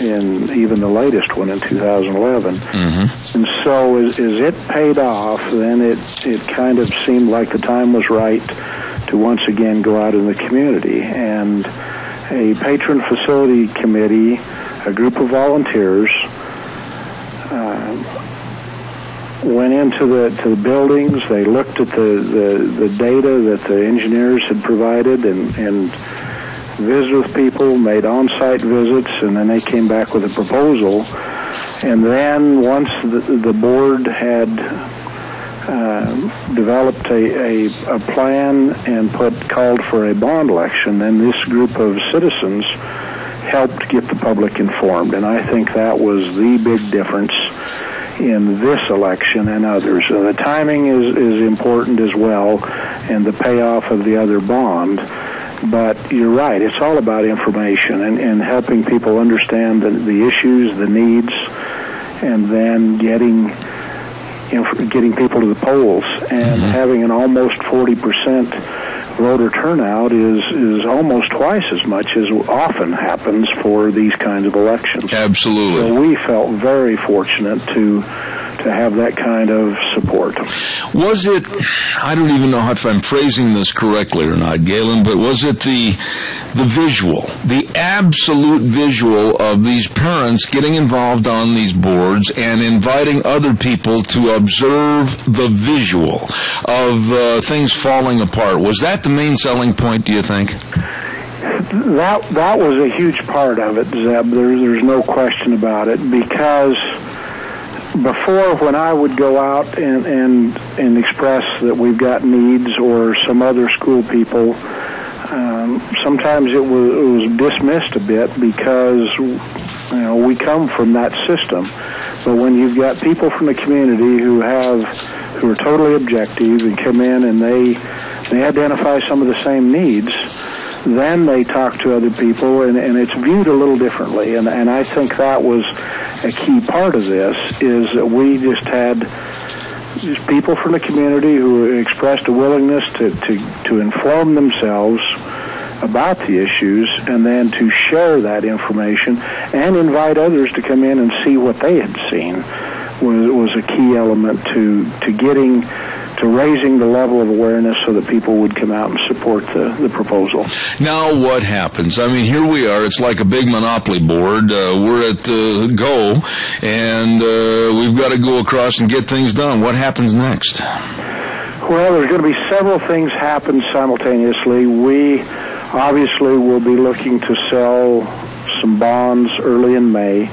[SPEAKER 13] even the latest one in 2011. Mm-hmm. And so as it paid off, then it kind of seemed like the time was right to once again go out in the community. And a patron facility committee, a group of volunteers, went into the buildings. They looked at the data that the engineers had provided and visited with people, made on-site visits, and then they came back with a proposal. And then once the board had developed a plan and called for a bond election, then this group of citizens helped get the public informed. And I think that was the big difference in this election and others. The timing is important as well, and the payoff of the other bond. But you're right, it's all about information and helping people understand the issues, the needs, and then getting people to the polls. And having an almost 40% voter turnout is almost twice as much as often happens for these kinds of elections.
[SPEAKER 2] Absolutely.
[SPEAKER 13] So we felt very fortunate to have that kind of support.
[SPEAKER 2] Was it, I don't even know if I'm phrasing this correctly or not, Galen, but was it the visual, the absolute visual of these parents getting involved on these boards and inviting other people to observe the visual of things falling apart? Was that the main selling point, do you think?
[SPEAKER 13] That was a huge part of it, Zeb. There's no question about it, because before, when I would go out and express that we've got needs, or some other school people, sometimes it was dismissed a bit because we come from that system. But when you've got people from the community who have who are totally objective and come in and they identify some of the same needs. Then they talk to other people, and it's viewed a little differently. And I think that was a key part of this, is that we just had people from the community who expressed a willingness to inform themselves about the issues, and then to share that information and invite others to come in and see what they had seen was a key element to raising the level of awareness so that people would come out and support the proposal.
[SPEAKER 2] Now what happens? I mean, here we are. It's like a big monopoly board. We're at go, and we've got to go across and get things done. What happens next?
[SPEAKER 13] Well, there's going to be several things happen simultaneously. We obviously will be looking to sell some bonds early in May,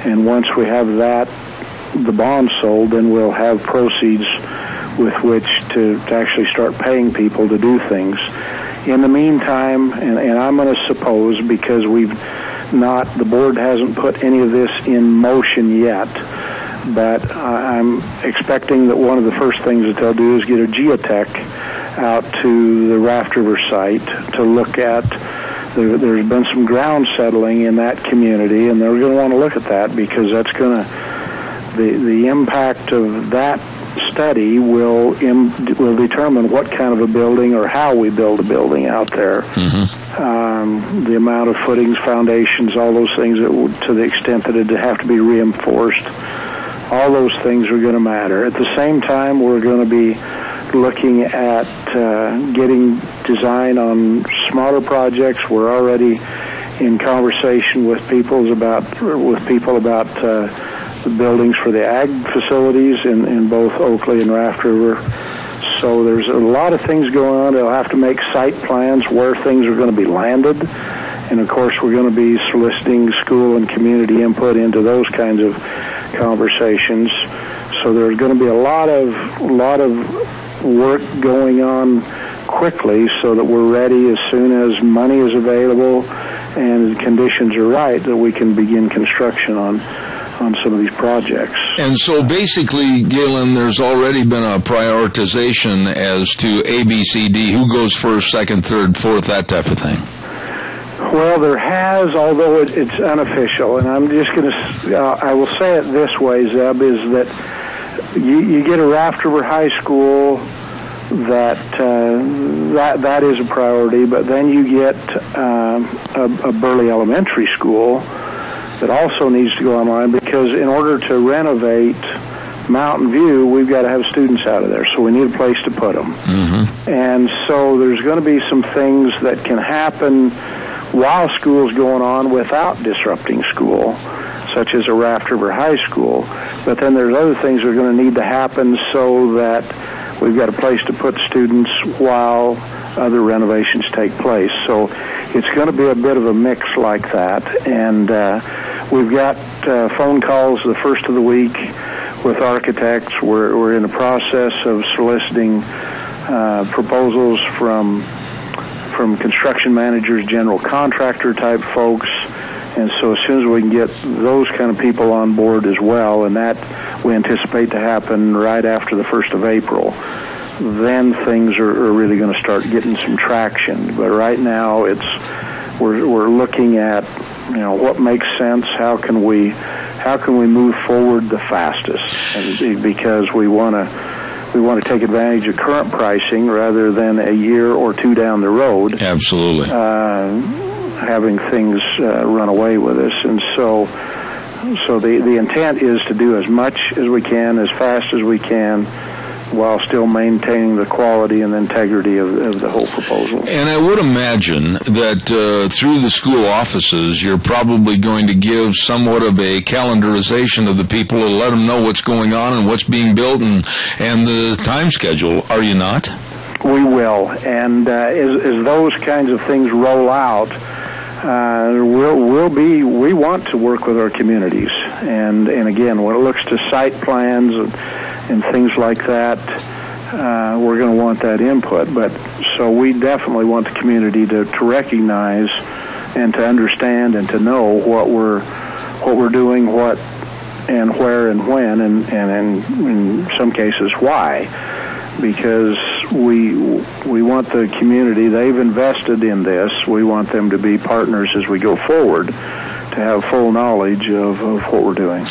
[SPEAKER 13] and once we have the bonds sold, then we'll have proceeds with which to actually start paying people to do things. In the meantime, and I'm going to suppose, because the board hasn't put any of this in motion yet, but I'm expecting that one of the first things that they'll do is get a geotech out to the Raft River site to look at. There's been some ground settling in that community, and they're going to want to look at that, because that's going to, the impact of that study will determine what kind of a building or how we build a building out there. Mm-hmm. The amount of footings, foundations, all those things, to the extent that it have to be reinforced, all those things are going to matter. At the same time, we're going to be looking at getting design on smaller projects. We're already in conversation with people about the buildings for the ag facilities in both Oakley and Raft River. So there's a lot of things going on. They'll have to make site plans where things are going to be landed. And, of course, we're going to be soliciting school and community input into those kinds of conversations. So there's going to be a lot of work going on quickly so that we're ready as soon as money is available and conditions are right, that we can begin construction on some of these projects.
[SPEAKER 2] And so basically, Galen, there's already been a prioritization as to A, B, C, D, who goes first, second, third, fourth, that type of thing.
[SPEAKER 13] Well, there has, although it's unofficial, and I'm just going to, I will say it this way, Zeb, is that you get a Raft River High School, that is a priority, but then you get a Burley Elementary School that also needs to go online, because in order to renovate Mountain View, we've got to have students out of there, so we need a place to put them. Mm-hmm. And so there's going to be some things that can happen while school's going on without disrupting school, such as a Raft River High School. But then there's other things that are going to need to happen so that we've got a place to put students while other renovations take place. So it's going to be a bit of a mix like that. And we've got phone calls the first of the week with architects. We're in the process of soliciting proposals from construction managers, general contractor type folks. And so as soon as we can get those kind of people on board as well, and that we anticipate to happen right after the 1st of April, then things are really going to start getting some traction. But right now we're looking at, what makes sense, how can we move forward the fastest, and because we want to take advantage of current pricing rather than a year or two down the road.
[SPEAKER 2] Absolutely.
[SPEAKER 13] Having things run away with us. And so the intent is to do as much as we can, as fast as we can, while still maintaining the quality and the integrity of the whole proposal.
[SPEAKER 2] And I would imagine that through the school offices, you're probably going to give somewhat of a calendarization of the people to let them know what's going on and what's being built and the time schedule, are you not?
[SPEAKER 13] We will. And as those kinds of things roll out, we want to work with our communities. And again, when it looks to site plans and things like that, we're going to want that input. But so we definitely want the community to recognize and to understand and to know what we're doing, what and where and when, and in some cases why. Because we want the community, they've invested in this, we want them to be partners as we go forward, to have full knowledge of what we're doing.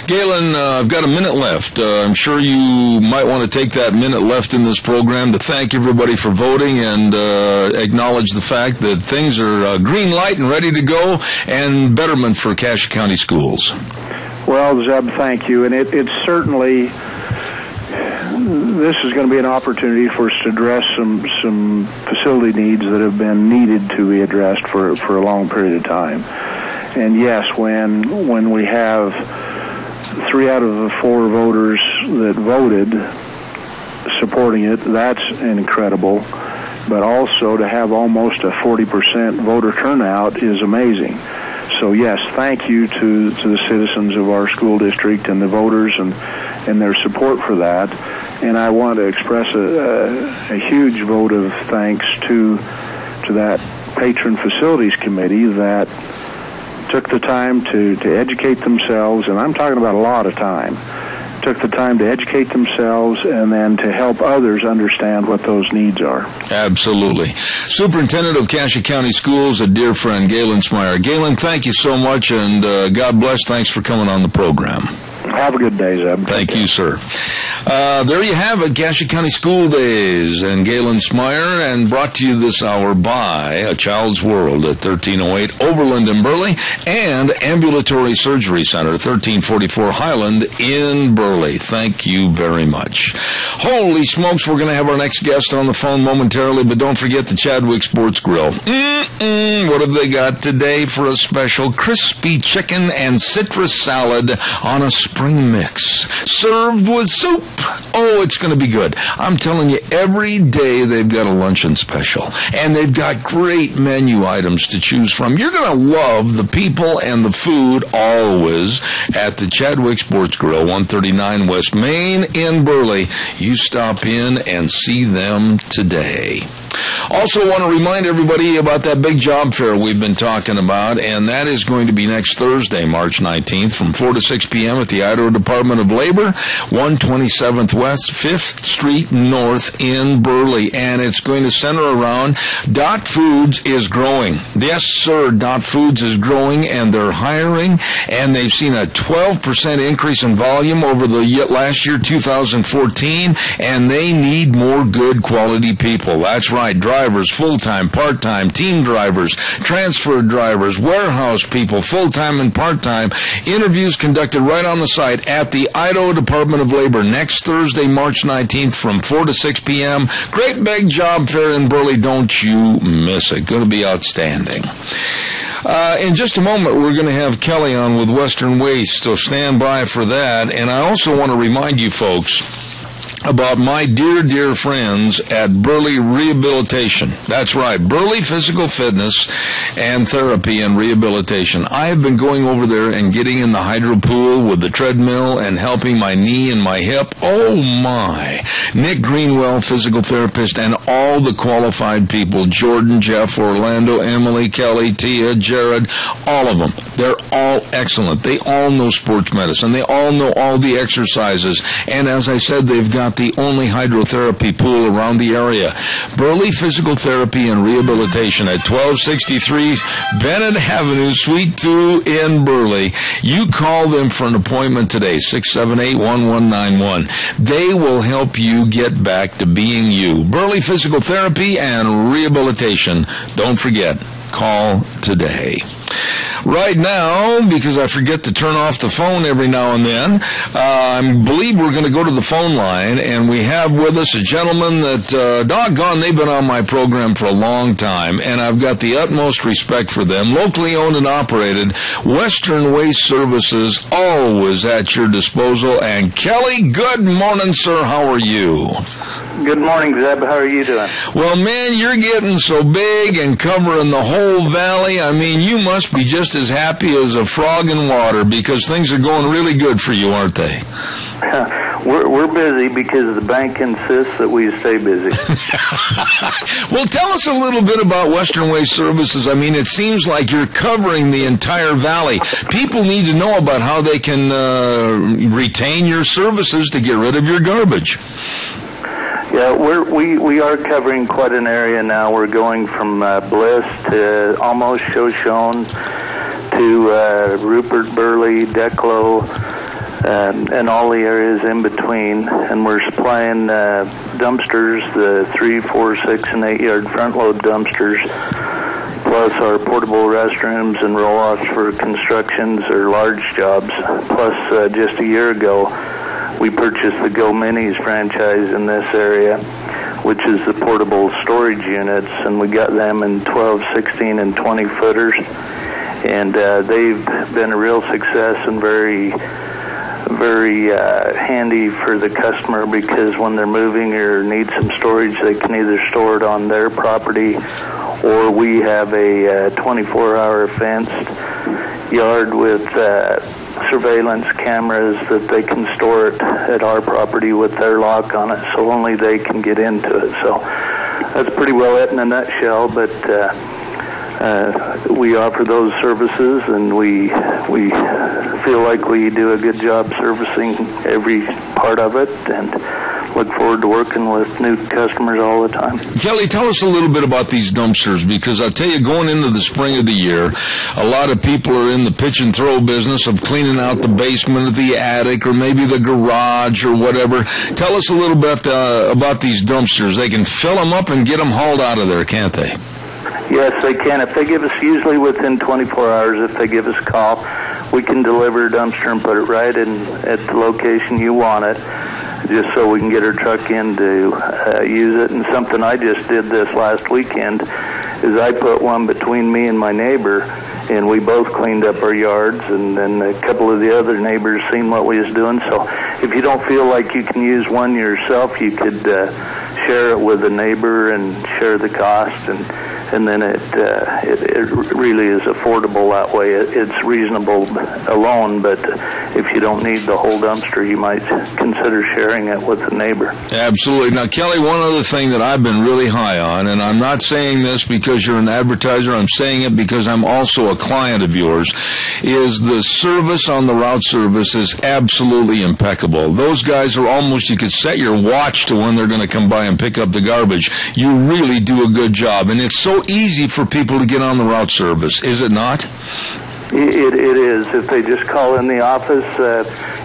[SPEAKER 2] Galen, I've got a minute left. I'm sure you might want to take that minute left in this program to thank everybody for voting and acknowledge the fact that things are green light and ready to go, and betterment for Cassia County schools.
[SPEAKER 13] Well, Zeb, thank you. And it's certainly, this is going to be an opportunity for us to address some facility needs that have been needed to be addressed for a long period of time. And yes, when we have 3 out of the 4 voters that voted supporting it, that's incredible. But also to have almost a 40% voter turnout is amazing. So yes, thank you to the citizens of our school district and the voters and their support for that. And I want to express a huge vote of thanks to that Patron Facilities Committee that took the time to educate themselves, and I'm talking about a lot of time, took the time to educate themselves and then to help others understand what those needs are.
[SPEAKER 2] Absolutely. Superintendent of Cassia County Schools, a dear friend, Galen Smyer. Galen, thank you so much, and God bless. Thanks for coming on the program.
[SPEAKER 13] Have a good day, Zeb.
[SPEAKER 2] Thank you, sir. There you have it, Cassia County School Days and Galen Smyer, and brought to you this hour by A Child's World at 1308 Overland in Burley and Ambulatory Surgery Center, 1344 Highland in Burley. Thank you very much. Holy smokes, we're going to have our next guest on the phone momentarily, but don't forget the Chadwick Sports Grill. What have they got today for a special? Crispy chicken and citrus salad on a spring mix, served with soup. Oh, it's going to be good. I'm telling you, every day they've got a luncheon special, and they've got great menu items to choose from. You're going to love the people and the food always at the Chadwick Sports Grill, 139 West Main in Burley. You stop in and see them today. Also want to remind everybody about that big job fair we've been talking about, and that is going to be next Thursday, March 19th, from 4 to 6 p.m. at the Idaho Department of Labor, 127th West 5th Street North in Burley, and it's going to center around Dot Foods is growing. Yes, sir, Dot Foods is growing, and they're hiring, and they've seen a 12% increase in volume over the last year, 2014, and they need more good quality people. That's right. Drivers, full-time, part-time, team drivers, transfer drivers, warehouse people, full-time and part-time. Interviews conducted right on the site at the Idaho Department of Labor next Thursday, March 19th from 4 to 6 p.m. Great big job fair in Burley. Don't you miss it. Going to be outstanding. In just a moment, we're going to have Kelly on with Western Waste, so stand by for that. And I also want to remind you folks about my dear, dear friends at Burley Rehabilitation. That's right, Burley Physical Fitness and Therapy and Rehabilitation. I have been going over there and getting in the hydro pool with the treadmill and helping my knee and my hip. Oh my. Nick Greenwell, physical therapist, and all the qualified people, Jordan, Jeff, Orlando, Emily, Kelly, Tia, Jared, all of them. They're all excellent. They all know sports medicine. They all know all the exercises. And as I said, they've got the only hydrotherapy pool around the area. Burley Physical Therapy and Rehabilitation at 1263 Bennett Avenue, Suite 2 in Burley. You call them for an appointment today, 678-1191. They will help you get back to being you. Burley Physical Therapy and Rehabilitation. Don't forget, call today. Right now, because I forget to turn off the phone every now and then, I believe we're going to go to the phone line, and we have with us a gentleman that, doggone, they've been on my program for a long time, and I've got the utmost respect for them. Locally owned and operated, Western Waste Services, always at your disposal. And Kelly, good morning, sir. How are you?
[SPEAKER 14] Good morning, Zeb. How are you doing?
[SPEAKER 2] Well, man, you're getting so big and covering the whole valley. I mean, you must be just as happy as a frog in water because things are going really good for you, aren't they?
[SPEAKER 14] We're busy because the bank insists that we stay busy.
[SPEAKER 2] Well, tell us a little bit about Western Waste Services. I mean, it seems like you're covering the entire valley. People need to know about how they can retain your services to get rid of your garbage.
[SPEAKER 14] Yeah, we are covering quite an area now. We're going from Bliss to almost Shoshone to Rupert, Burley, Declo, and all the areas in between. And we're supplying dumpsters, the 3, 4, 6, and 8 yard front load dumpsters, plus our portable restrooms and roll-offs for constructions or large jobs. Plus, just a year ago, we purchased the Go Minis franchise in this area, which is the portable storage units, and we got them in 12, 16, and 20 footers. And they've been a real success and very handy for the customer, because when they're moving or need some storage, they can either store it on their property, or we have a 24-hour fenced yard with surveillance cameras that they can store it at our property with their lock on it, so only they can get into it. So that's pretty well it in a nutshell, but we offer those services, and we feel like we do a good job servicing every part of it, and look forward to working with new customers all the time.
[SPEAKER 2] Kelly, tell us a little bit about these dumpsters, because I'll tell you, going into the spring of the year, a lot of people are in the pitch and throw business of cleaning out the basement of the attic or maybe the garage or whatever. Tell us a little bit about these dumpsters. They can fill them up and get them hauled out of there, can't they?
[SPEAKER 14] Yes, they can. If they give us, usually within 24 hours, if they give us a call, we can deliver a dumpster and put it right in at the location you want it, just so we can get our truck in to use it. And something I just did this last weekend is I put one between me and my neighbor, and we both cleaned up our yards, and then a couple of the other neighbors seen what we was doing. So if you don't feel like you can use one yourself, you could share it with a neighbor and share the cost, and then it really is affordable that way. It's reasonable alone, but if you don't need the whole dumpster, you might consider sharing it with a neighbor.
[SPEAKER 2] Absolutely. Now, Kelly, one other thing that I've been really high on, and I'm not saying this because you're an advertiser, I'm saying it because I'm also a client of yours, is the service on the route service is absolutely impeccable. Those guys are almost, you could set your watch to when they're going to come by and pick up the garbage. You really do a good job, and it's so easy for people to get on the route service, is it not?
[SPEAKER 14] It is. If they just call in the office,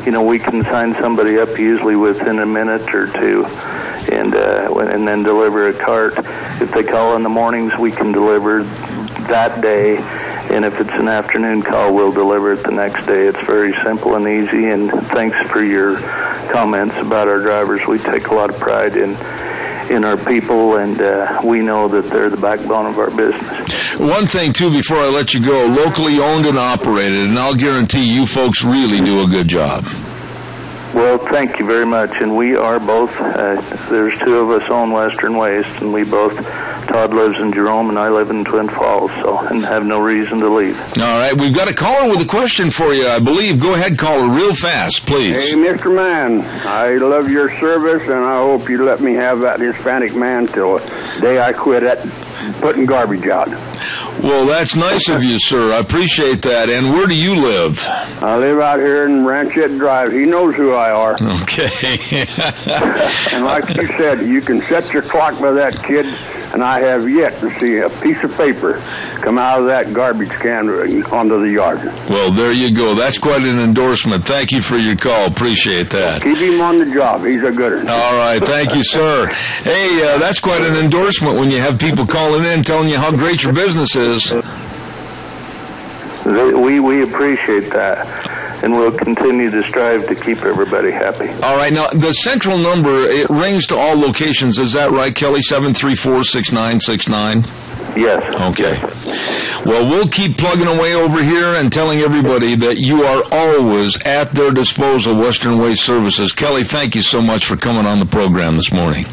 [SPEAKER 14] we can sign somebody up usually within a minute or two, and then deliver a cart. If they call in the mornings, we can deliver that day, and if it's an afternoon call, we'll deliver it the next day. It's very simple and easy, and thanks for your comments about our drivers. We take a lot of pride in our people, and we know that they're the backbone of our business.
[SPEAKER 2] One thing, too, before I let you go, locally owned and operated, and I'll guarantee you folks really do a good job.
[SPEAKER 14] Well, thank you very much, and we are both, there's two of us own Western Waste, and we both, Todd lives in Jerome, and I live in Twin Falls, and have no reason to leave.
[SPEAKER 2] All right, we've got a caller with a question for you, I believe. Go ahead, caller, real fast, please.
[SPEAKER 6] Hey, Mr. Man, I love your service, and I hope you let me have that Hispanic man till the day I quit at putting garbage out.
[SPEAKER 2] Well, that's nice of you, sir. I appreciate that. And where do you live?
[SPEAKER 6] I live out here in Ranchette Drive. He knows who I are.
[SPEAKER 2] Okay.
[SPEAKER 6] And like you said, you can set your clock by that, kid, and I have yet to see a piece of paper come out of that garbage can onto the yard.
[SPEAKER 2] Well, there you go. That's quite an endorsement. Thank you for your call. Appreciate that.
[SPEAKER 6] Keep him on the job. He's a gooder.
[SPEAKER 2] All right. Thank you, sir. Hey, that's quite an endorsement when you have people calling in telling you how great your business is.
[SPEAKER 14] We appreciate that, and we'll continue to strive to keep everybody happy.
[SPEAKER 2] All right. Now, the central number, it rings to all locations. Is that right, Kelly? 734-6969?
[SPEAKER 14] Yes.
[SPEAKER 2] Okay. Well, we'll keep plugging away over here and telling everybody that you are always at their disposal, Western Waste Services. Kelly, thank you so much for coming on the program this morning.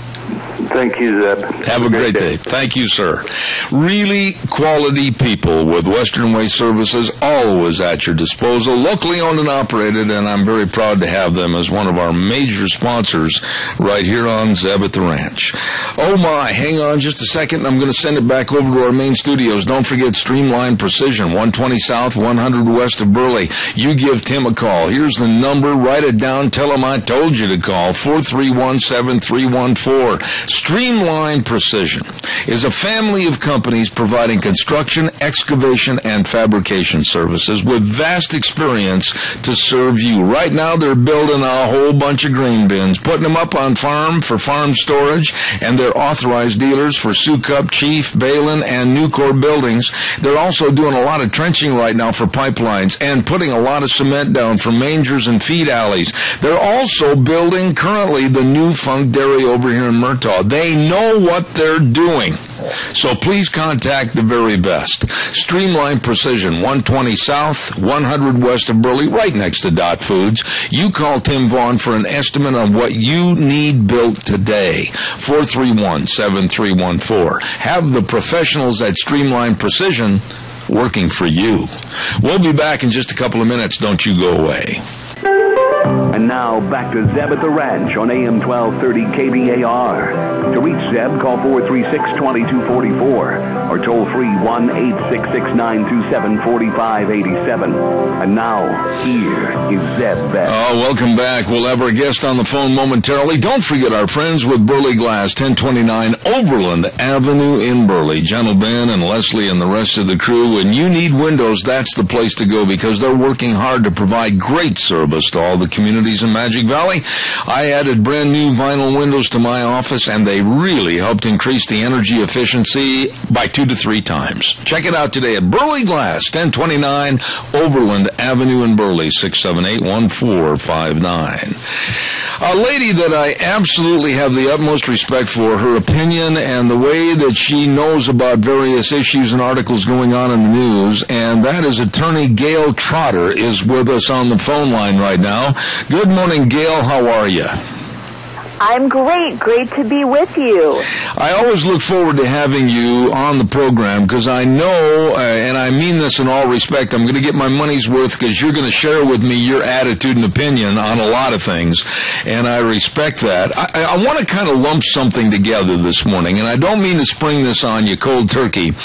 [SPEAKER 14] Thank you, Zeb.
[SPEAKER 2] Have a great day. Thank you, sir. Really quality people with Western Way Services, always at your disposal, locally owned and operated, and I'm very proud to have them as one of our major sponsors right here on Zeb at the Ranch. Oh my, hang on just a second. I'm going to send it back over to our main studios. Don't forget Streamline Precision, 120 South, 100 West of Burley. You give Tim a call. Here's the number. Write it down. Tell him I told you to call. 431-7314. Streamline Precision is a family of companies providing construction, excavation, and fabrication services with vast experience to serve you. Right now, they're building a whole bunch of grain bins, putting them up on farm for farm storage, and they're authorized dealers for Sukup, Chief, Balin, and Nucor buildings. They're also doing a lot of trenching right now for pipelines and putting a lot of cement down for mangers and feed alleys. They're also building currently the new Funk Dairy over here in Murtaugh. They know what they're doing. So please contact the very best. Streamline Precision, 120 South, 100 West of Burley, right next to Dot Foods. You call Tim Vaughn for an estimate on what you need built today. 431-7314. Have the professionals at Streamline Precision working for you. We'll be back in just a couple of minutes. Don't you go away.
[SPEAKER 1] And now, back to Zeb at the Ranch on AM 1230 KBAR. To reach Zeb, call 436-2244 or toll free 1-866-927-4587. And now, here is Zeb Beck.
[SPEAKER 2] Oh, welcome back. We'll have our guest on the phone momentarily. Don't forget our friends with Burley Glass, 1029 Overland Avenue in Burley. General Ben and Leslie and the rest of the crew. When you need windows, that's the place to go because they're working hard to provide great service to all the communities in Magic Valley. I added brand new vinyl windows to my office, and they really helped increase the energy efficiency by 2 to 3 times. Check it out today at Burley Glass, 1029 Overland Avenue in Burley, 678-1459. A lady that I absolutely have the utmost respect for, her opinion and the way that she knows about various issues and articles going on in the news, and that is Attorney Gail Trotter is with us on the phone line right now. Good morning, Gail. How are you?
[SPEAKER 15] I'm great. Great to be with you.
[SPEAKER 2] I always look forward to having you on the program because I know, and I mean this in all respect, I'm going to get my money's worth because you're going to share with me your attitude and opinion on a lot of things, and I respect that. I want to kind of lump something together this morning, and I don't mean to spring this on you cold turkey,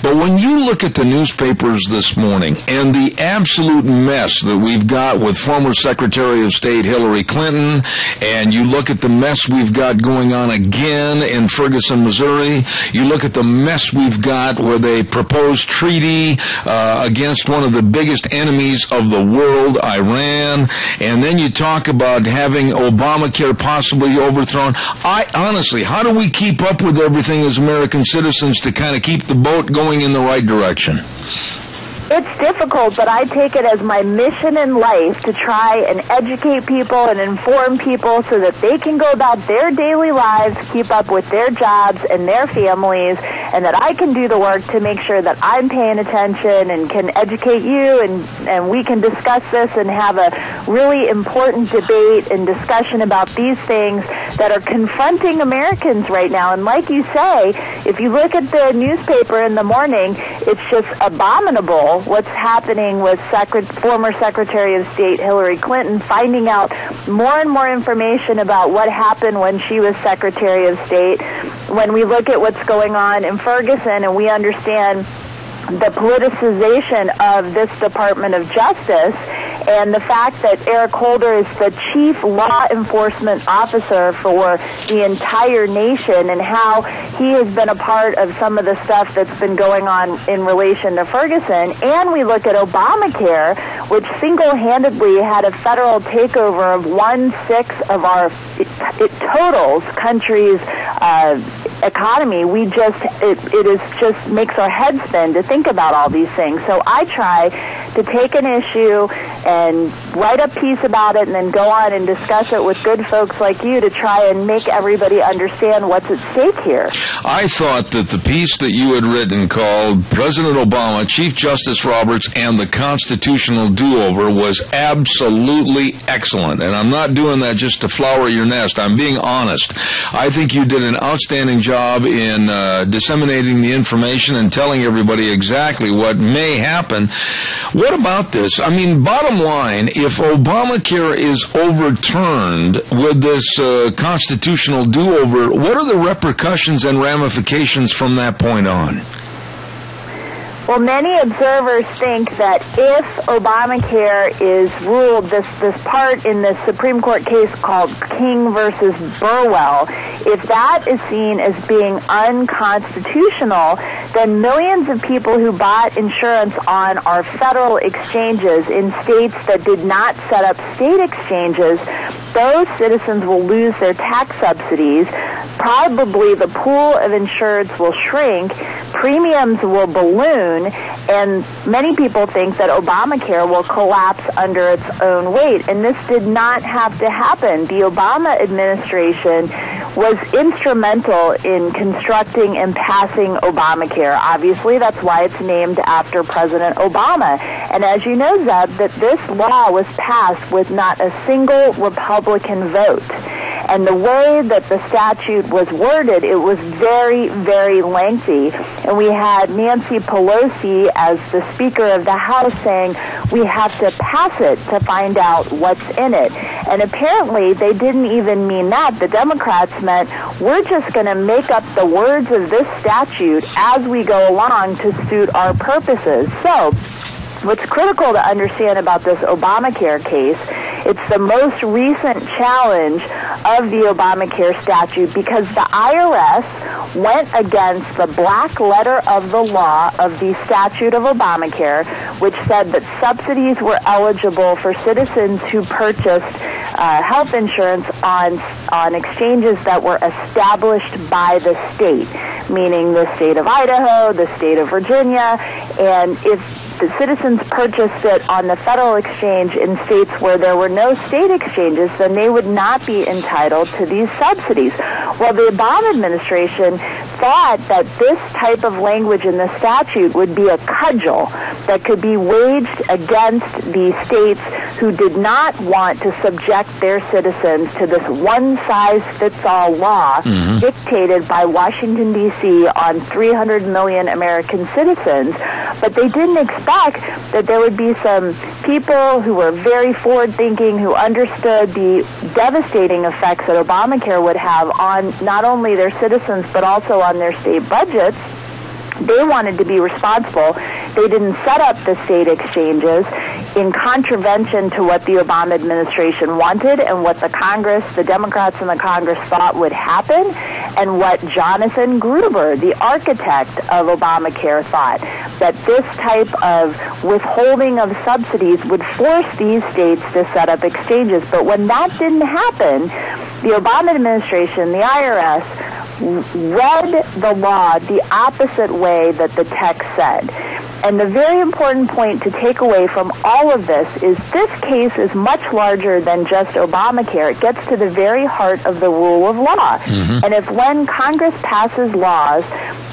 [SPEAKER 2] but when you look at the newspapers this morning and the absolute mess that we've got with former Secretary of State Hillary Clinton, and you look at the mess we've got going on again in Ferguson, Missouri. You look at the mess we've got with a proposed treaty against one of the biggest enemies of the world, Iran, and then you talk about having Obamacare possibly overthrown. Honestly, how do we keep up with everything as American citizens to kind of keep the boat going in the right direction?
[SPEAKER 15] It's difficult, but I take it as my mission in life to try and educate people and inform people so that they can go about their daily lives, keep up with their jobs and their families, and that I can do the work to make sure that I'm paying attention and can educate you, and we can discuss this and have a really important debate and discussion about these things that are confronting Americans right now. And like you say, if you look at the newspaper in the morning, it's just abominable what's happening with former Secretary of State Hillary Clinton, finding out more and more information about what happened when she was Secretary of State. When we look at what's going on in Ferguson and we understand the politicization of this Department of Justice and the fact that Eric Holder is the chief law enforcement officer for the entire nation and how he has been a part of some of the stuff that's been going on in relation to Ferguson. And we look at Obamacare, which single-handedly had a federal takeover of 1/6 of our country's economy. It is just makes our heads spin to think about all these things. So I try to take an issue and write a piece about it and then go on and discuss it with good folks like you to try and make everybody understand what's at stake here.
[SPEAKER 2] I thought that the piece that you had written called President Obama, Chief Justice Roberts, and the Constitutional Do-Over was absolutely excellent. And I'm not doing that just to flower your nest. I'm being honest. I think you did an outstanding job in disseminating the information and telling everybody exactly what may happen. What about this? I mean, bottom line, if Obamacare is overturned with this constitutional do-over, what are the repercussions and ramifications from that point on?
[SPEAKER 15] Well, many observers think that if Obamacare is ruled, this part in the Supreme Court case called King versus Burwell, if that is seen as being unconstitutional, then millions of people who bought insurance on our federal exchanges in states that did not set up state exchanges, those citizens will lose their tax subsidies. Probably the pool of insureds will shrink, premiums will balloon, and many people think that Obamacare will collapse under its own weight. And this did not have to happen. The Obama administration was instrumental in constructing and passing Obamacare. Obviously, that's why it's named after President Obama. And as you know, Zeb, that this law was passed with not a single Republican vote. And the way that the statute was worded, it was very, very lengthy. And we had Nancy Pelosi as the Speaker of the House saying, we have to pass it to find out what's in it. And apparently they didn't even mean that. The Democrats meant, we're just going to make up the words of this statute as we go along to suit our purposes. So what's critical to understand about this Obamacare case, it's the most recent challenge of the Obamacare statute because the IRS went against the black letter of the law of the statute of Obamacare, which said that subsidies were eligible for citizens who purchased health insurance on exchanges that were established by the state, meaning the state of Idaho, the state of Virginia, and if the citizens purchased it on the federal exchange in states where there were no state exchanges, then they would not be entitled to these subsidies. Well, the Obama administration thought that this type of language in the statute would be a cudgel that could be waged against the states who did not want to subject their citizens to this one-size-fits-all law dictated by Washington, D.C. on 300 million American citizens. But they didn't expect that there would be some people who were very forward-thinking, who understood the devastating effects that Obamacare would have on not only their citizens but also on their state budgets. They wanted to be responsible. They didn't set up the state exchanges in contravention to what the Obama administration wanted and what the Congress, the Democrats in the Congress thought would happen, and what Jonathan Gruber, the architect of Obamacare, thought, that this type of withholding of subsidies would force these states to set up exchanges. But when that didn't happen, the Obama administration, the IRS, read the law the opposite way that the text said. And the very important point to take away from all of this case is much larger than just Obamacare. It gets to the very heart of the rule of law. And if when Congress passes laws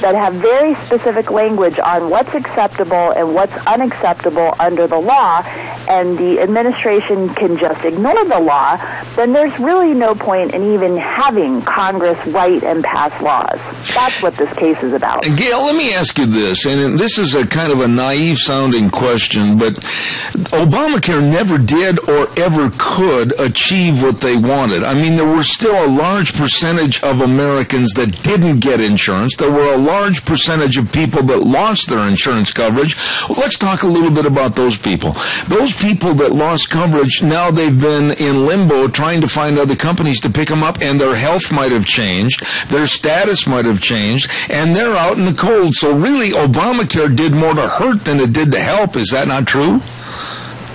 [SPEAKER 15] that have very specific language on what's acceptable and what's unacceptable under the law, and the administration can just ignore the law, then there's really no point in even having Congress write and pass laws. That's what this case is about.
[SPEAKER 2] Gail, let me ask you this, and this is a kind of a naive-sounding question, but Obamacare never did or ever could achieve what they wanted. I mean, there were still a large percentage of Americans that didn't get insurance. There were a large percentage of people that lost their insurance coverage. Well, let's talk a little bit about those people. Those people that lost coverage, now they've been in limbo trying to find other companies to pick them up, and their health might have changed, their status might have changed, and they're out in the cold. So really, Obamacare did more to hurt than it did to help. Is that not true?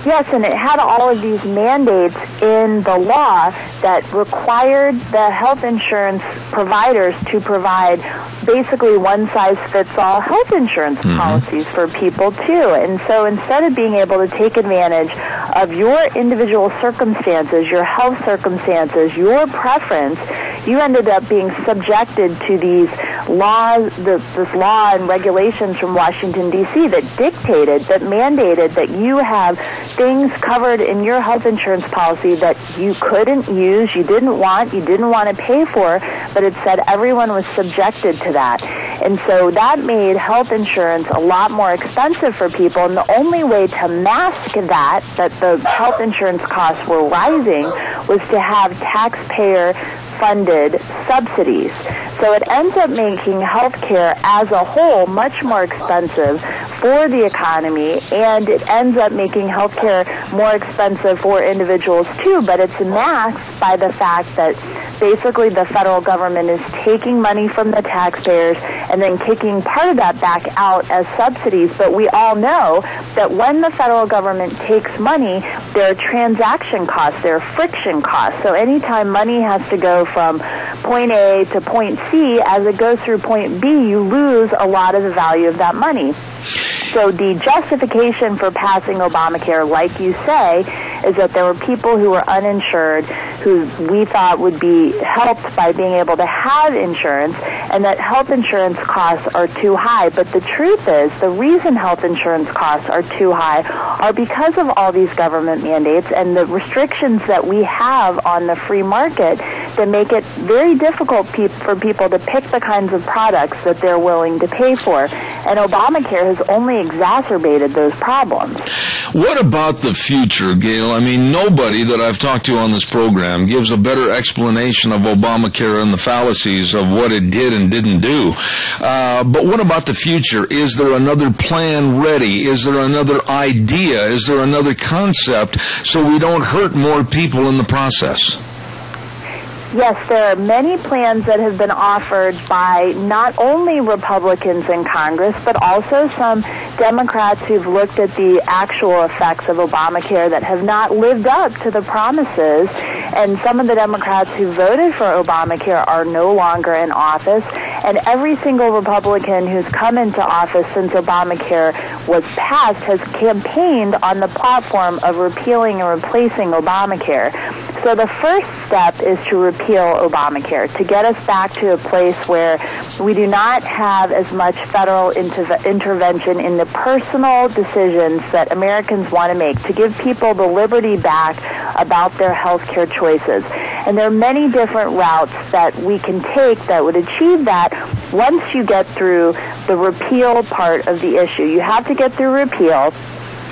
[SPEAKER 15] Yes, and it had all of these mandates in the law that required the health insurance providers to provide basically one-size-fits-all health insurance policies for people, too. And so instead of being able to take advantage of your individual circumstances, your health circumstances, your preference, you ended up being subjected to these laws, this law and regulations from Washington, D.C. that dictated, that mandated that you have things covered in your health insurance policy that you couldn't use, you didn't want to pay for, but it said everyone was subjected to that. And so that made health insurance a lot more expensive for people, and the only way to mask that the health insurance costs were rising was to have taxpayer-funded subsidies. So it ends up making healthcare as a whole much more expensive for the economy, and it ends up making healthcare more expensive for individuals too, but it's masked by the fact that basically the federal government is taking money from the taxpayers and then kicking part of that back out as subsidies. But we all know that when the federal government takes money, there are transaction costs, there are friction costs. So anytime money has to go from point A to point C, as it goes through point B, you lose a lot of the value of that money. So the justification for passing Obamacare, like you say, is that there were people who were uninsured who we thought would be helped by being able to have insurance, and that health insurance costs are too high. But the truth is, the reason health insurance costs are too high are because of all these government mandates and the restrictions that we have on the free market that make it very difficult for people to pick the kinds of products that they're willing to pay for. And Obamacare has only exacerbated those problems.
[SPEAKER 2] What about the future, Gail? I mean, nobody that I've talked to on this program gives a better explanation of Obamacare and the fallacies of what it did and didn't do. But what about the future? Is there another plan ready? Is there another idea? Is there another concept so we don't hurt more people in the process?
[SPEAKER 15] Yes, there are many plans that have been offered by not only Republicans in Congress, but also some Democrats who've looked at the actual effects of Obamacare that have not lived up to the promises. And some of the Democrats who voted for Obamacare are no longer in office. And every single Republican who's come into office since Obamacare was passed has campaigned on the platform of repealing and replacing Obamacare. So the first step is to repeal Obamacare, to get us back to a place where we do not have as much federal intervention in the personal decisions that Americans want to make, to give people the liberty back about their health care choices. And there are many different routes that we can take that would achieve that once you get through the repeal part of the issue. You have to get through repeal.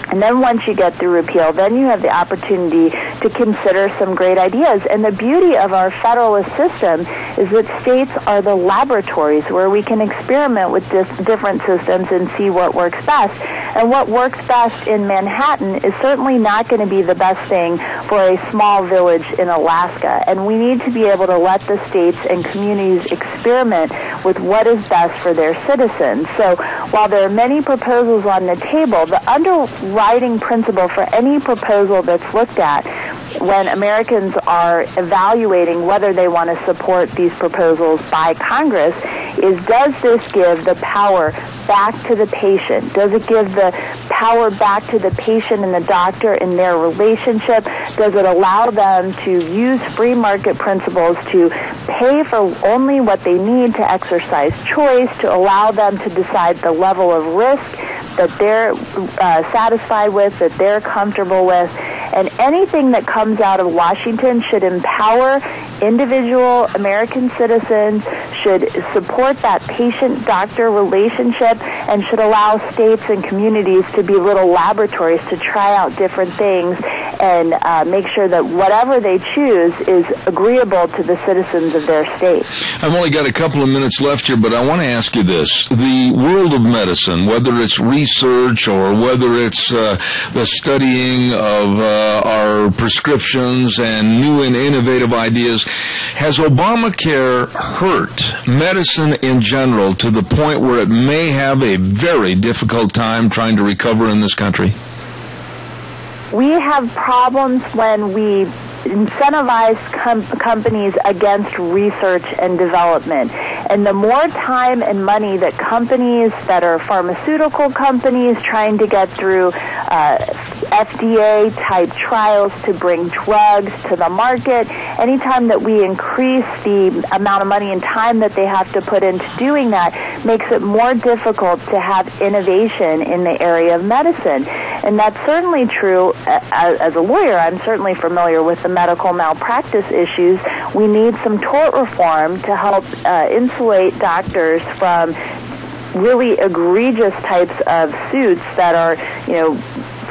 [SPEAKER 15] And then once you get through repeal, then you have the opportunity to consider some great ideas. And the beauty of our federalist system is that states are the laboratories where we can experiment with different systems and see what works best. And what works best in Manhattan is certainly not going to be the best thing for a small village in Alaska. And we need to be able to let the states and communities experiment with what is best for their citizens. So while there are many proposals on the table, the underwriting principle for any proposal that's looked at when Americans are evaluating whether they want to support these proposals by Congress is, does this give the power back to the patient? Does it give the power back to the patient and the doctor in their relationship? Does it allow them to use free market principles to pay for only what they need to exercise choice, to allow them to decide the level of risk that they're satisfied with, that they're comfortable with? And anything that comes out of Washington should empower individual American citizens, should support that patient-doctor relationship, and should allow states and communities to be little laboratories to try out different things and make sure that whatever they choose is agreeable to the citizens of their state.
[SPEAKER 2] I've only got a couple of minutes left here, but I want to ask you this. The world of medicine, whether it's research or whether it's the studying of our prescriptions and new and innovative ideas, has Obamacare hurt medicine in general to the point where it may have a very difficult time trying to recover in this country?
[SPEAKER 15] We have problems when we incentivize companies against research and development. And the more time and money that companies that are pharmaceutical companies trying to get through FDA-type trials to bring drugs to the market, anytime that we increase the amount of money and time that they have to put into doing that, makes it more difficult to have innovation in the area of medicine. And that's certainly true. As a lawyer, I'm certainly familiar with the medical malpractice issues. We need some tort reform to help insulate doctors from really egregious types of suits that are,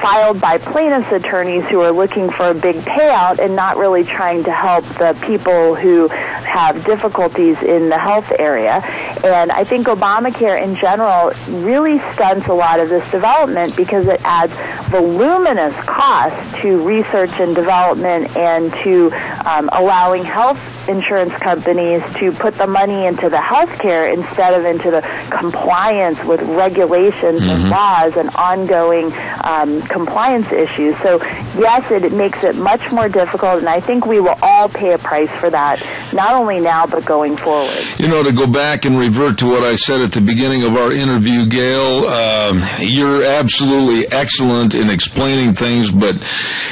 [SPEAKER 15] filed by plaintiffs' attorneys who are looking for a big payout and not really trying to help the people who have difficulties in the health area. And I think Obamacare in general really stunts a lot of this development because it adds voluminous cost to research and development and to allowing health insurance companies to put the money into the health care instead of into the compliance with regulations and laws and ongoing compliance issues. So yes, it makes it much more difficult, and I think we will all pay a price for that, not only now but going forward.
[SPEAKER 2] To go back and revert to what I said at the beginning of our interview, Gail, you're absolutely excellent in explaining things, but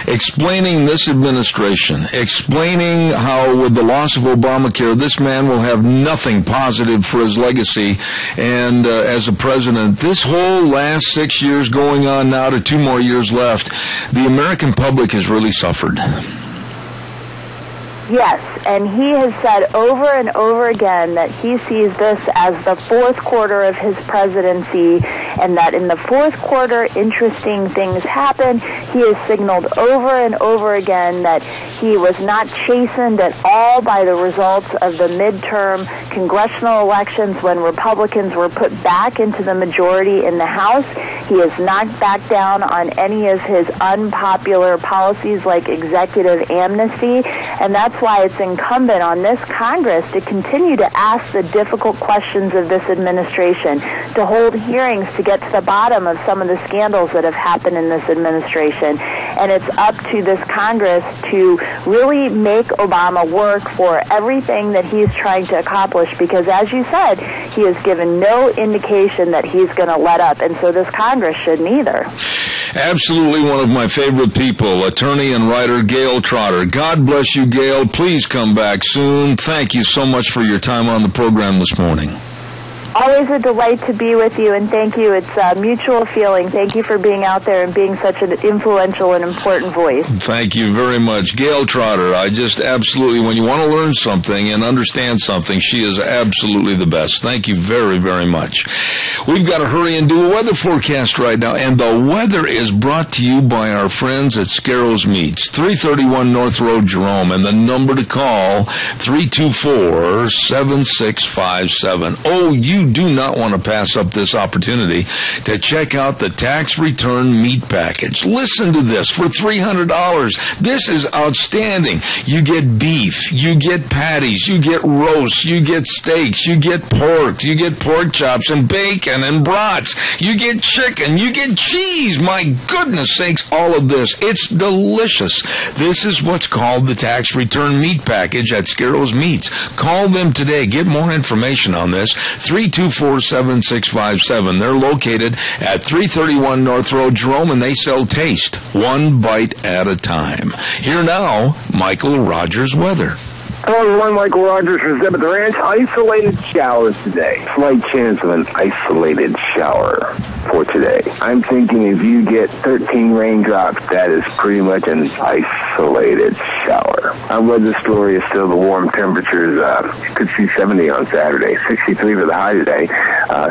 [SPEAKER 2] explaining this administration, explaining how with the loss of Obamacare, this man will have nothing positive for his legacy, and as a president, this whole last 6 years going on now to 2 more years left, the American public has really suffered.
[SPEAKER 15] Yes, and he has said over and over again that he sees this as the fourth quarter of his presidency, and that in the fourth quarter, interesting things happen. He has signaled over and over again that he was not chastened at all by the results of the midterm congressional elections when Republicans were put back into the majority in the House. He has not backed down on any of his unpopular policies like executive amnesty, and that's why it's incumbent on this Congress to continue to ask the difficult questions of this administration, to hold hearings to get to the bottom of some of the scandals that have happened in this administration. And it's up to this Congress to really make Obama work for everything that he's trying to accomplish, because as you said, he has given no indication that he's going to let up, and so this Congress shouldn't either.
[SPEAKER 2] Absolutely one of my favorite people, attorney and writer Gail Trotter. God bless you, Gail. Please come back soon. Thank you so much for your time on the program this morning.
[SPEAKER 15] Always a delight to be with you, and thank you. It's a mutual feeling. Thank you for being out there and being such an influential and important voice. Thank you very much. Gail Trotter, I just absolutely, when you want to learn something and understand something, she is absolutely the best. Thank you very, very much. We've got to hurry and do a weather forecast right now, and the weather is brought to you by our friends at Scarrows Meats, 331 North Road, Jerome, and the number to call, 324-7657. Oh, you do not want to pass up this opportunity to check out the tax return meat package. Listen to this. For $300, this is outstanding. You get beef, you get patties, you get roasts, you get steaks, you get pork, you get pork chops and bacon and brats, you get chicken, you get cheese. My goodness sakes, all of this. It's delicious. This is what's called the tax return meat package at Scarrows Meats. Call them today. Get more information on this. 324-7657. They're located at 331 North Road, Jerome, and they sell taste, one bite at a time. Here now, Michael Rogers weather.
[SPEAKER 4] Hello everyone, Michael Rogers from Zeb at the Ranch. Isolated showers today. Slight chance of an isolated shower for today. I'm thinking if you get 13 raindrops, that is pretty much an isolated shower. Our weather story is still the warm temperatures. You could see 70 on Saturday, 63 for the high today,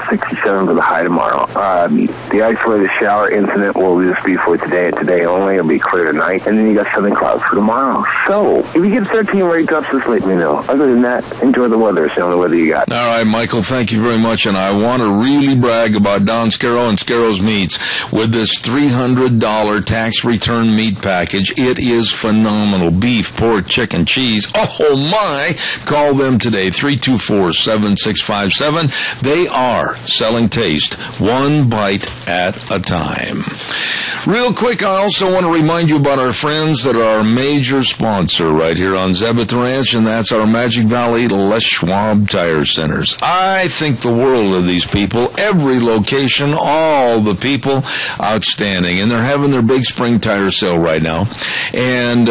[SPEAKER 4] 67 for the high tomorrow. The isolated shower incident will just be for today and today only. It'll be clear tonight, and then you got southern clouds for tomorrow. So if you get 13 raindrops, just let me know. Other than that, enjoy the weather. It's the only weather you got.
[SPEAKER 2] All right, Michael, thank you very much, and I want to really brag about Don Scarrow and Scarrows Meats with this $300 tax return meat package. It is phenomenal. Beef, pork, chicken, cheese. Oh, my. Call them today, 324-7657. They are selling taste one bite at a time. Real quick, I also want to remind you about our friends that are our major sponsor right here on Zebeth Ranch, and that's our Magic Valley Les Schwab Tire Centers. I think the world of these people. Every location, all the people, outstanding. And they're having their big spring tire sale right now. And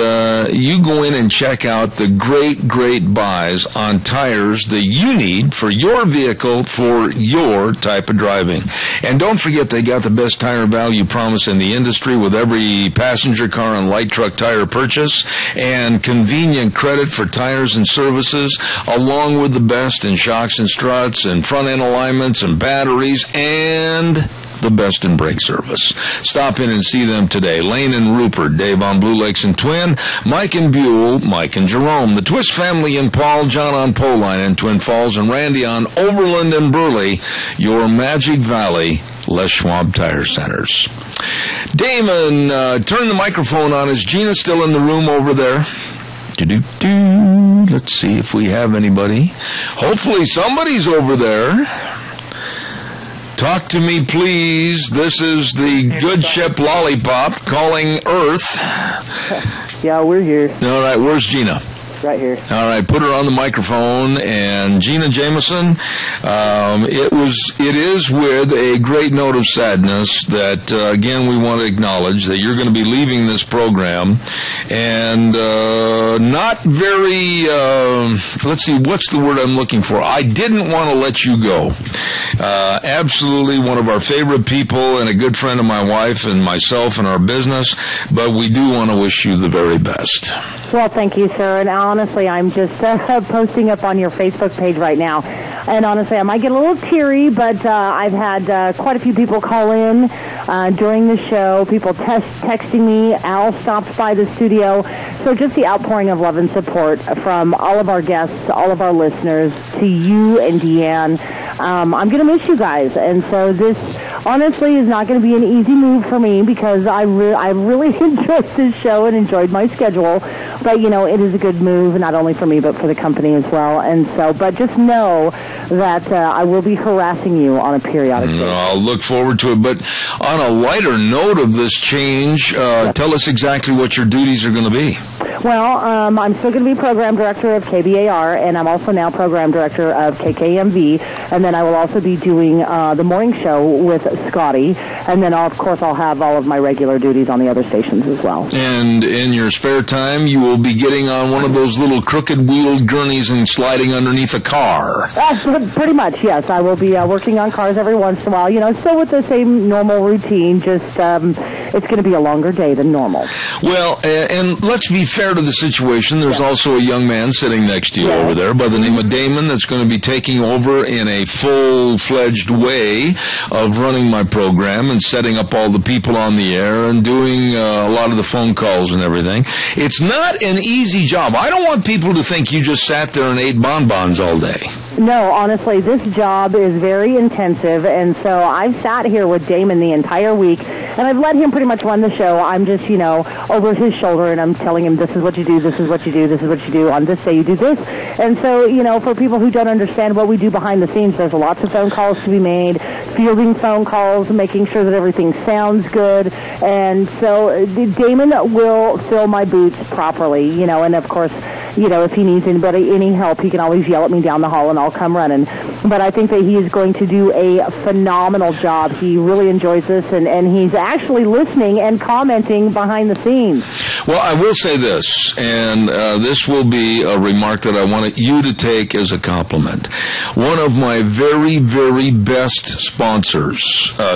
[SPEAKER 2] you go in and check out the great, great buys on tires that you need for your vehicle for your type of driving. And don't forget, they got the best tire value promise in the industry with every passenger car and light truck tire purchase, and convenient credit for tires and services, along with the best in shocks and struts and front end alignments and batteries, and the best in brake service. Stop in and see them today. Lane and Rupert, Dave on Blue Lakes and Twin, Mike and Buell, Mike and Jerome, the Twist family in Paul, John on Poline and Twin Falls, and Randy on Overland and Burley, your Magic Valley Les Schwab Tire Centers. Damon, turn the microphone on. Is Gina still in the room over there? Let's see if we have anybody. Hopefully somebody's over there. Talk to me, please. This is the Good Ship Lollipop calling Earth.
[SPEAKER 3] Yeah, we're here.
[SPEAKER 2] All right, where's Gina?
[SPEAKER 3] Right here.
[SPEAKER 2] All right, put her on the microphone. And Gina Jameson, it is with a great note of sadness that, again, we want to acknowledge that you're going to be leaving this program. And not very, let's see, what's the word I'm looking for? I didn't want to let you go. Absolutely one of our favorite people and a good friend of my wife and myself and our business, but we do want to wish you the very best.
[SPEAKER 16] Well, thank you, sir. And honestly, I'm just posting up on your Facebook page right now. And honestly, I might get a little teary, but I've had quite a few people call in during the show, people texting me. Al stopped by the studio. So just the outpouring of love and support from all of our guests, all of our listeners, to you and Deanne. I'm going to miss you guys. And so this, honestly, is not going to be an easy move for me because I really enjoyed this show and enjoyed my schedule. But, you know, it is a good move, not only for me, but for the company as well. And so, but just know that I will be harassing you on a periodic basis.
[SPEAKER 2] I'll look forward to it. But on a lighter note of this change, tell us exactly what your duties are going to be.
[SPEAKER 16] Well, I'm still going to be program director of KBAR, and I'm also now program director of KKMV, and then I will also be doing the morning show with Scotty, and then, of course, I'll have all of my regular duties on the other stations as well.
[SPEAKER 2] And in your spare time, you will be getting on one of those little crooked-wheeled gurneys and sliding underneath a car.
[SPEAKER 16] Pretty much, yes. I will be working on cars every once in a while, you know, still with the same normal routine, just it's going to be a longer day than normal.
[SPEAKER 2] Well, and let's be fair to the situation. There's also a young man sitting next to you over there by the name of Damon that's going to be taking over in a full-fledged way of running my program and setting up all the people on the air and doing a lot of the phone calls and everything. It's not an easy job. I don't want people to think you just sat there and ate bonbons all day.
[SPEAKER 16] No, honestly, this job is very intensive, and so I've sat here with Damon the entire week, and I've let him pretty much run the show. I'm just, you know, over his shoulder, and I'm telling him, this is what you do, this is what you do, this is what you do, on this day you do this. And so, you know, for people who don't understand what we do behind the scenes, there's lots of phone calls to be made, fielding phone calls, making sure that everything sounds good, and so Damon will fill my boots properly, you know, and of course, you know, if he needs any help, he can always yell at me down the hall and I'll come running. But I think that he is going to do a phenomenal job. He really enjoys this, and he's actually listening and commenting behind the scenes.
[SPEAKER 2] Well, I will say this, and this will be a remark that I want you to take as a compliment. One of my very, very best sponsors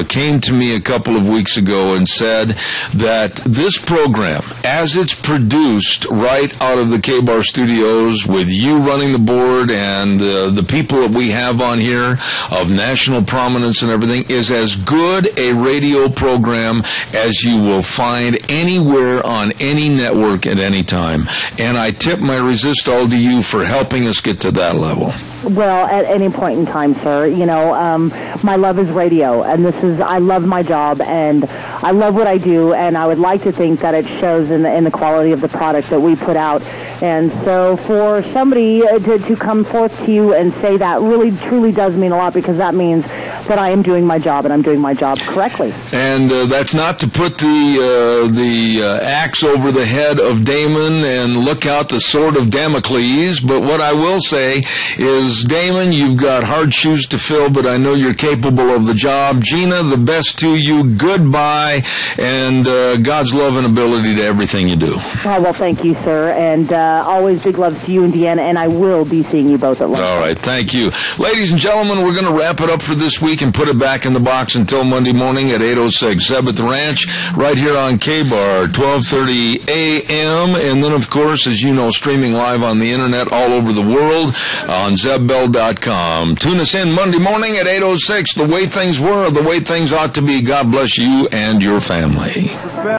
[SPEAKER 2] came to me a couple of weeks ago and said that this program, as it's produced right out of the K-Bar studios with you running the board and the people that we have on here of national prominence and everything, is as good a radio program as you will find anywhere on any network at any time. And I tip my resist all to you for helping us get to that level.
[SPEAKER 16] Well, at any point in time, sir, you know, my love is radio, and I love my job, and I love what I do, and I would like to think that it shows in the quality of the product that we put out. And so for somebody to come forth to you and say that really, truly does mean a lot, because that means that I am doing my job and I'm doing my job correctly.
[SPEAKER 2] And that's not to put the axe over the head of Damon and look out the sword of Damocles, but what I will say is, Damon, you've got hard shoes to fill, but I know you're capable of the job. Gina, the best to you. Goodbye, and God's love and ability to everything you do.
[SPEAKER 16] Oh, well, thank you, sir, and always big love to you and Deanna, and I will be seeing you both at lunch.
[SPEAKER 2] All right, thank you. Ladies and gentlemen, we're going to wrap it up for this week and put it back in the box until Monday morning at 8:06. Zeb at the Ranch, right here on K-Bar, 12:30 a.m., and then, of course, as you know, streaming live on the internet all over the world on ZebBell.com. Tune us in Monday morning at 8:06. The way things were, the way things ought to be. God bless you and your family.